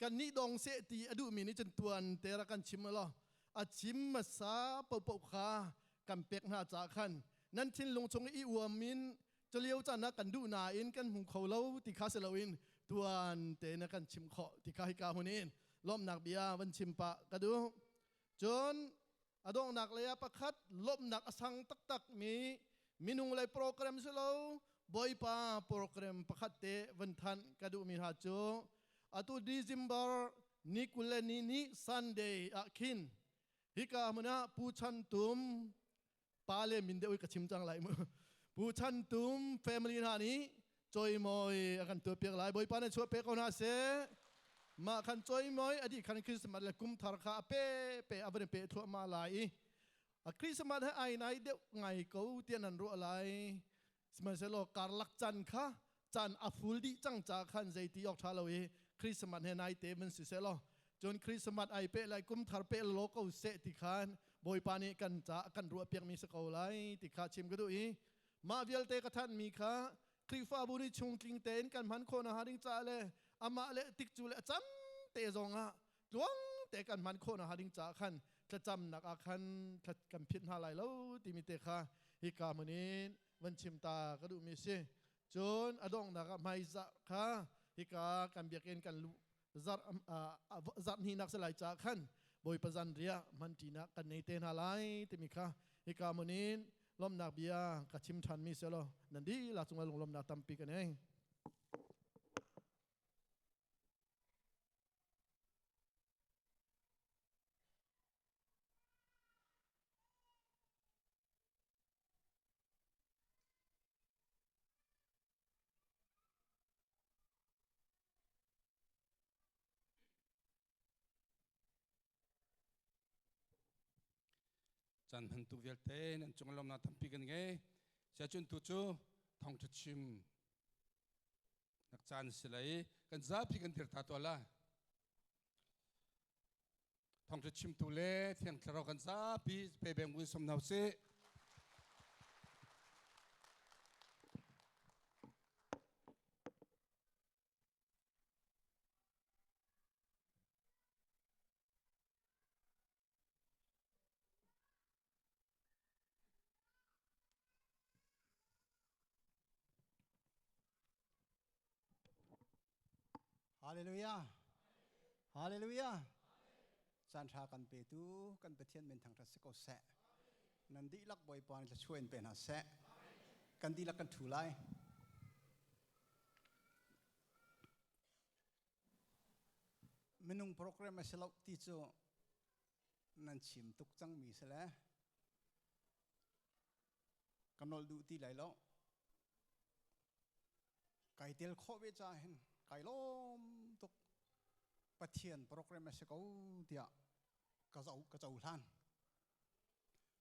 กันนี่ดองเสตีอดูมีนี่จนตัวเตระกันชิมมาล้ออาชิมมาซาเป่าขากันเป็กหน้าจากขันนั่นทิ้งลงชงอีอวมินจะเลี้ยวจานักกันดูนาอินกันหุงเขาเล่าติคาเซลวินตัวเตนักกันชิมขอติคาฮิกาหุนินล้อมนักเบียวันชิมปะกระดูจนอดองนักเลยประคัดล้มนักสังตักมีนุงเลยโปรแกรมเสลาบอยปาโปรแกรมประคัดเตวันทันกระดูมีหาโจatau Desember ni kulen ni Sunday akin hika mana puchan tum pale minde oi kachim chang lai mu puchan tum family na ni choi moi akan tu pek lai boy pan chu pek ona se ma khan choi moi adi khan Christmas la kum thar kha pe aban pe thu ma lai a Christmas ha ai nai de ngai ko tian an ro lai sma se lo kar lak chan kha chan a full di chang cha khan zai ti yok tha loคริสต์มาสเฮนายเตมันสิเซลจนคริสต์มาสไอเปไลกุมทาร์เปโลก็เสติคานบอยปานีกันจะกันรัวเปียกมีสกอไลติคาชิมก็ดูอีมาเวลเตกท่านมีค่ะคริฟาบุริชงกิงเตนกันมันโคนาฮาริงจ่าเลยอามาเลติกจูเลจำเตจงอ่ะหลวงเตกันมันโคนาฮาริงจ่าขันจะจำนักอาคันจะกันพิษหาไหลแล้วติมิเตค่ะฮิกามุนินวันชิมตาก็ดูมีสิจนอดองนักไม่จะค่ะฮิกากันเบียกินกันจัดนี่นักสลายจากขันบอยประจันเรียมันจีนักกันในเตนอะไรติมิค่ะฮิกามุนินล้มนักเบียกัชิมทันมีเสลอนั่นดีลาจงลงล้มนักตั้มปีกันเอง จันพันตุเวลเตนจงลมนาทำปีกันไงเสียจนตุจูทองจะชิมนักจานสิเลยกันซาปีกันติดตาตัวละ ทองจะชิมตุเล่เที่ยงเรากันซาปีไปแบ่งมือสมนาเสฮาเลลูยาฮาเลลูยาจันทรากันเปตูกันเปเทียนเป็นทางทัศกเสะนันดีลักบอยปานจะช่วยเป็นหาเสะกันดีลักกันถูไลเมนุงโปรแกรมมาสลับที่โจนันชิมตุกจังมีเสละกันนอลดูที่ไหลแล้วไก่เตียลโคเวจาเห็นไก่ล้มตุกปะเทียนโปรแกรมมาสกาวเดียกระเจ้าท่าน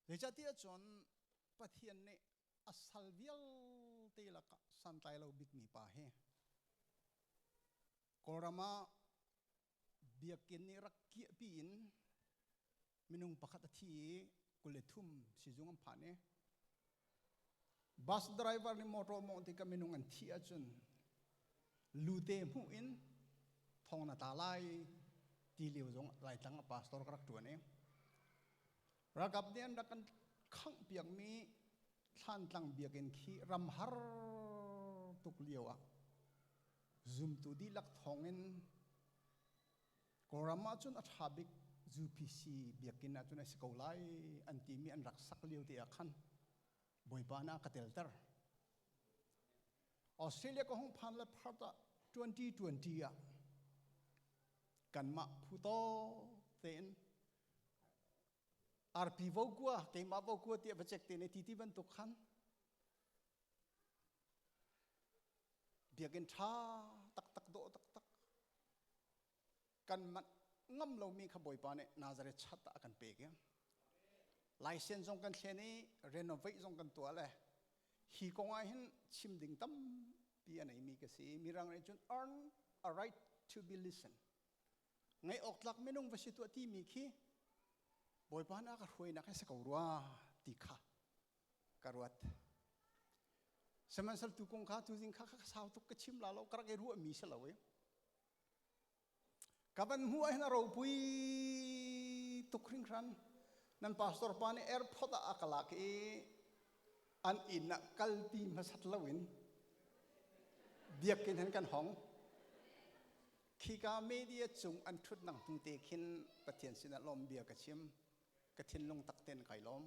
เดี๋ยวจะที่จนปะเทียนเนี่ยอัศลวิลตีละกสันไตเราบิกมีป่าเฮกอรามาเบียกินนี่รักเกียปีนมินุงประคัตทีกุเลทุมสิจุงอัมพานีบัสไดรเวอร์นี่มอเตอร์มองที่กมินุงอันที่จนลูเตมูอินทองนาตาไลตีเหลียวจงไล่ตั้งพาสตอร์กรักตัวนี้รักกับเดียนรักกันขังเปียกมีท่านตั้งเบียกินขี้รำฮาร์ตุกเลียวอะซุมตูดีลักทองอินกอรามาจุนอัฐาบิก ZUPC เบียกินอาจุนไอสกอไลอันที่มีอันรักสักเลียวที่อาคันบอยปานาคาเตลเตอร์ออสเตรเลียก็ห้องพันและพัฒน์2020อะกันมาพูโตเต็นอาร์พีวกัวเกมาวกัวที่ประจักษ์เต็นในที่บรรทุกขันเบียกินท่าตักโดตักกันมันงำเรามีขบวยปานเนี่ยนาจะเรชัดตะกันเปกยังไลเซนซงกันเชนี่เรโนเวทซงกันตัวเลยฮีกงไอเห็นชิมดิ่งตั้มปีอันไหนมีกษีมีรังในจุน earn a right to be listen ไงออกหลักไม่นุ่งวสิตัวที่มีขี้บอยปานอากาศหวยนักให้สกาวรัวติขาการวัดสมัยสัลตุกงข้าตุจิงข้าสาวตุกกชิมลาเรากระเกรัวมีเสลาเว้ยกับมันหัวให้เราปุยตุกคริงครันนั่นพาสตอร์ปานี่แอร์พอร์ตอักลักเออันอินนักกัลตีมาสัตลวินเบียกินเห็นกันห้องขีกาเมเดียจุงอันทุดนังตุงเตคินปะเทียนสินะลมเบียกชิมกะทินลงตักเต็นไก่ล้อม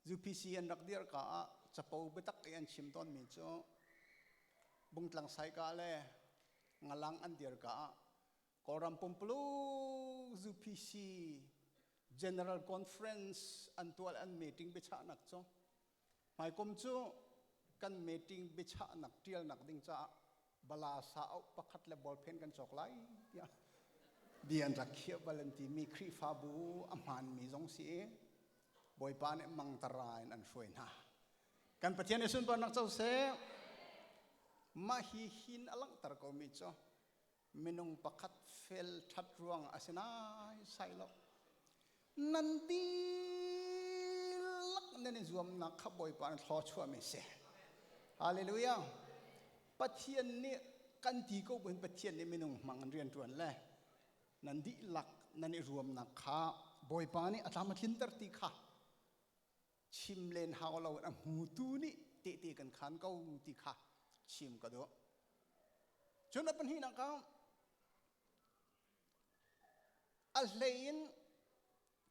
ZUPC อันรักเดียร์กาจะปูไปตักอันชิมต้นมีจ้าบุงตลังไซกาเล่งาลังอันเดียร์กากอรัมปุ่มปลู ZUPC General Conference อันตัวอัน meeting ไปชะนักจ้าหมายความจ้ากัน meeting ไปชะนักเที่ยวนักดิ่งจ้าบลาสาวประคัดและบอลเพนกันจอกไล่เบียนรักเขียวบาลันตีมีครีฟาบูอามันมีสงสีบอยปานมังตรายนันช่วยนะกันปะเทียนในส่วนปนักเจ้าเสมาฮีหินอลังตระกมิจ้ามินุงประคัดเฟลทัดรวงอาศนาใส่ลนันดีลักนั่นจวมนักขบอยปานทอชัวไม่เสฮาเลลูยาปะเทียนนี่กันที่ก็เป็นปะเทียนนี่มินุงมังเรียนจวนแลนันดีลักนั่นรวมนักข้าบอยปานี่อาจารย์มาทินตรติข้าชิมเลนฮาวเราอันหูตูนี่เตะกันขันก็ติข้าชิมก็ดูจนเป็นที่นักข้าอัลเลน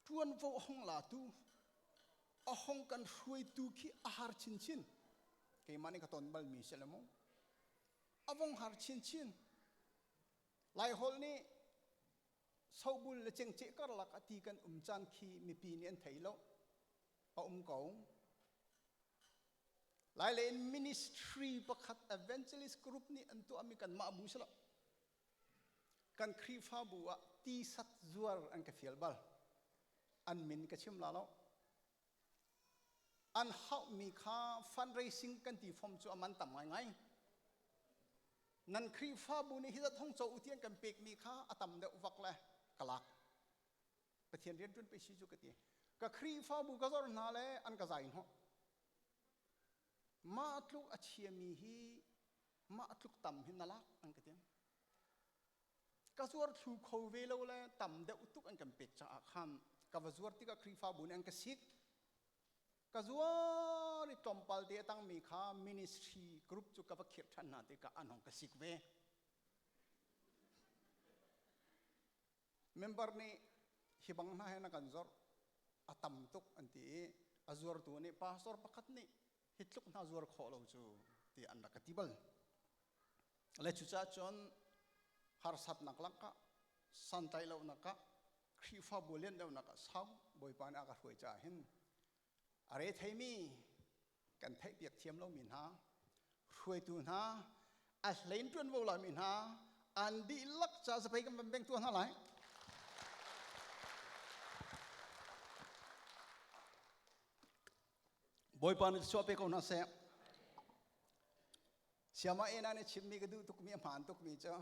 ทวนโวห้องลาตูห้องกันช่วยตูขี้อาหารชินเกี่ยมันนี่ก็ต้นบัลมีเสลมอวงหารชินหลายคนนี่สาวบุญและเจงเจก็รักอธิกันจานขี้มีปีนี้อันไทยแล้วเก่าหลายเลนมินิสทรีประคัดเอเวนเจลิสกรุ๊ปนี่อันตัวมีกันมาบุษละกันครีฟาบัวตีสัตจวรอันกเฟียลบัลอันมินกชิมลาแล้วอันเขามีค่าฟันเรซิ่งกันที่ฟอร์มจูมันต่ำไงนั่นครีฟาบุนี่ฮิตท่องโจอุเทียนกันเปกมีค่าอัตมเดวักเลย กลักประเทศเรียนจนไปชี้จุกตีก็ครีฟ้าบุกจรนาเลอันกระจายเนาะมาตุกอาเชียมีฮีมาตุกต่ำหินนลักอันกระเทียมกระจวดถูกเขาเวลเลยต่ำเดอุตุกอันกันเป็ดจากอาคารกับกระจวดที่ก็ครีฟ้าบุญอันกระซิกกระจวดจอมปัลเดียตั้งมีข้ามินิสทรีกรุ๊ปจุกกับเขียนทันนาที่ก็อันของกระซิกเวเมมเบอร์นี้ฮิบังน่าให้นักการจอดอาตัมตุกอันที่อาจวดตัวนี้พาสอร์ปักนี้ฮิตลุกน่าจวดขอเราจูที่อันนักติบัลและจุดจ้าจนฮาร์สัตนักลักกะสันไตเรานักกะครีฟ้าบุเลียนเรานักกะสาวบอยปานอากาศหวยจ่าหินอะไรไทยมีกันไทยเปียกเทียมเรามินหาหวยตัวหาอัศเลนจวนวอลามินหาอันดีลักจะสไปกันเป็นเบงตัวหาไหนบอยปานชอบไปคนนั้นเสียเชื่อมาเอ็นอันนี้ชิมมีกระดูตุกมีผ่านตุกมีเจ้า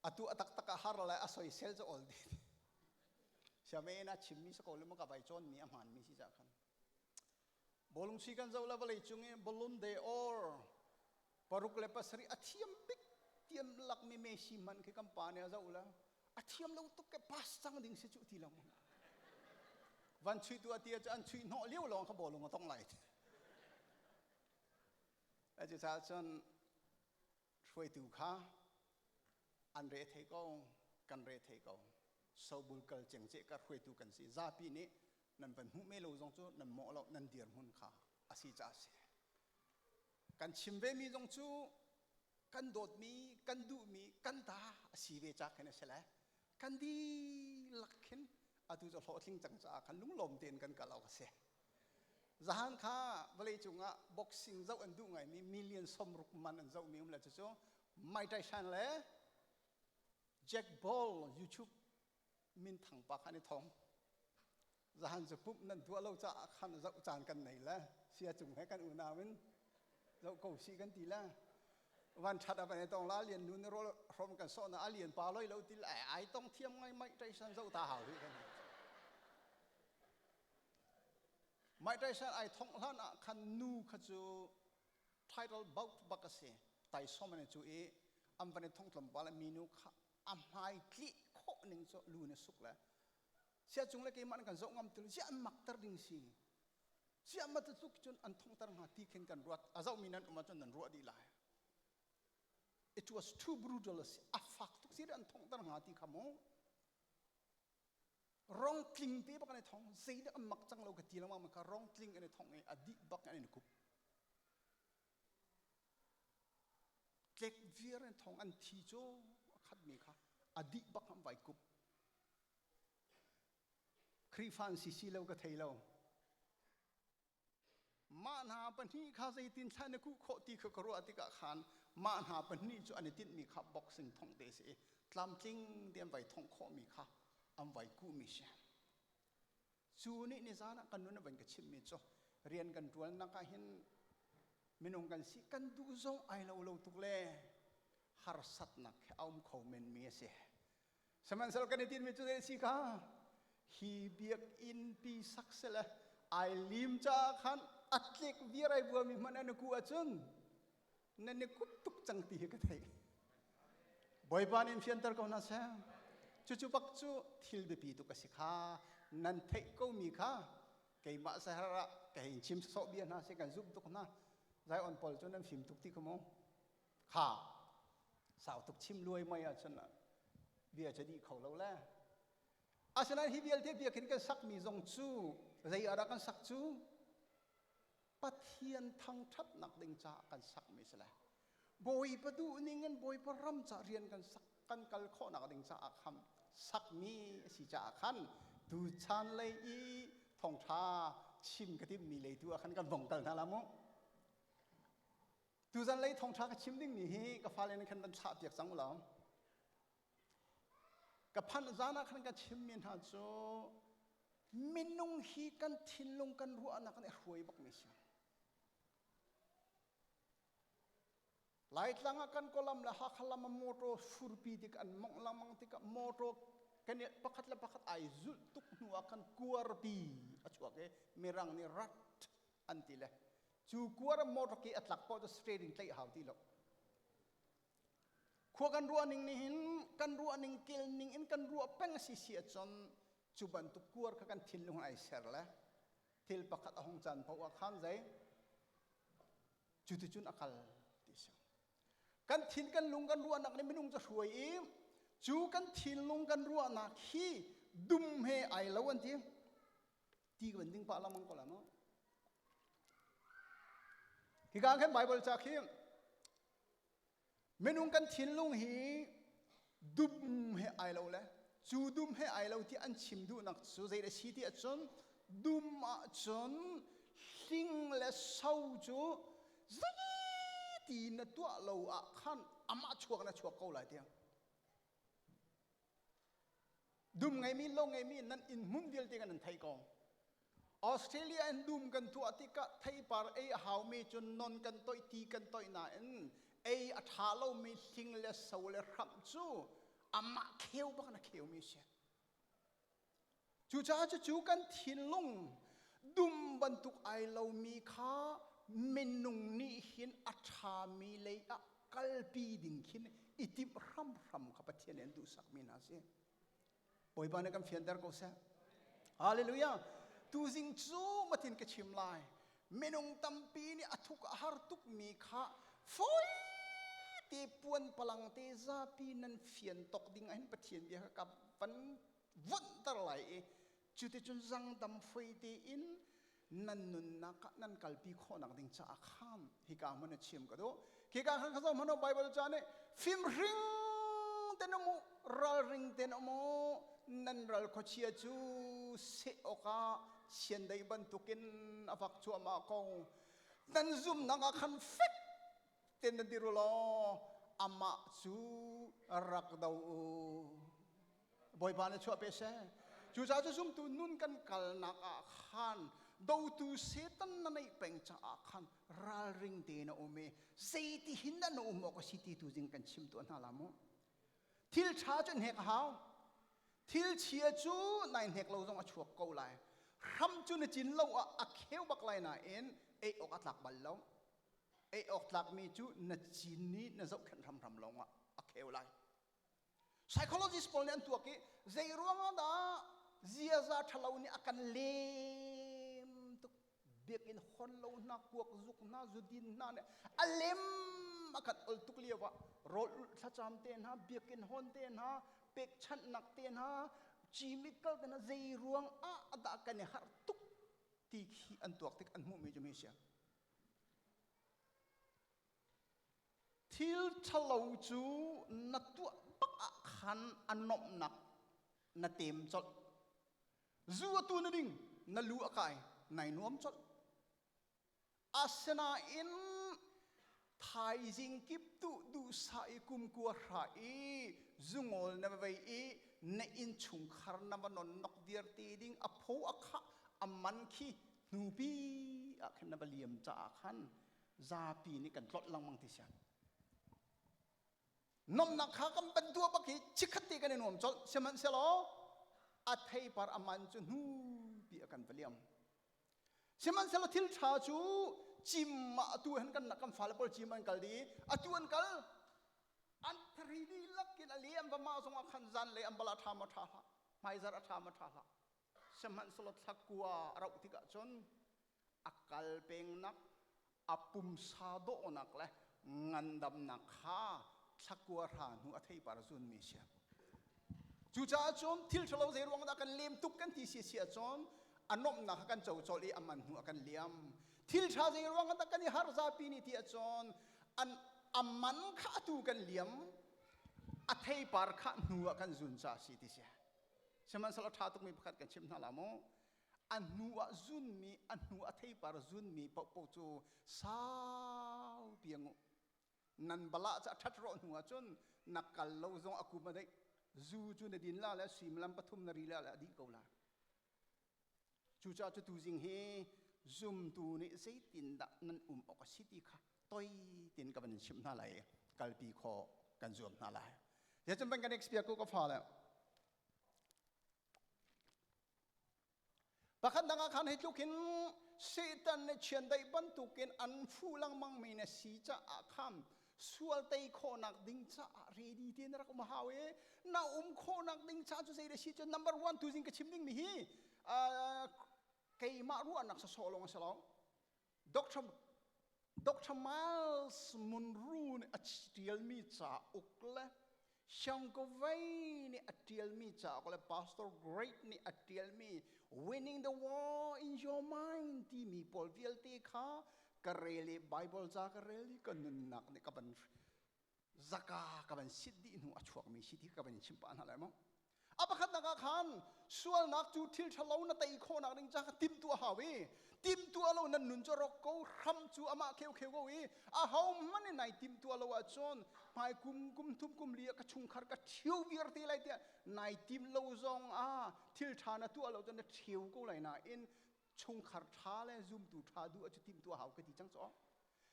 อัตุอัตักตักหาร์อะไรอาศัยเซลจะอลดีเชื่อมาเอ็นอันชิมมีสกอลมันกับใบจอนมีผ่านมีสิจ้าคันบอลลุงชีกันเจ้าละบอลจุงเอบอลลุนเดออร์ปารุกเลปัสรีอัฐิมปิกเทียมลักมีเมชิมันคือกัมปาเนี่ยเจ้าละอัฐิมเราตุกแกปัสสังดิ่งสิจุทีละมั้งวันชุยตัวเตียจะอันชุยหน่อเลี้ยวลองเขาบอกลงมาต้องไหลอาจารย์จนช่วยดูข้าอันเรทให้ก็กันเรทให้ก็สาวบุลกัลเจงเจก็ช่วยดูกันสิซาปีนี้นั่นเป็นหุ่นไม่รู้จงจูนั่นหมอเรานั่นเดียร์หุ่นข้าอาศิจ่าเสกันชิมเวมีจงจูกันโดดมีกันดูมีกันตาอาศิเวจักกันเสร็จแล้วกันดีลักขินอาตุจะหล่อทิ้งจังจ้าขันลุงลมเตียนกันกับเราเสียจานข้าเวลาจุงอ่ะบ็อกซิ่งเจ้าอันดูไงมีมิลเลียนสมรุกมันอันเจ้ามีอะไรจะจ้าไม่ได้ชันเลยแจ็คบอลยูทูบมินถังปากขันในท้องจานจะปุ๊บนั่นตัวเราจะขันเจ้าจานกันไหนละเสียจุงให้กันอุณาวินเจ้าเกาสีกันทีละวันชัดอะไรในตรงละเรียนดูในรถพร้อมกันสอนนะเรียนปลาลอยเราทีละไอ้ต้องเทียมไงไม่ได้ชันเจ้าตาหาวด้วยกันไม่ได้ฉันไอ้ท่องท่านขันนูขจูไททลบักบักเสียไต่สมัยจูเออันเป็นท่องลำบากมีนูขอันหายคลิโคหนึ่งจูลูนสุกแล้วเสียจงเลยกี่มันกันส่งงามตัวเสียมักตรดิ่งสิเสียมาตุกจนอันท่องตรงหาที่เข่งกันรวดอาเจ้ามีนั้นมาจนนั้นรวดดีเลย It was too brutal อัฟฟักทุกสิ่งอันท่องตรงหาที่ขโมยร้องคลิงตีบักในท้องเสียดมักจังเรากตีแล้วมันก็ร้องคลิงในท้องไอ้อดีบักในนุบเก็กเวียในท้องอันที่โจขัดมีค่ะอดีบักทำไว้กุบครีฟันซิซิเราก็เทเรามาหาปัญหาข้าใจตินใช้ในคู่โคตีขกรัวติกะขานมาหาปัญหาจุอันตินมีค่ะบ็อกซิ่งท้องเดสีลำจริงเดียมไว้ท้องโคมีค่ะอันไว้กู้มิเชนจูนี่นิสานะกันนู้นเป็นกระชิมมิโจเรียนกันตัวนักหินมินงกันสิกันดูโจไอเราตุกเล่ฮาร์สัตนักเอาเขาเมนมีเสียสมัยสลกันตินมิโจเดสิกาฮีเบียกอินปีสักเสละไอลิมจ้าขันอัดเล็กเวียไรบัวมีมันอันกูอาจุนนั่นนี่กุตุกจังตีกันไทยบอยปานินเฟียนตร์ก็น่าเสียจู่ๆปักจู่ทิลเดปีตุกสิขานั่นเทก็มีค่ะแกมาสหรัฐแกชิมสอบเบียนะเสกันซุปตุกนะใจอ่อนปอลจนนั้นฟิมตุกที่ขโมค่ะสาวตุกชิมรวยไม่อะฉันเบียจะดีเขาเราแล้วอาศัยฮิเบียลเทียบเบียขึ้นกันสักมีจงจู่ใจอะไรกันสักจู่ปัทเทียนทางทัดนักดึงจ่ากันสักไม่ใช่เลยบอยประดูนี่เงินบอยประรำจะเรียนกันสักกันกัลข้อนักดึงจ่าคำสักมีสิจ่าขันดูชันเลยอีทองท้าชิมกระติบมีเลยตัวขันกันบ่งกันนะละมั้งดูชันเลยทองท้ากับชิมดิ้งนี่กับฟ้าเลยนั่นขันกันชาเปียกสังหลอมกับพันจานะขันกันชิมมีนหาโจมินุงฮีกันทินลงกันรัวนักกันรวยบักมิเช หลายครั้งกันก็ลำละฮักลำโมโตฟูร์ปีติกันมองลำมังติกันโมโตกันเนี่ยประคัดละประคัดไอจุดตุกหัวกันกัวรปีอชัวเกมีรังนี่รัดอันที่เลยจูกัวรโมโตกีอัตลักพอจะสเตรดิ้งไตหาวที่หรอกขัวกันรัวนิ่งนี่หินกันรัวนิ่งเกลนิ่งอินกันรัวเป็งสิเสียจนจูบันตุกัวรกันทิลลงไอเซอร์ละทิลประคัดหงจันเพราะว่าข้ามใจจุดจุนอักลที่สุดกันทิลกันลุงกันรัวนักนี่ไม่นุ่งจะช่วยอีกจูกันทิลลุงกันรัวนักฮีดุมเฮไอแล้ววันที่ตีกันดิ้งปะละมังก็แล้วเนาะที่การแค่ไบเบิลจากฮีไม่นุ่งกันทิลลุงฮีดุมเฮไอแล้วแหละจูดุมเฮไอแล้วที่อันชิมดูนักสุดใจเลยชีที่อันจนดุมอันจนสิ่งและเศร้าจูตีนตัวเราขันอามาชัวกันชัวเขาหลายเดียงดุมไงมีโลไงมีนั่นอินมุมเดียวที่กันนั่นไทยกองออสเตรเลียอินดุมกันตัวที่กะไทยปาร์หาวมีจนนนกันต่อยตีกันต่อยน่ะอินอัฐาเรามีสิ่งเลสเอาเลรัมจูอามาเขียวบ้างนะเขียวมีเสียจูจ้าจูกันทินลงดุมบรรทุกไอเรามีข้าเมนุงนี่หินอัฐามีเลยกัลปีดิ่งหินอิติบรัมขับเทียนเอ็นดูสักมินาเสียปอยบานกันเฟียนเดอร์ก็เสียฮาเลลูยาตูจิงจูมาทินกชิมลายเมนุงตัมปีนี่อัทุกอาหารทุกมีข้าฟอยตีปวนพลังเตซาปีนั้นเฟียนตกดิ่งไอ้ปะเทียนเบียกับวันวันตะไหลจุดที่จุนจังดำไฟตีอินนั่นนุนนักนั่นกัลปีข้อนักดิ่งจะข้ามฮิกามันเชื่อมกันดูฮิกาข้างเขามันเอาไบเบิลจานเนี่ยฟิล์มริงเตนโมรัลริงเตนโมนั่นรัลเขาเชียจูเสโอกาเชียนได้บรรทุกินอภักชัวมาคงนั่นซุ่มนักขันฟิกเตนดิรุลอามาจูรักดาวบอยบานชัวเปเซ่จูจ้าจะซุ่มตูนุ่นกันกัลนักขันดาวตูเซตันนั่นไอเป็นจ้าขันรัลริงเตนโอเมเซติหินนั่นโอมก็สิติตูจิงกันชิมตัวน่าละมั้งทิลชาจนเฮกหาวทิลเชียจูนายเฮกเราต้องอชวกเกาไลทำจุนจินเราเขียวบักไลน่ะเอ็นออกอัตลักบัลเราออกหลักมีจูนัดจีนนี้นัดเจ้าขันทำลงเขียวไล psychologist พอเนี่ยตัวกี้ใจร้วงอ่ะเจียซาทะเลนี่อาการเล่มตุกเบียกินคนเราหน้าพวกจุกหน้าจุดินหน้าเนี่ยเล่มอาการอุลตุกเลียวะโรลถ้าจำเต้นฮะเบียกินฮอนเต้นฮะเป็กชันนักเต้นฮะจีมิกลแต่น่ะใจร้วงอัดอาการเนี่ยฮาร์ตุกตีขี้อันตัวติกอันมุมีจะมีเสียทิลทะเลจูนัดตัวปักขันอันนบหนักนัดเต็มจดจูตัวนั่นดิ่งนัดลูกไก่ในนวมจดอาสนะอินไทยจิงกิบตุดูสายกุมกัวหายจุงอลนบไปในอินชุงคาร์นบนนกเดียร์ตีดิ่งอโพอขะอมันขีนูปีขันนบเลียมจ่าขันซาปีนี่กันลดลังมังติชันนมนักข้ากันเป็นตัวบักฮีชิคติกันในนวมจดเสมันเสลออัฐิปาร์อามันจุนูปีกันเปลี่ยมเสมันเสลอทิลชาจูจิมมาตัวเห็นกันนักกันฟ้าเลปอลจิมันกัลดีตัวนั้นกัลอันทรีดีลักกินอะไรอันบะมาสงขันจันเลยอันบลาธามาทาละไม่จาระธามาทาละเสมันเสลอทักกัวเราติกะจนอักกัลเปงนักอปุ่มซาโดนักเลยงันดำนักข้าสักกัวรานูอัฐิปาร์จุนมีเสียจูจ้าจนทิลชลาวเซรวงนักกันเลี้ยมตุกกันที่เสียจนอันนบนักกันเจ้าโจลีอามันนูกันเลี้ยมทิลชาเซรวงนักกันฮาร์ซาปีนี่ที่จนอันอามันข้าตูกันเลี้ยมอัฐิปาร์ข้านูกันจุนจ้าสิที่เสียฉะนั้นสลัดท้าตุกมีประกาศกันชิมนาลาโมอันนูจุนมีอันนูอัฐิปาร์จุนมีปะปะจูสาวเปียงนันบลาจะทัดร้อนหัวจนนักกัลเราจงอากุมาได้จูจูในดินล่าและสีมลำปฐุมนารีล่าและดีเกาลาจูจ้าจะตูจิงเฮซุมตูนี่ใช้ตินดักนันออกสิติค่ะต้อยตินกับบัญ ชิมน่าไหลกัลปีคอกันจวมน่าไหลเดี๋ยวจะเป็นกันเอ็กซ์เปียกูก็พอแล้วประคันดังอาคารให้ทุกคนเซตันในเชียนได้บรรทุกินอันฟูลังมังมีในสีจะอาคามส่วนเตยโคนักดิ้งจ้าเรดีเทียนรักมหาเวน่าโคนักดิ้งจ้าจะเสียสีจะ number one ตัวจริงก็ชิมดิ้งมีฮีใครมารู้อันนักสโลงสลองDr. Miles Munro atiel mi cha ukle Chungkhar ni atiel mi cha ukle Pastor Great ni atiel mi winning the war in your mind ti mi pol vial te kha kareli Bible za kareli kanun nak ni kaban zaka kaban siddi nu achuak mi siddi kaban chimpan halai mo apakhat naka khan sual nak chu thil thalo na tai kho nak ring cha tim tu hawi tim tu alo nan nun jorok ko ram chu ama kheu kheu go wi a hau mani nai tim tu alo a chon pai kum thum kum lia ka chungkhar ka thiu wir ti lai tia nai tim lo zong a thil thana tu alo chen thiu ko lai na in chungkhar tha le zoom tu tha du a chu tim tu hau ka ti chang cho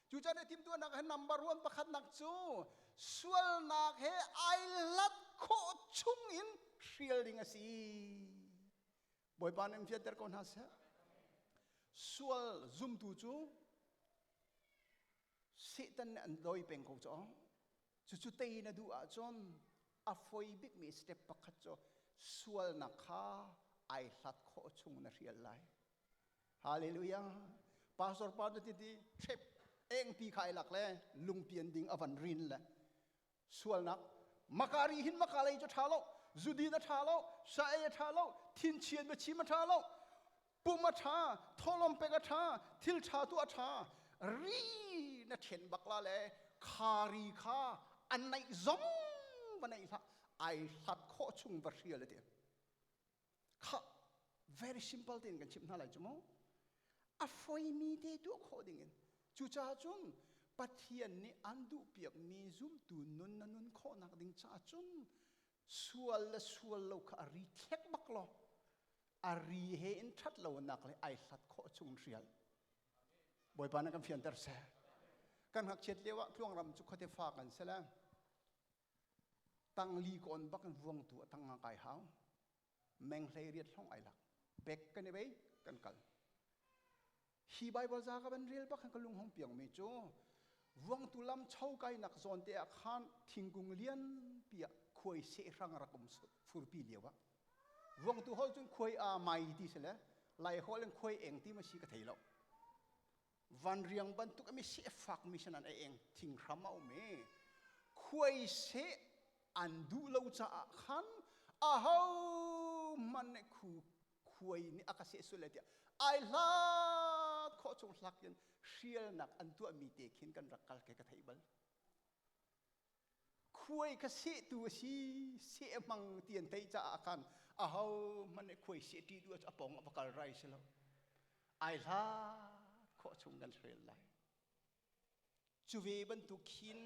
chu cha ne tim tu nak he number 1 pakhat nak chu sual nak he ai lat kho chung in shielding asi boy ban em fiater kon has sual zoom tu chu setan an doi peng ko cho chu te na du a chon a foi big me step pakhat cho sual na kha ai hlat kho chung na rial lai hallelujah pastor pa ti trip eng pi khai lak le lung pian ding avan rin la sual nak makari hin makalai cho thalo zudi na thalo sae thalo thin chien ba chi ma thalo puma tha tholom pe ga tha thil tha tu a tha ri na then bakla le khari kha an nai zom banai tha ai hlat kho chung ba rial le kha very simple thing kan chim na lai chumo a foi mi te tu kho ding in chu cha chun pathian ni andu piak mi zum tu nun na nun kho nak ding cha chun sual la sual lo kha ri thek bak lo a ri he in that lo nak le ai hlat kho chung rial boy pa na kan fian ter se kan hak chet lewa tluang ram chu khote fa kan sela tang li kon bak kan vuang tu tang nga kai hau meng hlei riat hlong ai lak bek kan e bei kan kal hi Bible za ka ban real bak kan kalung hong piang mi chu vuang tu lam chau kai nak zon te khan thingkung lian pia khoi se rang rakum fur pi lewa vuang tu hol chun khoi a mai ti sele lai hol en khoi eng ti ma si ka theilo van riang ban tu mi se fak mission an eng thing ramau me khoi se an du lo cha khan a ho man khu khoi ni akase suletia ai la kho chung hlak yen rial nak an tu mi te khin kan rakal ke ka theibal khoi ka se tu si se mang tien tei cha akan a ho man khoi se ti du apong apakal rai selo ai la kho chung kan rial lai chu ve ban tu khin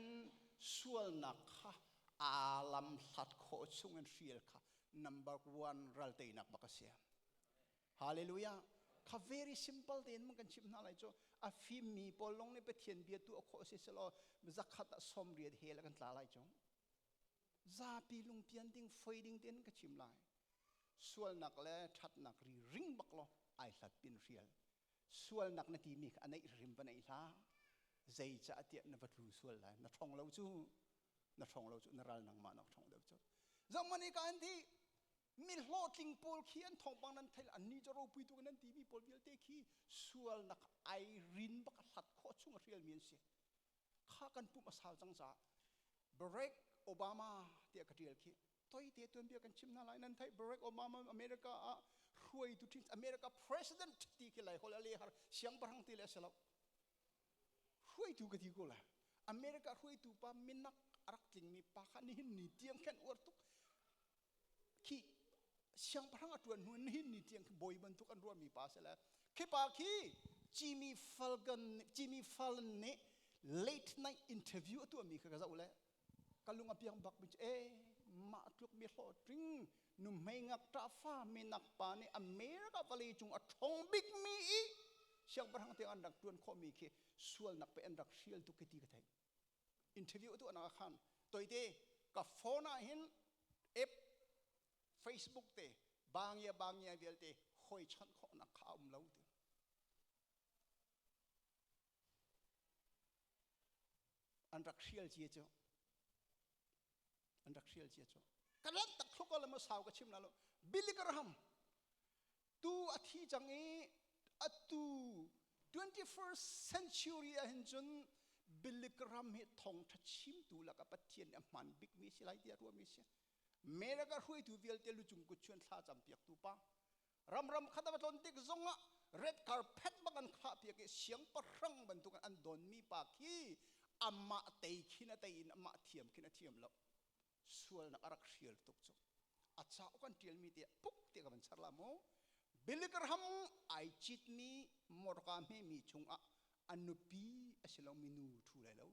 sual nak kha alam hlat kho chung an rial kha number 1 ral te nak bakasia hallelujah kha very simple den man kan chim na lai cho a fim mi polong ne pe thien bia tu kho se selo zakhat som riat hel kan tla lai cho za pi lung pian ding fading den ka chim lai sual nak le that nak ri ring bak lo ai hlat pin rial sual nak na ti mi anai rim banai tha zai cha atia na vatlu sual lai na thong lo chu na ral nang ma nak thong lo chu zamani ka anti mi hloting pol khian thong bang nan thel an ni jaro pui tu nan tv pol vial te khi sual nak ai rin bak hlat kho chung rial min se kha kan pu ma sal chang cha Barack Obama te ka rial khi toi te tuan bia kan chim na lai nan thai Barack Obama America a huai tu things America president ti ki lai hol ale har siang parang ti le selo huai tu ka ti ko la America huai tu pa minak arak ting mi pa khan ni hin ni tiang kan or tu ki siang parang atuan hun hin ni tiang boy ban tu kan ruan mi pa sela ki pa ki Jimmy Fallon ne late night interview tu mi ka za ule kalunga piang bak bi ma tluk mi hlo tring num mai ngak ta fa mi nak pa ni America valley chung a thong big mi siang parang te an dak tuan kho mi ki sual nak pe an dak shiel tu ki ti ka thai อินเทอร์วิวตัวนักขันตัวเดกับโฟนหินเอฟ Facebook เตบางอย่างเวลเตหอยชันข้อนักข่าวเราเตอันรักเชียลเจียจ้อันรักเชียลเจียจ้กันแล้วตักทุกคนเลยมาสาวกับชิมนั่นแหละบิลลิกระหัมตูอาทิจังเออตู 21st century เห็นจนบิลลิกระหัมเหตุทองทัชชิมตูแล้วก็ปะเทียนมันบิ๊กมีสิไลเดียรัวมีสิเมรักรวยตูเวลเตลุจุงกุชวนท่าจำเปียกตูปะรำขัดบัตรติกซงะ red carpet บังคับเปียกเสียงปะรังบรรทุกอันโดนมีปากขี้อามาเตยขินาเตยอามาเทียมขินาเทียมแล้วส่วนนักรักเชียลตุกจุอาจารย์กันเทียมมีเดียปุ๊บเดียกับมันชาลาโมบิลกระหัมไอจิตมีมรกาไม่มีชงอ่ะอันนุปีอาศัยเรามีนูทูเลยแล้ว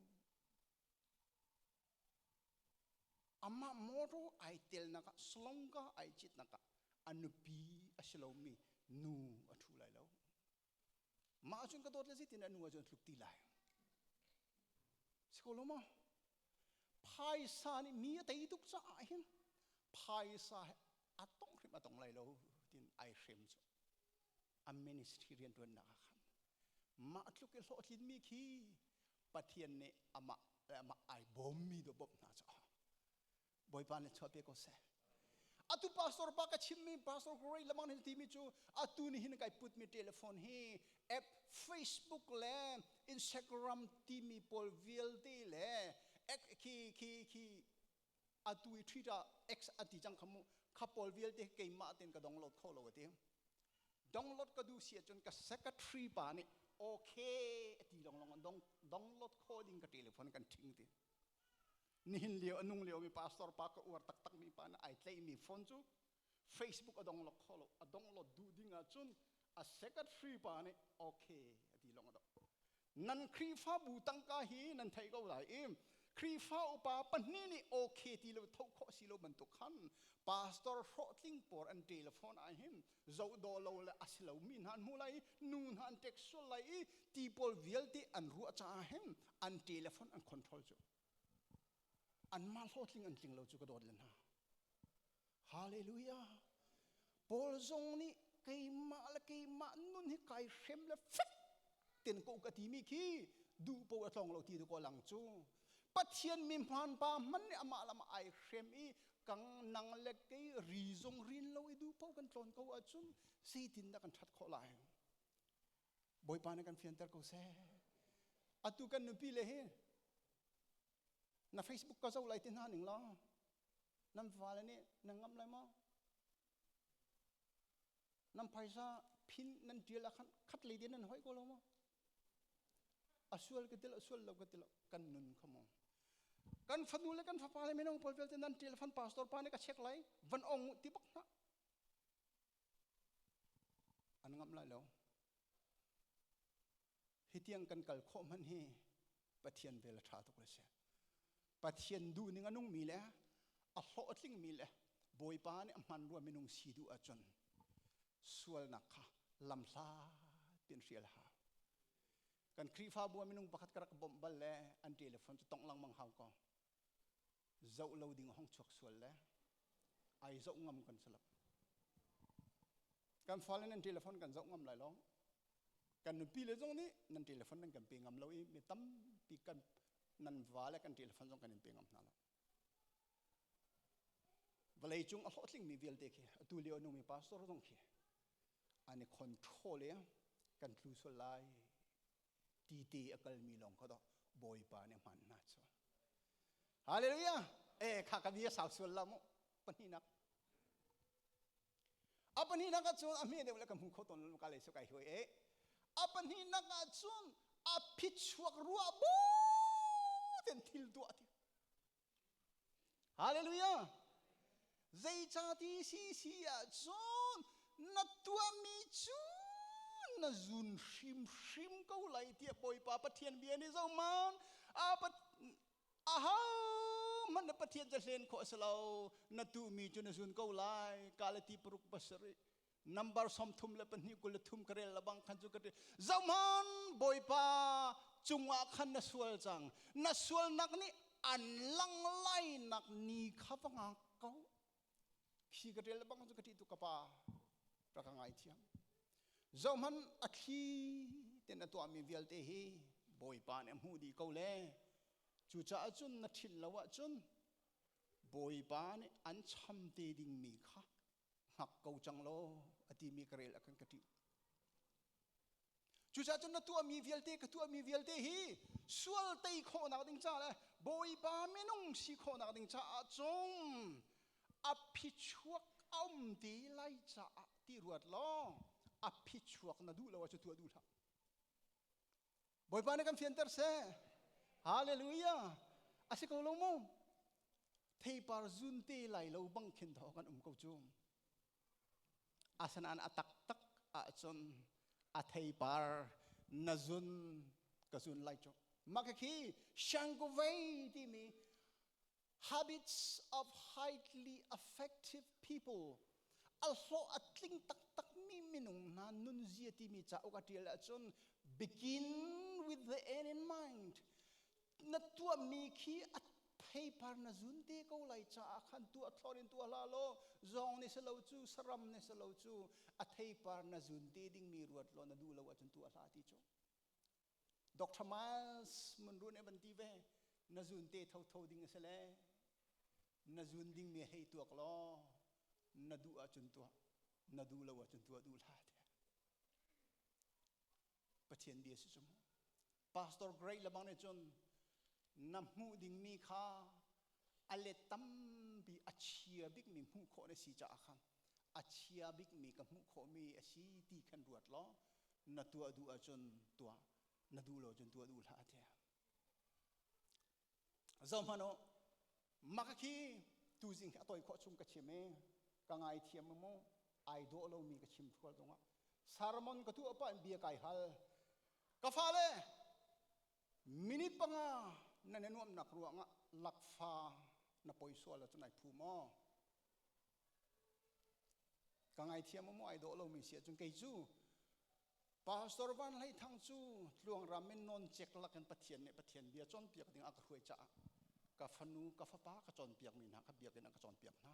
อามาโมโรไอเตลนักสลงกาไอจิตนักอันนุปีอาศัยเรามีนูทูเลยแล้วมาจนกระโดดเลยสิที่นั่นนูจนลุกตีไหลสกุลมาภายซานี่มีแต่ทุกจ้าเห็นภายซาอัตต้องคริมอัตต้องไรเราที่ไอคริมจ้ะอเมนิสทรีเรียนด้วยนะครับมาทุกเรื่องที่มีขี้ปะเทียนเนี่ยอามาไอบอมมีตัวบบน่าจะบอยปานเนี่ยชอบเปียกเสอตุพาสตอร์ปากชิมมีพาสตอร์กรอยละมันเห็นที่มีจูอตุนี่หินไก่พุทมีโทรศัพท์ฮีแอป Facebook เล่ Instagram ที่มีพอลวิลตีเล่เอ็กคีอตุยทรีตา X อติจังขมุขับพอลวิลตีเกย์มาเต็นก็ดองโหลดเข้าโหลดเดียวดองโหลดก็ดูเสียจนกับ secretary ป่านี่โอเคที่ดองโหลดเข้าดิ้งกับโทรศัพท์กันทิ้งเดียวนี่เลี้ยวนุ่งเลี้ยวมีพาสตอร์ปากก็อวดตักมีปานไอเตยมีฟอนจู Facebook อดองโหลดเข้าอดองโหลดดูดิ้งจนa secretary ป่านี่โอเคที่ลงดอกนั่นครีฟ้าบูตังกาฮีนั่นไทยก็หลายครีฟ้าอุปาปนี่นี่โอเคที่เราทุกข้อสิเราบรรทุกขันพาสตอร์โฟติ้งปอร์อันเทเลฟอนไอหิมเจ้าดอลเราอาศัยเรามีหันมูไลนูนหันเท็กซ์ไลที่พอลวิลที่อันรัวจ้าหิมอันเทเลฟอนอันคอนโทรลจูอันมาโฟติ้งอันจริงเราจูกระโดดเลยนะฮาเลลูยาพอลซงนี่เกย์มานุ่นให้ไก่เข็มและฟิตเต็นกูกะทีมีขี้ดูปวดท้องเราทีดูก็หลังจูปัจเจียนมีพานปามันเนี่ยมาละมาไอเข็มอีกังนังเล็กเกย์รีซงรินเราดูปวกันตรอนเขาอาจุนสีตินดักันชัดข้อลายบอยปานกันเฟียนเตอร์เขาเซ่อตุกันนุปีเลยนะ Facebook ก็เจ้าไลตินหาหนึ่งล้อน้ำฟ้าเลยนี่นังงำไรมั้งน้ำไผ่ซาพินนั่นเดียละคัดเลยเดียนั่นห้อยก็แล้วมั้งอสวลก็ติละอสวลเราก็ติละกันนุนขโมกันฟันดูเลยกันฟ้าเลยไม่น้องพอลเวลเตนั่นเดียละฟันพาสตอร์ปานี่ก็เช็คไลวันองที่บักนะอันงำไรแล้วฮิตยังกันกัลโคมันเฮปะเทียนเวลชาตุกเลยเสียปะเทียนดูนี่งันนุ่งมีแล้วอัลโหลทิ้งมีแล้วบอยปานี่มันรวมไม่นุ่งสีดูอาจนส่วนนักลำซาเป็นเสียละกันครีฟ้าบัวไม่นุ่งบักกระกบมบัลเล่อันเทเลฟอนจะต้องลังมังหาวก็เจ้าเราดิ่งห้องชกส่วนแล้วไอเจ้างำกันสลับกันฟ้าเล่นอันเทเลฟอนกันเจ้างำหลายล้องกันนุ่มปีเลยตรงนี้นั่นเทเลฟอนนั่นกันเปียงงำเราอีไม่ตั้มปีกันนั่นฟ้าแล้วกันเทเลฟอนตรงกันเปียงงำนั่นละเวลาจุงอัลโหลทิ้งมีเวลเด็กตัวเลี้ยวนุ่มมีพาสตอร์ตรงขี้อันนี้คอนโทรลเลยกันคลูสไลตีอากาศมีลงก็ต้องบอยปาเนี่ยมันน่าจะฮาเลลูยาข้ากับพี่สาวส่วนละมั้งปนีนักปนีนักจุนอเมริกาแล้วก็มุขต้นลูกอะไรสักอย่างหัวปนีนักจุนพิชวักรัวบูเต็มทิลตัวที่ฮาเลลูยาใจจ่าที่ซีจุนนัดตัวมีจูนัดจุนชิมเขาไล่เทียบอยป้าปะเทียนเบียนี่เจ้ามันมันนับปะเทียนจะเล่นข้อสลาวนัดตัวมีจูนัดจุนเขาไล่กาลตีปรุกบัสรี number som thum le pan hi kul thum kare labang khan chu kare zaman boipa chunga khan na sual chang na sual nak ni an lang lai nak ni khawanga kau khi kare labang chu kati tu kapa rakangai thiam zaman akhi ten atu ami vialte hi boipa ne mu di ko le chu cha chun na thil lawa chun boipa ne an cham te ding mi kha hak kau chang lo ati mi karel akan kati chu cha chun na tu ami vialte ka tu ami vialte hi sual tei kho na ding cha le boipa menung si kho na ding cha a chong a phi chuak om ti lai cha ti ruat lo a phi chuak na du lo chu tu du tha boipa ne kam fian ter se hallelujah asiko lo mo thei par zun te lai lo bang khin tho kan ko chum asanan atak tak a chon a thei par nazun kasun lai cho makaki shangwei ti mi habits of highly effective people also atling tak tak mi minung na nun zia ti mi cha okatil a chon begin with the end in mind na tua mi khi at paper na zunte ko lai cha khan tu athlorin tu ala lo zong ne se lo chu saram ne se lo chu a paper na zunte ding mi ruat lo na du lo wa chun tu ala ti cho Dr. Miles mun ru ne ban ti ve na zunte thau thau ding se le na zun ding mi hei tuak lo na du a chun tu na du lo wa chun tu du la de pathian bia si chum pastor great labang ne chun namu ding mi kha ale tam bi achia big mi mu kho ne si cha khan achia big mi ka mu kho mi asi ti khan ruat lo na tu adu a chun tua na du lo chun tu adu la the zamano makaki tu jing atoi kho chum ka chime ka ngai thiam mo ai do lo mi ka chim khol donga sarmon ka tu apa bia kai hal ka fa le minute panga na nenuam nak ruanga lakfa na poiso la chunai phu mo ka ngai thiam mo ai do lo mi sia chung kei chu pastor van lai thang chu tluang ramen non check la kan pathian ne pathian bia chon piak ding ak ruai cha ka phanu ka fa pa ka chon piak mi na ka biak na ka chon piak na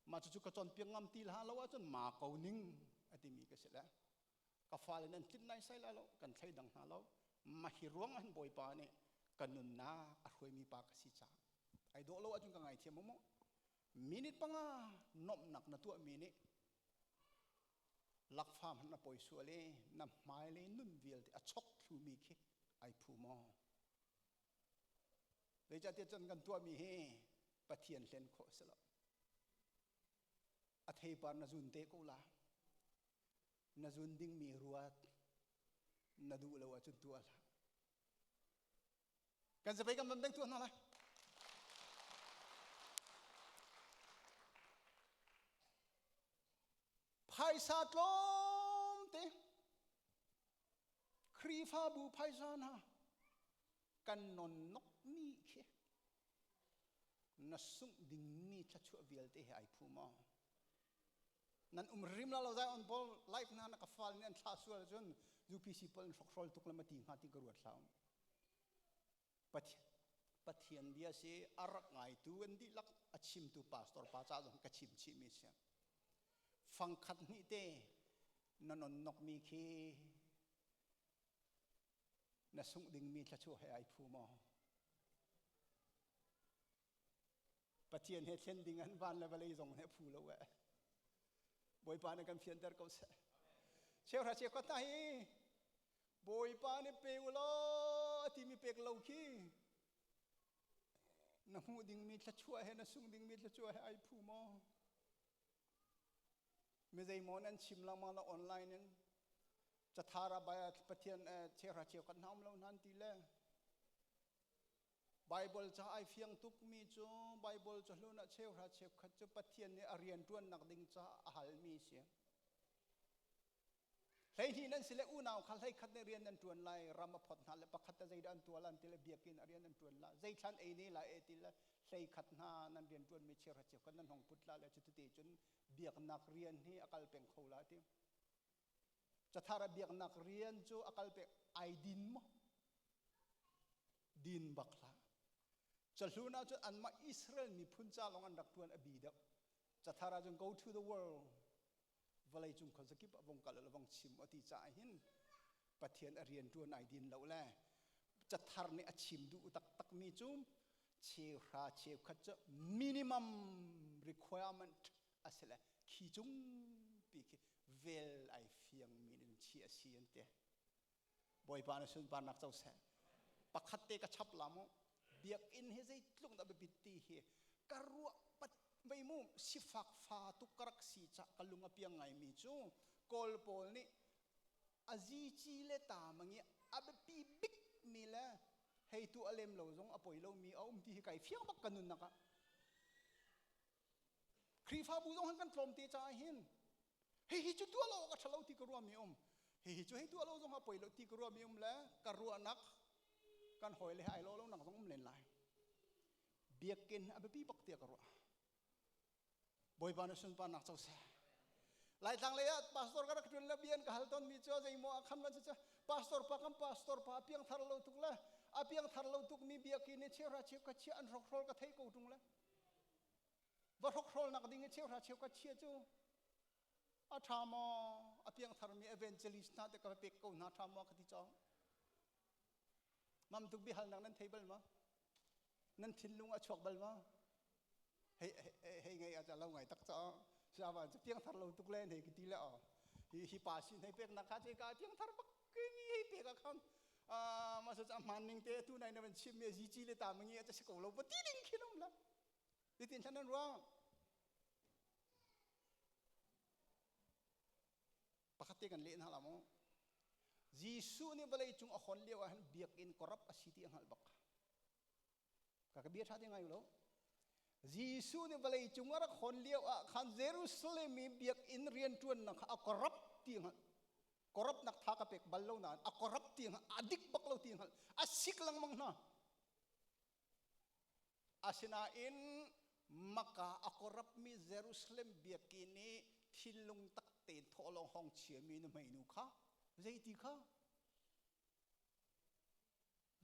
ma chu ka chon piak ngam ti la lo wa chon ma ko ning ati mi ka se la ka fa le nan tin nai sai la lo kan thai dang na lo ma hi ruang an boi pa ne kanun na a khoi mi pa ka si cha ai do lo ajung ka ngai thiam mo minute panga nom nak na tu mi ni lak pham na poi su le na mai le nun vial a chok thu mi khi ai phu mo le cha te chan kan tu mi he pathian len kho se lo a thei par na zun te ko la na zun ding mi ruat na du lo wa chu tu ala kan se pai kan bang tu na la phai sa tlom te khri fa bu phai sa na kan non nok mi khe na sung ding mi tha chu vial te ai phu ma nan rim la lo zai on bol life na ka fal ni an tha sual chun ZUPC pol sok rol tuk lamati ngati garuat laum pathian dia se arak ngai tu an di lak achim tu pastor pa cha dong ka chim chi mi se phang khat ni te nanon nok mi khi na sung ding mi tha chu hai ai phu mo pathian he thlen ding an van la balei zong he phu lo wa boi pa na kan fian dar ko se cheu ra che ko ta hi boi pa ne pe lo ti mi pek lo khi na mu ding mi tha chu he na sung ding mi tha chu he ai phu mo me zai mon an chim la ma la online en cha thara ba pathian che ra che kan nam lo nan ti le bible cha ai fiang tuk mi chu bible cha lu na che ra che khat chu pathian ne arian tuan nak ding cha hal mi se hlei hi nan sile u naw khal hai khat ne rian nan tuan lai ram phot na le pakhat ta zai dan tualan tile biakin arian nan tuan la zai than ei ni la e ti la ใส่ขัดหน้านั่นเรียนจวนมีเชื่อเจ้ากันนั่นห้องพุทธละแล้วจุดที่จนเบียกนักเรียนที่อากาศเป็นเขาละที่จะทาระเบียกนักเรียนจูอากาศเป็นไอดินมั้งดินบักละจะรู้นะจุดอันมาอิสราเอลมีพุ่นจ้าลองอันดักตัวนอบีเดกจะทาระจง go to the world เวลาจุงคนสกิปวงกัลละวงชิมอติจ่าหินปะเทียนเรียนจวนไอดินแล้วแหละจะทาร์นี่ชิมดูตักมีจุ่มเชื่อราเชื่อขัดจะ minimum requirement อะไรล่ะขี้จุ่มปีกเวลไอเฟียงมีนเชียเชียนเตะบ่อยปานสุนปานนักเจ้าแสปักขัดเตะกระชับลำเบียกอินเฮใจลุงตะเบบิตีเฮกระรัวปัดใบมุมสิฟักฟ้าตุกรักสีจักกลุงอเปียงไงมีจุ่มกอลโพลนี่อาจีจีเลตามังเงี้ยอาเบปีบิ๊กมีแลให้ตัวอเลมเราจงอภัยเรามีเอาที่ให้ไก่เฟี้ยงบักกันนุนนักครีฟ้าบุญงหันกันกลมตีจ่าหินให้จุดตัวเราก็ฉลาดที่กรัวมีให้จุดให้ตัวเราจงอภัยเราที่กรัวมีแล้วกรัวนักกันหอยเลยให้เราหนักจงเล่นลายเบียกินอาเบปีบักเตียกรัวบ่อยปานสุนปานนักเจ้าเสียหลายทางเลยอะพาสตอร์ก็รักจุนละเบียนกับฮัลตันมีเจ้าใจโมอาคันมันจะพาสตอร์พาเพียงทารเราตุกละอาเพียงทารเราตุกมีเบียกินเชื่อราเชื่อกัเชื่ออันรกโรลก็เทกูตุงละว่ารกโรลนักดิ้งเชื่อราเชื่อกัเชื่อจูอาทามอาเพียงทารมีเอเวนเจลิสนาแต่ก็เป็กกูนาทามก็ที่จ้องมั่มตุกบิฮัลนักนั้นเทเบิลมานั่นทิ้งลุงอาชกเบิลมาให้ไงอาจจะเล่าไงตักจ้องชาวบ้านจะเพียงทารเราตุกเล่นให้กินแล้วฮิปาสินให้เป็กนักข้าเจ้าเพียงทารบักกินให้เป็กกันมาสุดจะมันนิ่งเตะตู้ไหนเนี่ยมันชิมเมียจีเลยตามมึงเงี้ยจะสกุลเราปฏิดิ่งขี้นุ่มละดิตินฉันนั่นว่าปกติกันเล่นฮะละมั้งยิสุนี่เวลาจุงอคนเลี้ยวหันเบียกอินกรับอาศิติอังหัลบักก็เบียดชาติยังไงอยู่แล้วยิสุนี่เวลาจุงว่าคนเลี้ยวขันเยรูซาเล็มมีเบียกอินเรียนจวนนักกรับที่หันกรับนักทักเป็กบัลลนานกรับที่หันอดิกบักเลาที่หันอาศิกลังมังนะอาศินาอินมักกะกรับมีเยรูซาเล็มเบียกินีทิลุงตักเตนทอลองห้องเชียมีนไม่นูข้าใจตีข้า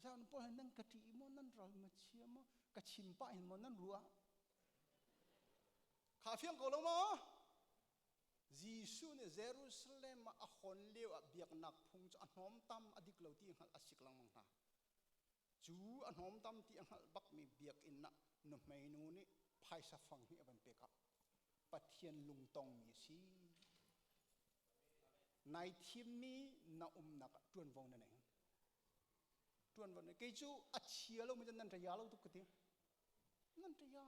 จานพอนั่งกะทิมันนั่นเรามาเชียมกะชิมป้ายมันนั่นรัวข้าเฟียงเขาลงมายิสุเนี่ยเยรูซาเล็มมาคนเลี้ยวเบียกนักพุงจะอันหอมตั้มอดีกเหล่าที่หันอาศิกลังมังนะจูอันหอมตั้มที่หันบักมีเบียกอินนะนุ่มไม่นูนี่พายสะฟังนี่เป็นเปกะปัทเทียนลุงตองมีสิในทีมนี้น่านักจวนวงนั่นเองจวนวงนี่กี่จูอัจฉริยะเราไม่จะนั่นจะยาเราทุกทีนั่นจะยา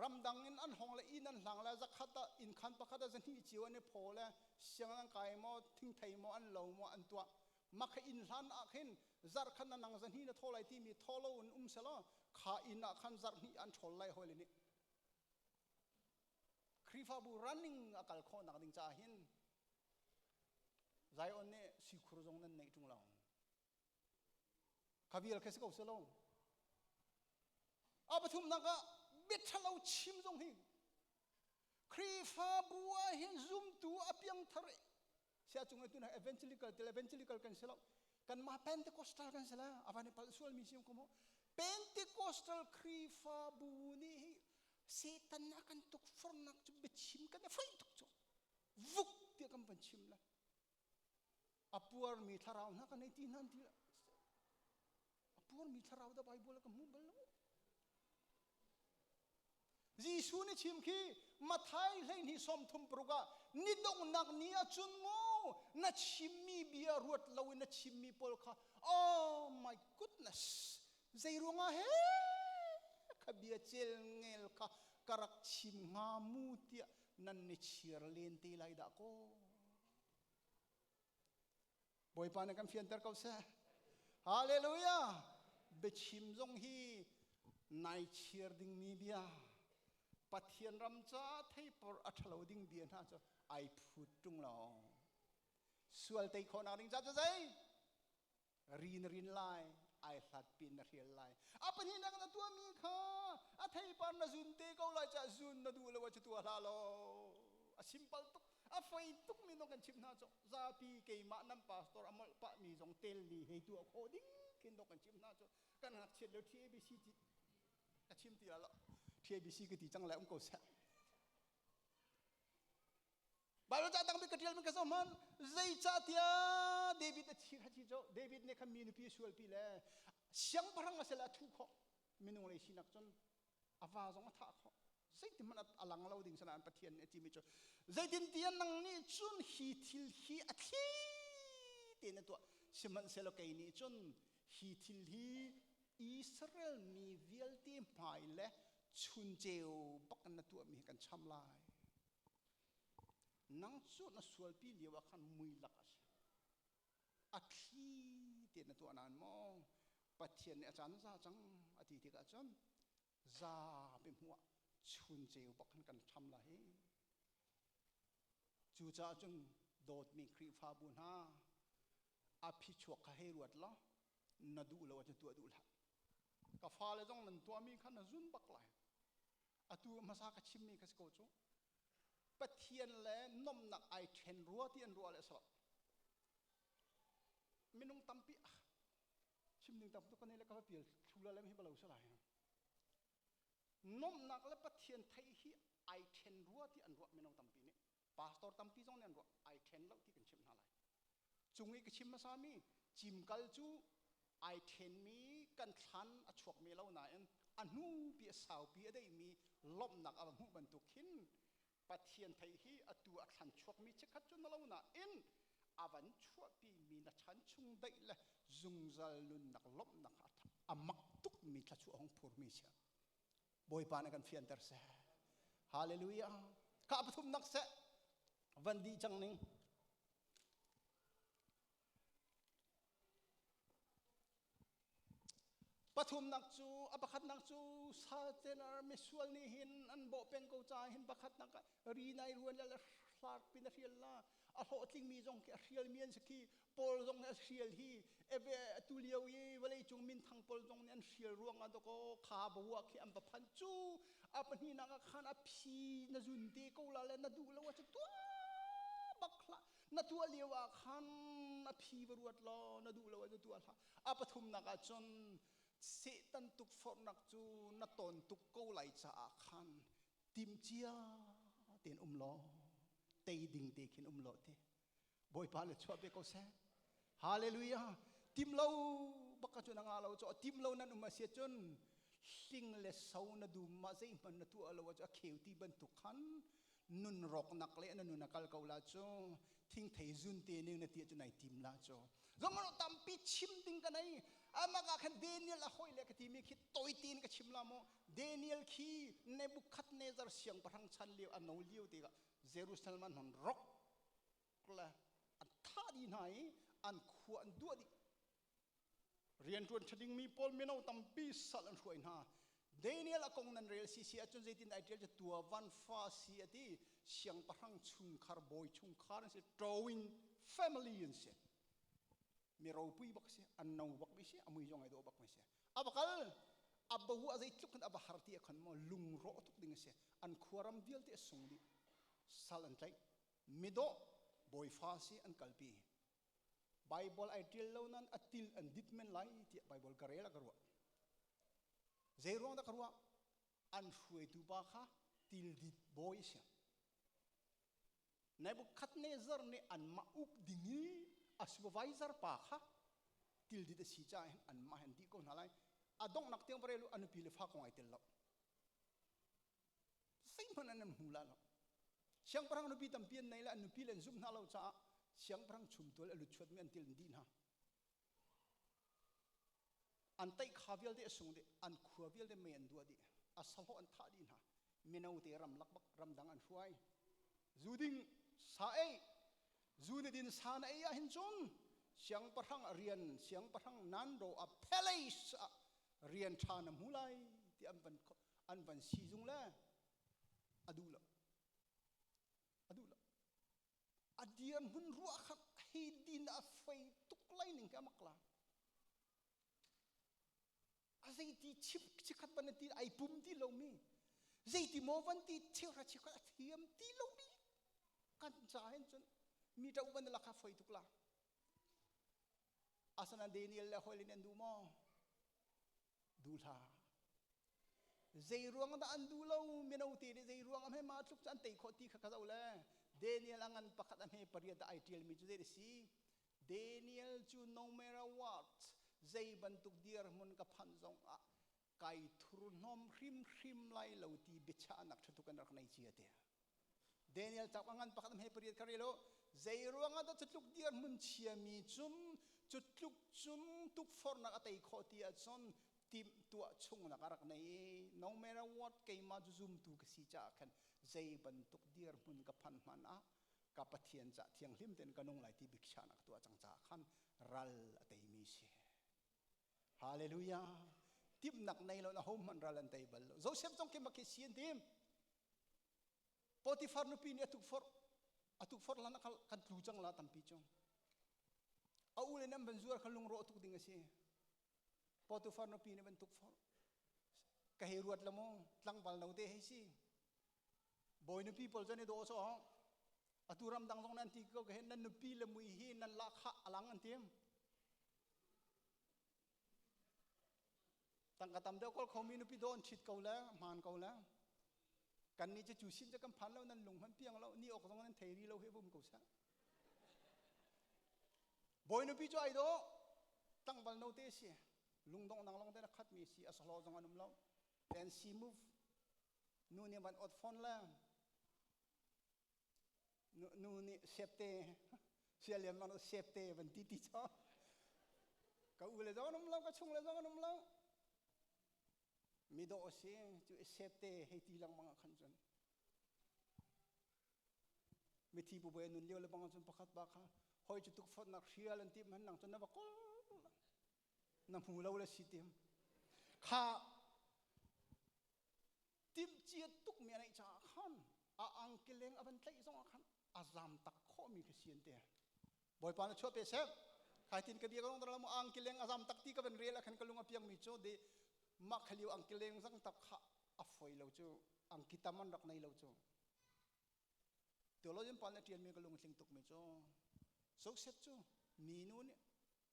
รำดังอินอันหงละอินอันหลังละจักขัดอินขันปะขัดจะนี่จีวันนี้พอแล้วเสียงร่างกายมอทิ้งไทยมออันเหลวมออันตัวมักอินหลันอักเห็นจักขันนั่งจะนี่นะทอไลที่มีทอโลอุ่นเสละขาอินอักขันจักนี่อันทอไลหอยเลยนี่ครีฟาบูรันนิ่งอากาศข้อนักดิ่งจ่าเห็นใจอันนี้สิครูจงนั้นในจุงเราข้าวิลเคสก็เสละอาปทุมนักเบ็ดเราชิมจงหิครีฟาบัวเห็นซุ่มตัวอเปียงทะเลเสียจงไอ้ตัวนั้น evangelical กันเสละกันมา Pentecostal กันเสละอะไรนี่พัลส่วนมีสิ่งcomo Pentecostal ครีฟาบูนี่เซตันนักกันตุกฟอร์นักจุเบ็ดชิมกันเนี่ยไฟตุกจุวุกเดียกันเป็นชิมละอปัวมีทาราวนักกันในที่นั่นที่ละอปัวมีทาราวได้ไบเบิลกันมุบละยิสุนี่ชิมขี้มาไทยเล่นที่สมทุมปรุกะนิดงนักนี้จุนโง่นัดชิมมีเบียร์รวดเรานัดชิมมีปอลค่ะ Oh my goodness ใจรู้งาเฮ้ขบียเจลเงลค่ะกรักชิมงามูเตียนั่นนี่เชียร์เลนตีไลดะก็บ่อยปานกันเฟียนเตอร์เขาเซ่ฮาเลลูยาเบชิมจงฮีนายเชียร์ดิ้งมีเบียปัทเทียนรำจ้าเทปอร์อัฐลาวดิ้งเบียน่าจะไอพูดจุงเราส่วนเตยคนอาดิ้งจ้าจะใจรินไลไอ สัตปีนเรียลไลอาปนีนักนัตัวมีข้าอาไทยปานนาจุนเตก็ไลจะจุนนาดูเลยว่าจะตัวลาโลอาซิมเปิลตุกอาไฟตุกมีนกันชิมนาจซาปีเกยมานัมพาสตอร์อมลปะมีจงเตลลีให้ตัวโคดิ้งกินนกันชิมนาจกันหักเชียร์แล้วที่ABCที่ชิมตีละที่ABCก็ตีจังแล้วก็เสร็จบาลจ้าตั้งไปกระเทียมมันก็สมันใจจ้าเตียเดวิดชี้ฮัจิโจเดวิดเนี่ยคำมีนุปีส่วนปีเลยเสียงพลังมาเสร็จแล้วทุกข์มินุเลยสินักจนอาวาสองท่าเขาใจที่มันอลังเราดิ่งสนานปะเทียนจิมิโจใจดินเตียนนังนี่จนฮีทิลฮีอัฐิเตียนตัวสมันเสร็จแล้วไงนี่จนฮีทิลฮีอิสราเอลมีเวลที่หมายและชุนเจียวปักนัตัวมีกันช้ำลายนังสุดนัสวลปีเลียวขันมุยลักษอัฐิเตียนตัวนั้นมองปะเทียนอาจารย์ซาจังอธิติกอาจารย์ซาเป็นหัวชุนเจียวปักกันช้ำลายจูจ่าจึงโดดมีครีฟ้าบุญฮาอภิชวกให้รวดล้อนาดูแล้วจะตัวดูละกับฟ้าเลยต้องนั่นตัวมีขันนจุนปักไหลอตัวมาซากชิมมีกัสโกจูปะเทียนและนมหนักไอเทนรัวที่อันรัวเลยสลับไม่นุ่งตั้มปีชิมหนึ่งตั้มตัวคนนี้แล้วก็เปลี่ยนชูแล้วไม่ให้บาลูสลายนมหนักและปะเทียนไทยที่ไอเทนรัวที่อันรัวไม่นุ่งตั้มปีนี้พาสตอร์ตั้มปีจงเนี่ยอันรัวไอเทนแล้วที่กันชิมหาไรจุงอีกชิมมาสามีจิมกัลจูไอเทนมีกันทันอชวกมีเล่าหนาอันนู้ปีสาวปีได้มีลมหนักอะไรหูบรรทุกหินปะเทียนไทยฮีอตัวขันชวกมีเช็คขัดจนเราหนาอาวันชั่วปีมีนัชันชุงได้ละจุงจลุนนักลบนักอัฐอามักตุกมีทัชวงพูดมีเช่บอยปานกันเฟียนเตอร์เซฮาเลลูยาข้าพทุมนักเสวันดีจังนิงปฐุมนักจูอปขัดนักจูซาเจนอาร์มิสวลนี่หินอันโบเป็นกูจ่ายหินปขัดนักรีนายรวนแล้วลาร์ปินเรียลล่าอัลโหติงมีจงเรียลเมียนสกีปอลจงเรียลฮีเอเวตุเลียวยีวันนี้จงมินทางปอลจงเนี่ยเรียลรวงอันตโกขาบัวขี้อันปพันจูอปนี่นักขันอภินาจุนเตกูลาเลนาดูแล้วว่าจะตัวบักละนาตัวเลียวขันอภิบรวดล้อนาดูแล้วว่าจะตัวละอปฐุมนักจนเสตันตุกฟอร์นักจูนัตนตุกกูไหลจะอาคันติมเจียเตียนล้อเตยดิ่งเตขินล้อเตบอยพาเลชัวเบโกเซฮาเลลูยาติมเราบักจูนังอาเราจ่อติมเรานั้นมาเสียจนสิงเลสาวนาดูมาใจมันนัตัวเราจะเขียวที่บรรทุกขันนุนรอกนักเล่นนุนนักกัลกาวลาจ่อทิ้งเทจุนเตนึงนาทีจุนไหนติมลาจ่อจงมันตั้มปิดชิมดิ้งกันไหนอามาก็คันเดนิเอลละหอยเล็กที่มีคิดตัวตีนก็ชิมละโมเดนิเอลขี้เนบุคัดเนซาร์เสียงพลังชันเลี้ยวอันนู้เลี้ยวตีก็เยรูซาเล็มหันร็อกละอันท่าดีไหนอันขวานตัวดิเรียนจวนชดิ้งมีพอลไม่เอาตั้มปีสัลลันช่วยนะเดนิเอลกงนันเรียลซีซีจนใจตินไอเดียจะตัววันฟ้าซีที่เสียงพลังชุงคาร์บอยชุงคาร์นั่นสิ drawing family นั่นสิมีเราปุยบักเสียอันนู้บักไม่เสียอามุยจงไอโดบักไม่เสียอับกัลอับหัวใจทุกคนอับหาร์ตีขันมาลุงโรทุกดิ่งเสียอันขวารมเดียลที่ส่งดิสัลันใจมิโดบอยฟ้าสีอันกัลปีไบเบิลไอติลเหล่านั้นอัติลอันดิดเมนไลที่ไบเบิลกระเรละกระรัวเจรองตะกระรัวอันช่วยดูบ้าค่ะติลดิดบอยเสียในบุคคลเนเซอร์เนี่ยอันมาอุกดิ่งอัสบไวเซอร์ป่าค่ะติลดิดสีจ่ายอันมาเห็นดีก็น่าไรอดงนักเตียงประเดี๋ยวอันพิเลฟ้าของไอติลแล้วสิ่งมันอันนั้นหูละแล้วเสียงพลังนบีตั้มเปลี่ยนในละอันพิเลนซุ่มน่าเราจะเสียงพลังชุมตัวแล้วหลุดชดมีอันติลดีนะอันไต่ขาวิลเดส่งเดอันขวาวิลเดเมียนดัวดีอัสลอันท่าดีนะมีนาอุเตรำลักบักรำดังอันช่วยจูดิงสาเอจูนดินสานเอียหินจนเสียงพลังเรียนเสียงพลังนันโดอัพเพลสเรียนชานมูไลที่อันเป็นซีจุงเล่อดูละอดียนหุ่นรัวขัดให้ดินอัฟไฟตุกไลนิ่งแกมักลา ti chip chikat ban ti ai pum ti lo mi zai ti mo van ti thira chikat thiam ti lo mi kan cha hen chun mi ta ban la kha foi tukla asana Daniel la holin en du mo du tha zai ruang da an du lo mi no ti ni zai ruang am he ma tluk chan tei kho ti kha ka le Daniel angan pakhat am he pariya da ITL mi chu de si Daniel chu no matter what zai ban tuk dir mun ka phan zong a kai thur nom hrim lai lo ti bicha nak thu kan rak nai chi ate Daniel tak angan pakhat am he pariya karelo zai ruang da chutluk dir mun chia mi chum chutluk chum tuk for na atai kho ti a chon tim tua chung na karak nei no matter what kai ma zoom tu ka si cha khan zai ban tuk dir mun ka phan man a ka pathian cha thiang hlim ten kanong lai ti biksha nak tua chang cha khan ral atai mi se hallelujah tip nak nei lo na home man ral an table Joseph jong ke makhi sian tim Potiphar no pi ni atuk for la na kan tlu chang la tam pi chong a ule nam ban zuar khalung ro tuk ding ase Potiphar no pi ni ban tuk for ka he ruat la mo tlang bal no te he si boy no people jani do so aturam dang dong nan ti ko ke nan no pi le mui hi nan la kha alang an tim tang ka tam de kol khomi no pi don chit ko la man ko la kan ni che chu sin che kam phan lo nan lung han piang lo ni ok dong nan theiri lo he bum ko sa boy no pi cho ai do tang bal no te si lung dong nang long te na khat mi si aslo jong anum lo then she move nu ni ban ot phone la nu ni septe sialian man septe ban ti ti cho ka u le jong anum lo ka chung le jong anum lo mi do si chu septe he ti lang mga khan jon mi thi bu be nun leo le bang chun pakhat ba kha hoi chu tuk phot nak rial an ti man nang chon na ba kol na mu lo le si tim kha tim chia tuk mi nai cha khan a ang keleng aban tlai zong khan azam tak kho mi ke sian te boy pa na chho pe se khai tin ka bi ka dong mo ang keleng azam tak ti ka ban rel khan kalunga piang mi cho de ma khaliu ang keleng zang tak kha a foi lo chu ang kitaman rak nei lo chu Theological pa na tian mi kalung tling tuk mi cho so set chu mi nu ni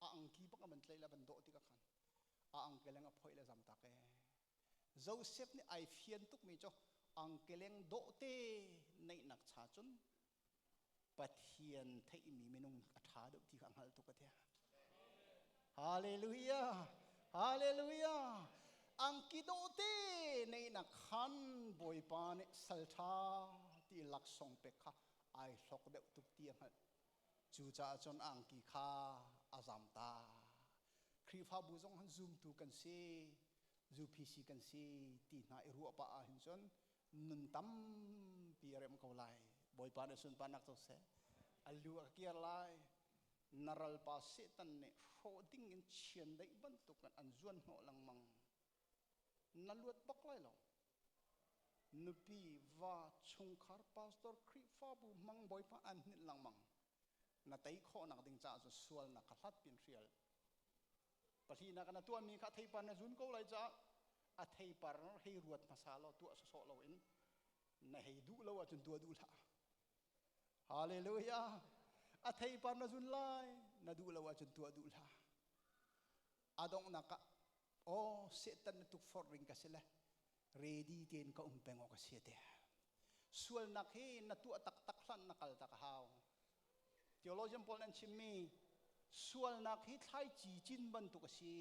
a ang ki pak aban tlai la ban do ti ka khan a ang keleng a phoi la zam tak e Joseph ni ai fian tuk mi cho ang keleng do te nei nak cha chun pathian thei mi minung atha do ti khang hal tu ka the hallelujah hallelujah ang ki do te nei nak khan boy pa ne saltha ti lak song pe kha ai hlok de tuk ti ang chu cha chon ang ki kha azam ta khri pha bu jong han zoom tu kan se ZUPC kan si ti na iru pa a hin chon nun tam pi rem ko lai boy pa na sun pa nak to se alu akiar lai naral pa se tan ne holding in chien dai ban tu kan an zuan ho lang mang naluat bak lai lo nupi va Chungkhar pastor khri fa bu mang boy pa an nit lang mang na tai kho nak ding cha so sual na khalat pin rial pali na kana tua mi kha thei pan na zun ko lai cha a thei par hei ruat masalo tu so so lo in na hei du lo a chun tua du la hallelujah a thei par na zun lai na du lo a chun tua du la adong na ka o setan tu for ring ka sila ready ten ka umpeng o ka siete sual na he na tu tak tak hlan na kal ta ka haw theologian Paul and chimmi sual nak hi thai chi chin ban tu ka si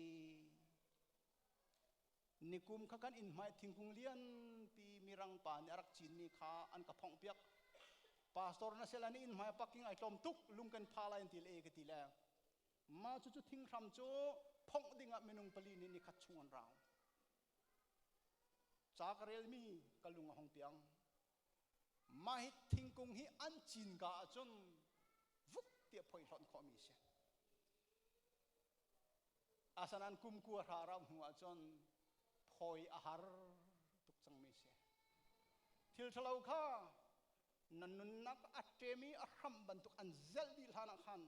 nikum kha kan in mai thingkung lian pi mirang pa ni arak chin ni kha an ka phong piak pastor na selani in mai paking ai tom tuk lung kan phala in til e ka tila ma chu chu thing ram chu phong dinga menung pali ni ni khat chungan raw chakarel mi kalunga hong piang ma hi thingkung hi an chin ga chun vuk te phoi hlon kho mi se asanan kum ku haram huwa chon phoi ahar tuk chang mi se thil thalau kha nanun nak atemi ahram bantuk an zel dil hana khan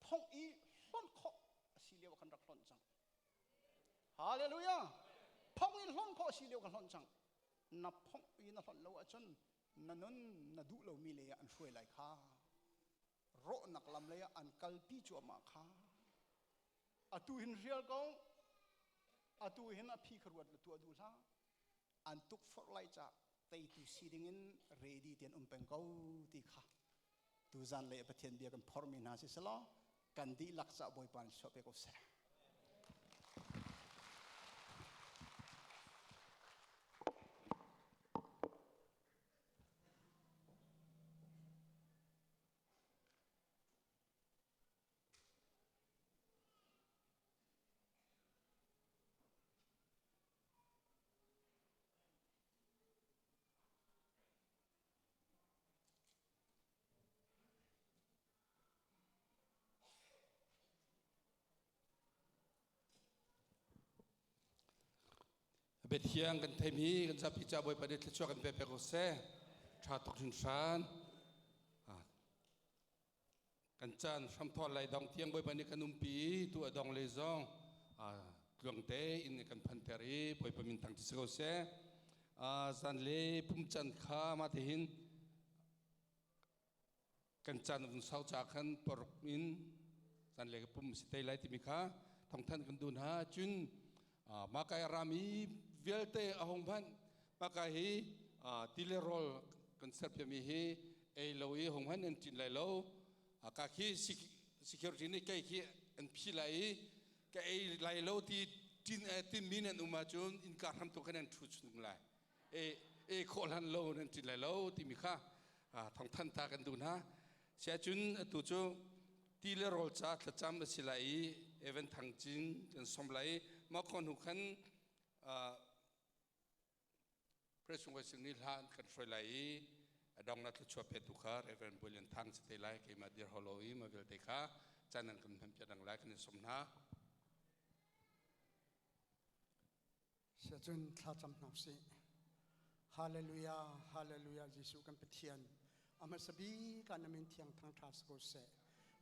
phong i hlon kho asilia kan rak hlon chang Hallelujah. Phong in lon ko si leo kan lon chang. Na phong in na lon lo achon na non na du lo mi le an shwe lai kha. Ro nak lam le an kalpi chu ma kha. Atu hin real ko atu hin a phi kharwat tu adu la an tuk for lai cha tai tu sitting in ready ten peng ko ti kha. Tu zan le pathian bia kan phormin ha si selo kan di laksa boy pan so pe ko se. Bet hiang kan themi kan sa picha boy padet le chwa kan pe ko se tha tok chin san kan chan sam thol lai dong tiang boy pani kanum pi tu adong le zong tlong te in kan phan teri boy pamin tang tsi ko se zan le pum chan kha ma te hin kan chan un sau cha khan por in zan le pum sitei lai ti mi kha thong than kan dun ha chun makai rami velte ahong ban makai hi tilerol konsep mi hi ei loi hong han en tin lai lo ka khi security ni kai khi en phi lai ka ei lai lo ti tin min en uma chun in ka ham to kan en thu chung lai e khol han lo en tin lai lo ti mi kha thong than ta kan du na sia chun tu chu tilerol cha thacham silai event thang chin kan som lai ma kon hu khan presung wa sing ni han kan froi lai adong na thchwa pe tu kha event bulian thang se te lai ke ma dir holoi ma vel te kha chanan kan tham chadang lai kan som na sia chun Thlacamnak si hallelujah hallelujah Jesu kan pathian ama sabi kan namin thiang thang thas ko se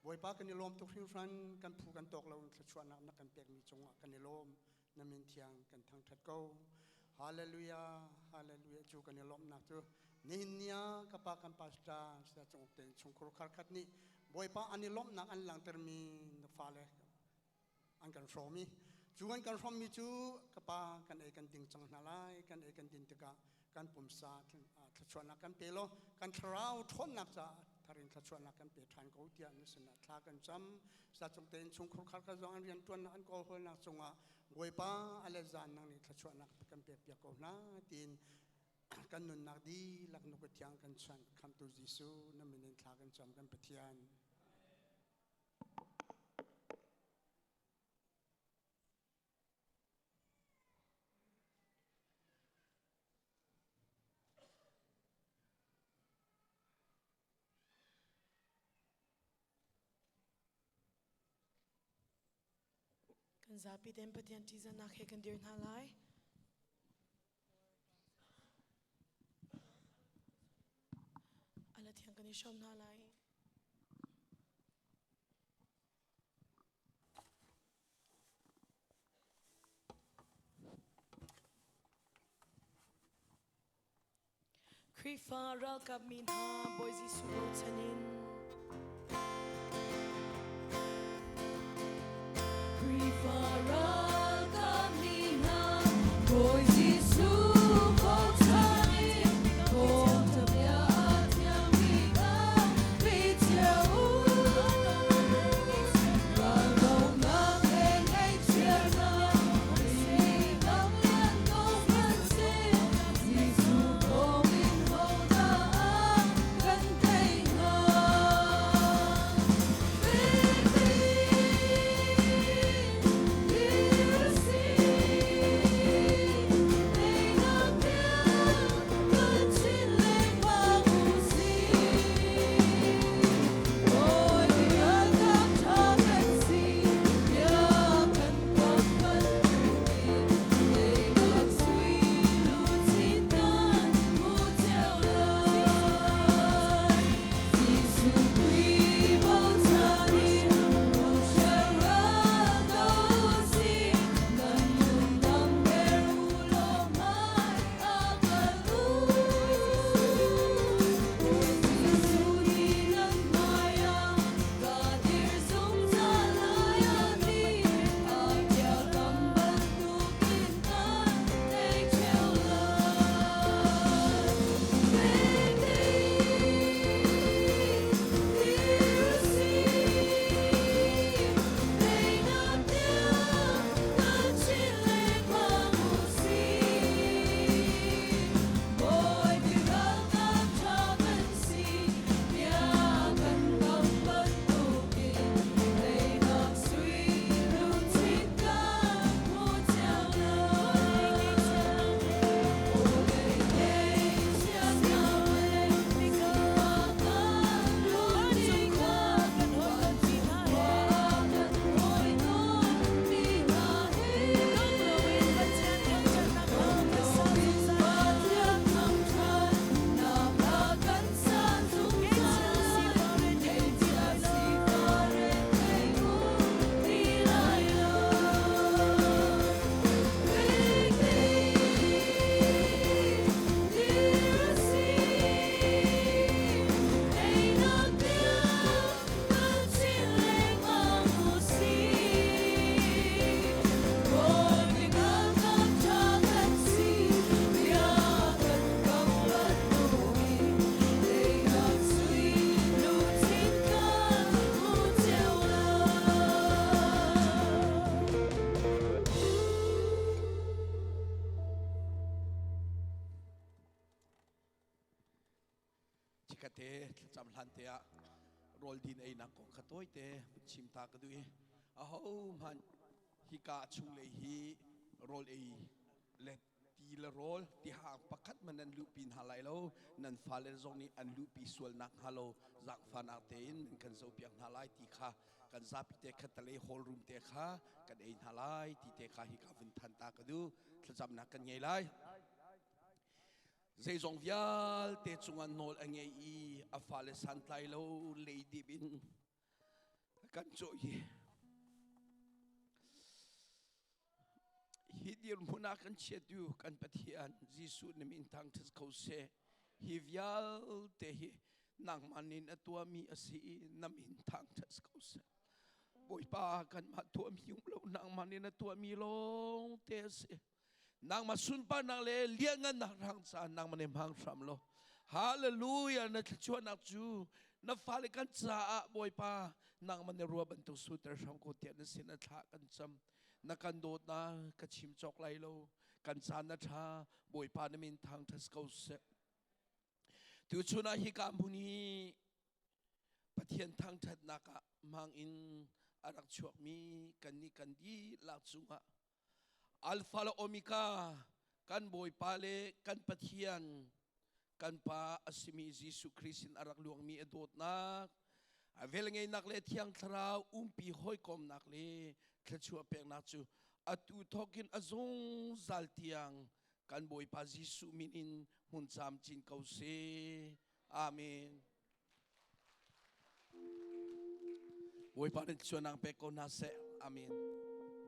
boy pa kan lom tu khring ran kan phu kan tok lo thchwa na kan pek mi chunga kan lom namin thiang kan thang that ko hallelujah hallelujah chu kan lom nak tu ninya kapa kan pasta sa chung ten chungkhar khat ni boy pa ani lom nak an lang termi na fale an kan from mi chu kan from mi chu kapa kan e kan ting chang na lai kan e kan tin tika kan pum sa thchwa na kan pelo kan thrau thon nak cha tharin thachwa na kan pe than ko tia ni sna thla kan cham sa chung ten chungkhar khat ka zong an rian tuan an ko hol na chunga goi pa ale zan nang ni thachwa na kan pe pya ko na tin kan nun nak di lak nu ko tiang kan chan kham tu Jesu na min thla kan cham kan pathian kan zapi den pathian tiza nak he kan dir na lai ala thiang kan shom na lai Kri faral kap min ha boy Jesu ro chanin Faral kami na boy Jesu ko chanin ko tabia at yang bigang pityaw Ragaw na ngay siya na Sinang yan ko pansin Jesu ko minho na ang kantay na ka te cham hlan te a rol din ai na ko khatoi te chim ta ka dui a ho man hi ka chung le hi rol ai let ti la rol ti hang pakhat man an lu pin halai lo nan fa le zong ni an lu pi sual nak halo zak fan a te in kan zo piang halai ti kha kan zap te khatale hol room te kha kan ein halai ti te kha hi ka vun than ta ka du Thlacamnak kan ngei lai dây dòng vial te chung an nol anh ấy a fa le san tlai lo lady bin kan choi hi dir muna kan chetu kan pathian jisu ne min thang thas ko se hi vial te hi nang manin atua mi asi namin thang thas ko se boi pa kan ma tua mi yung lo nang manin atua mi lo te se nang masun pa nang le liangan nang rang sa nang manem hang sam lo hallelujah na chua nak chu na fale kan cha boy pa nang manem ruwa ban tu su ter sam ko te na sin na tha kan cham na kan dot na ka chim chok lai lo kan cha na tha boy pa na min thang thas ko se tu chu na hi kam buni pathian thang that na ka mang in arak chuak mi kan ni kan di la chunga Alpha la Omega kan boy pale kan pathian kan pa asimi Jesu Christin arak luang mi edot nak avel ngei nak le thiang thrau pi hoi kom nak le thachua pek nak chu atu thokin azong zal tiang kan boy pa Jesu min in hun cham chin kau se amen boy pa den chuanang pek ko na se amen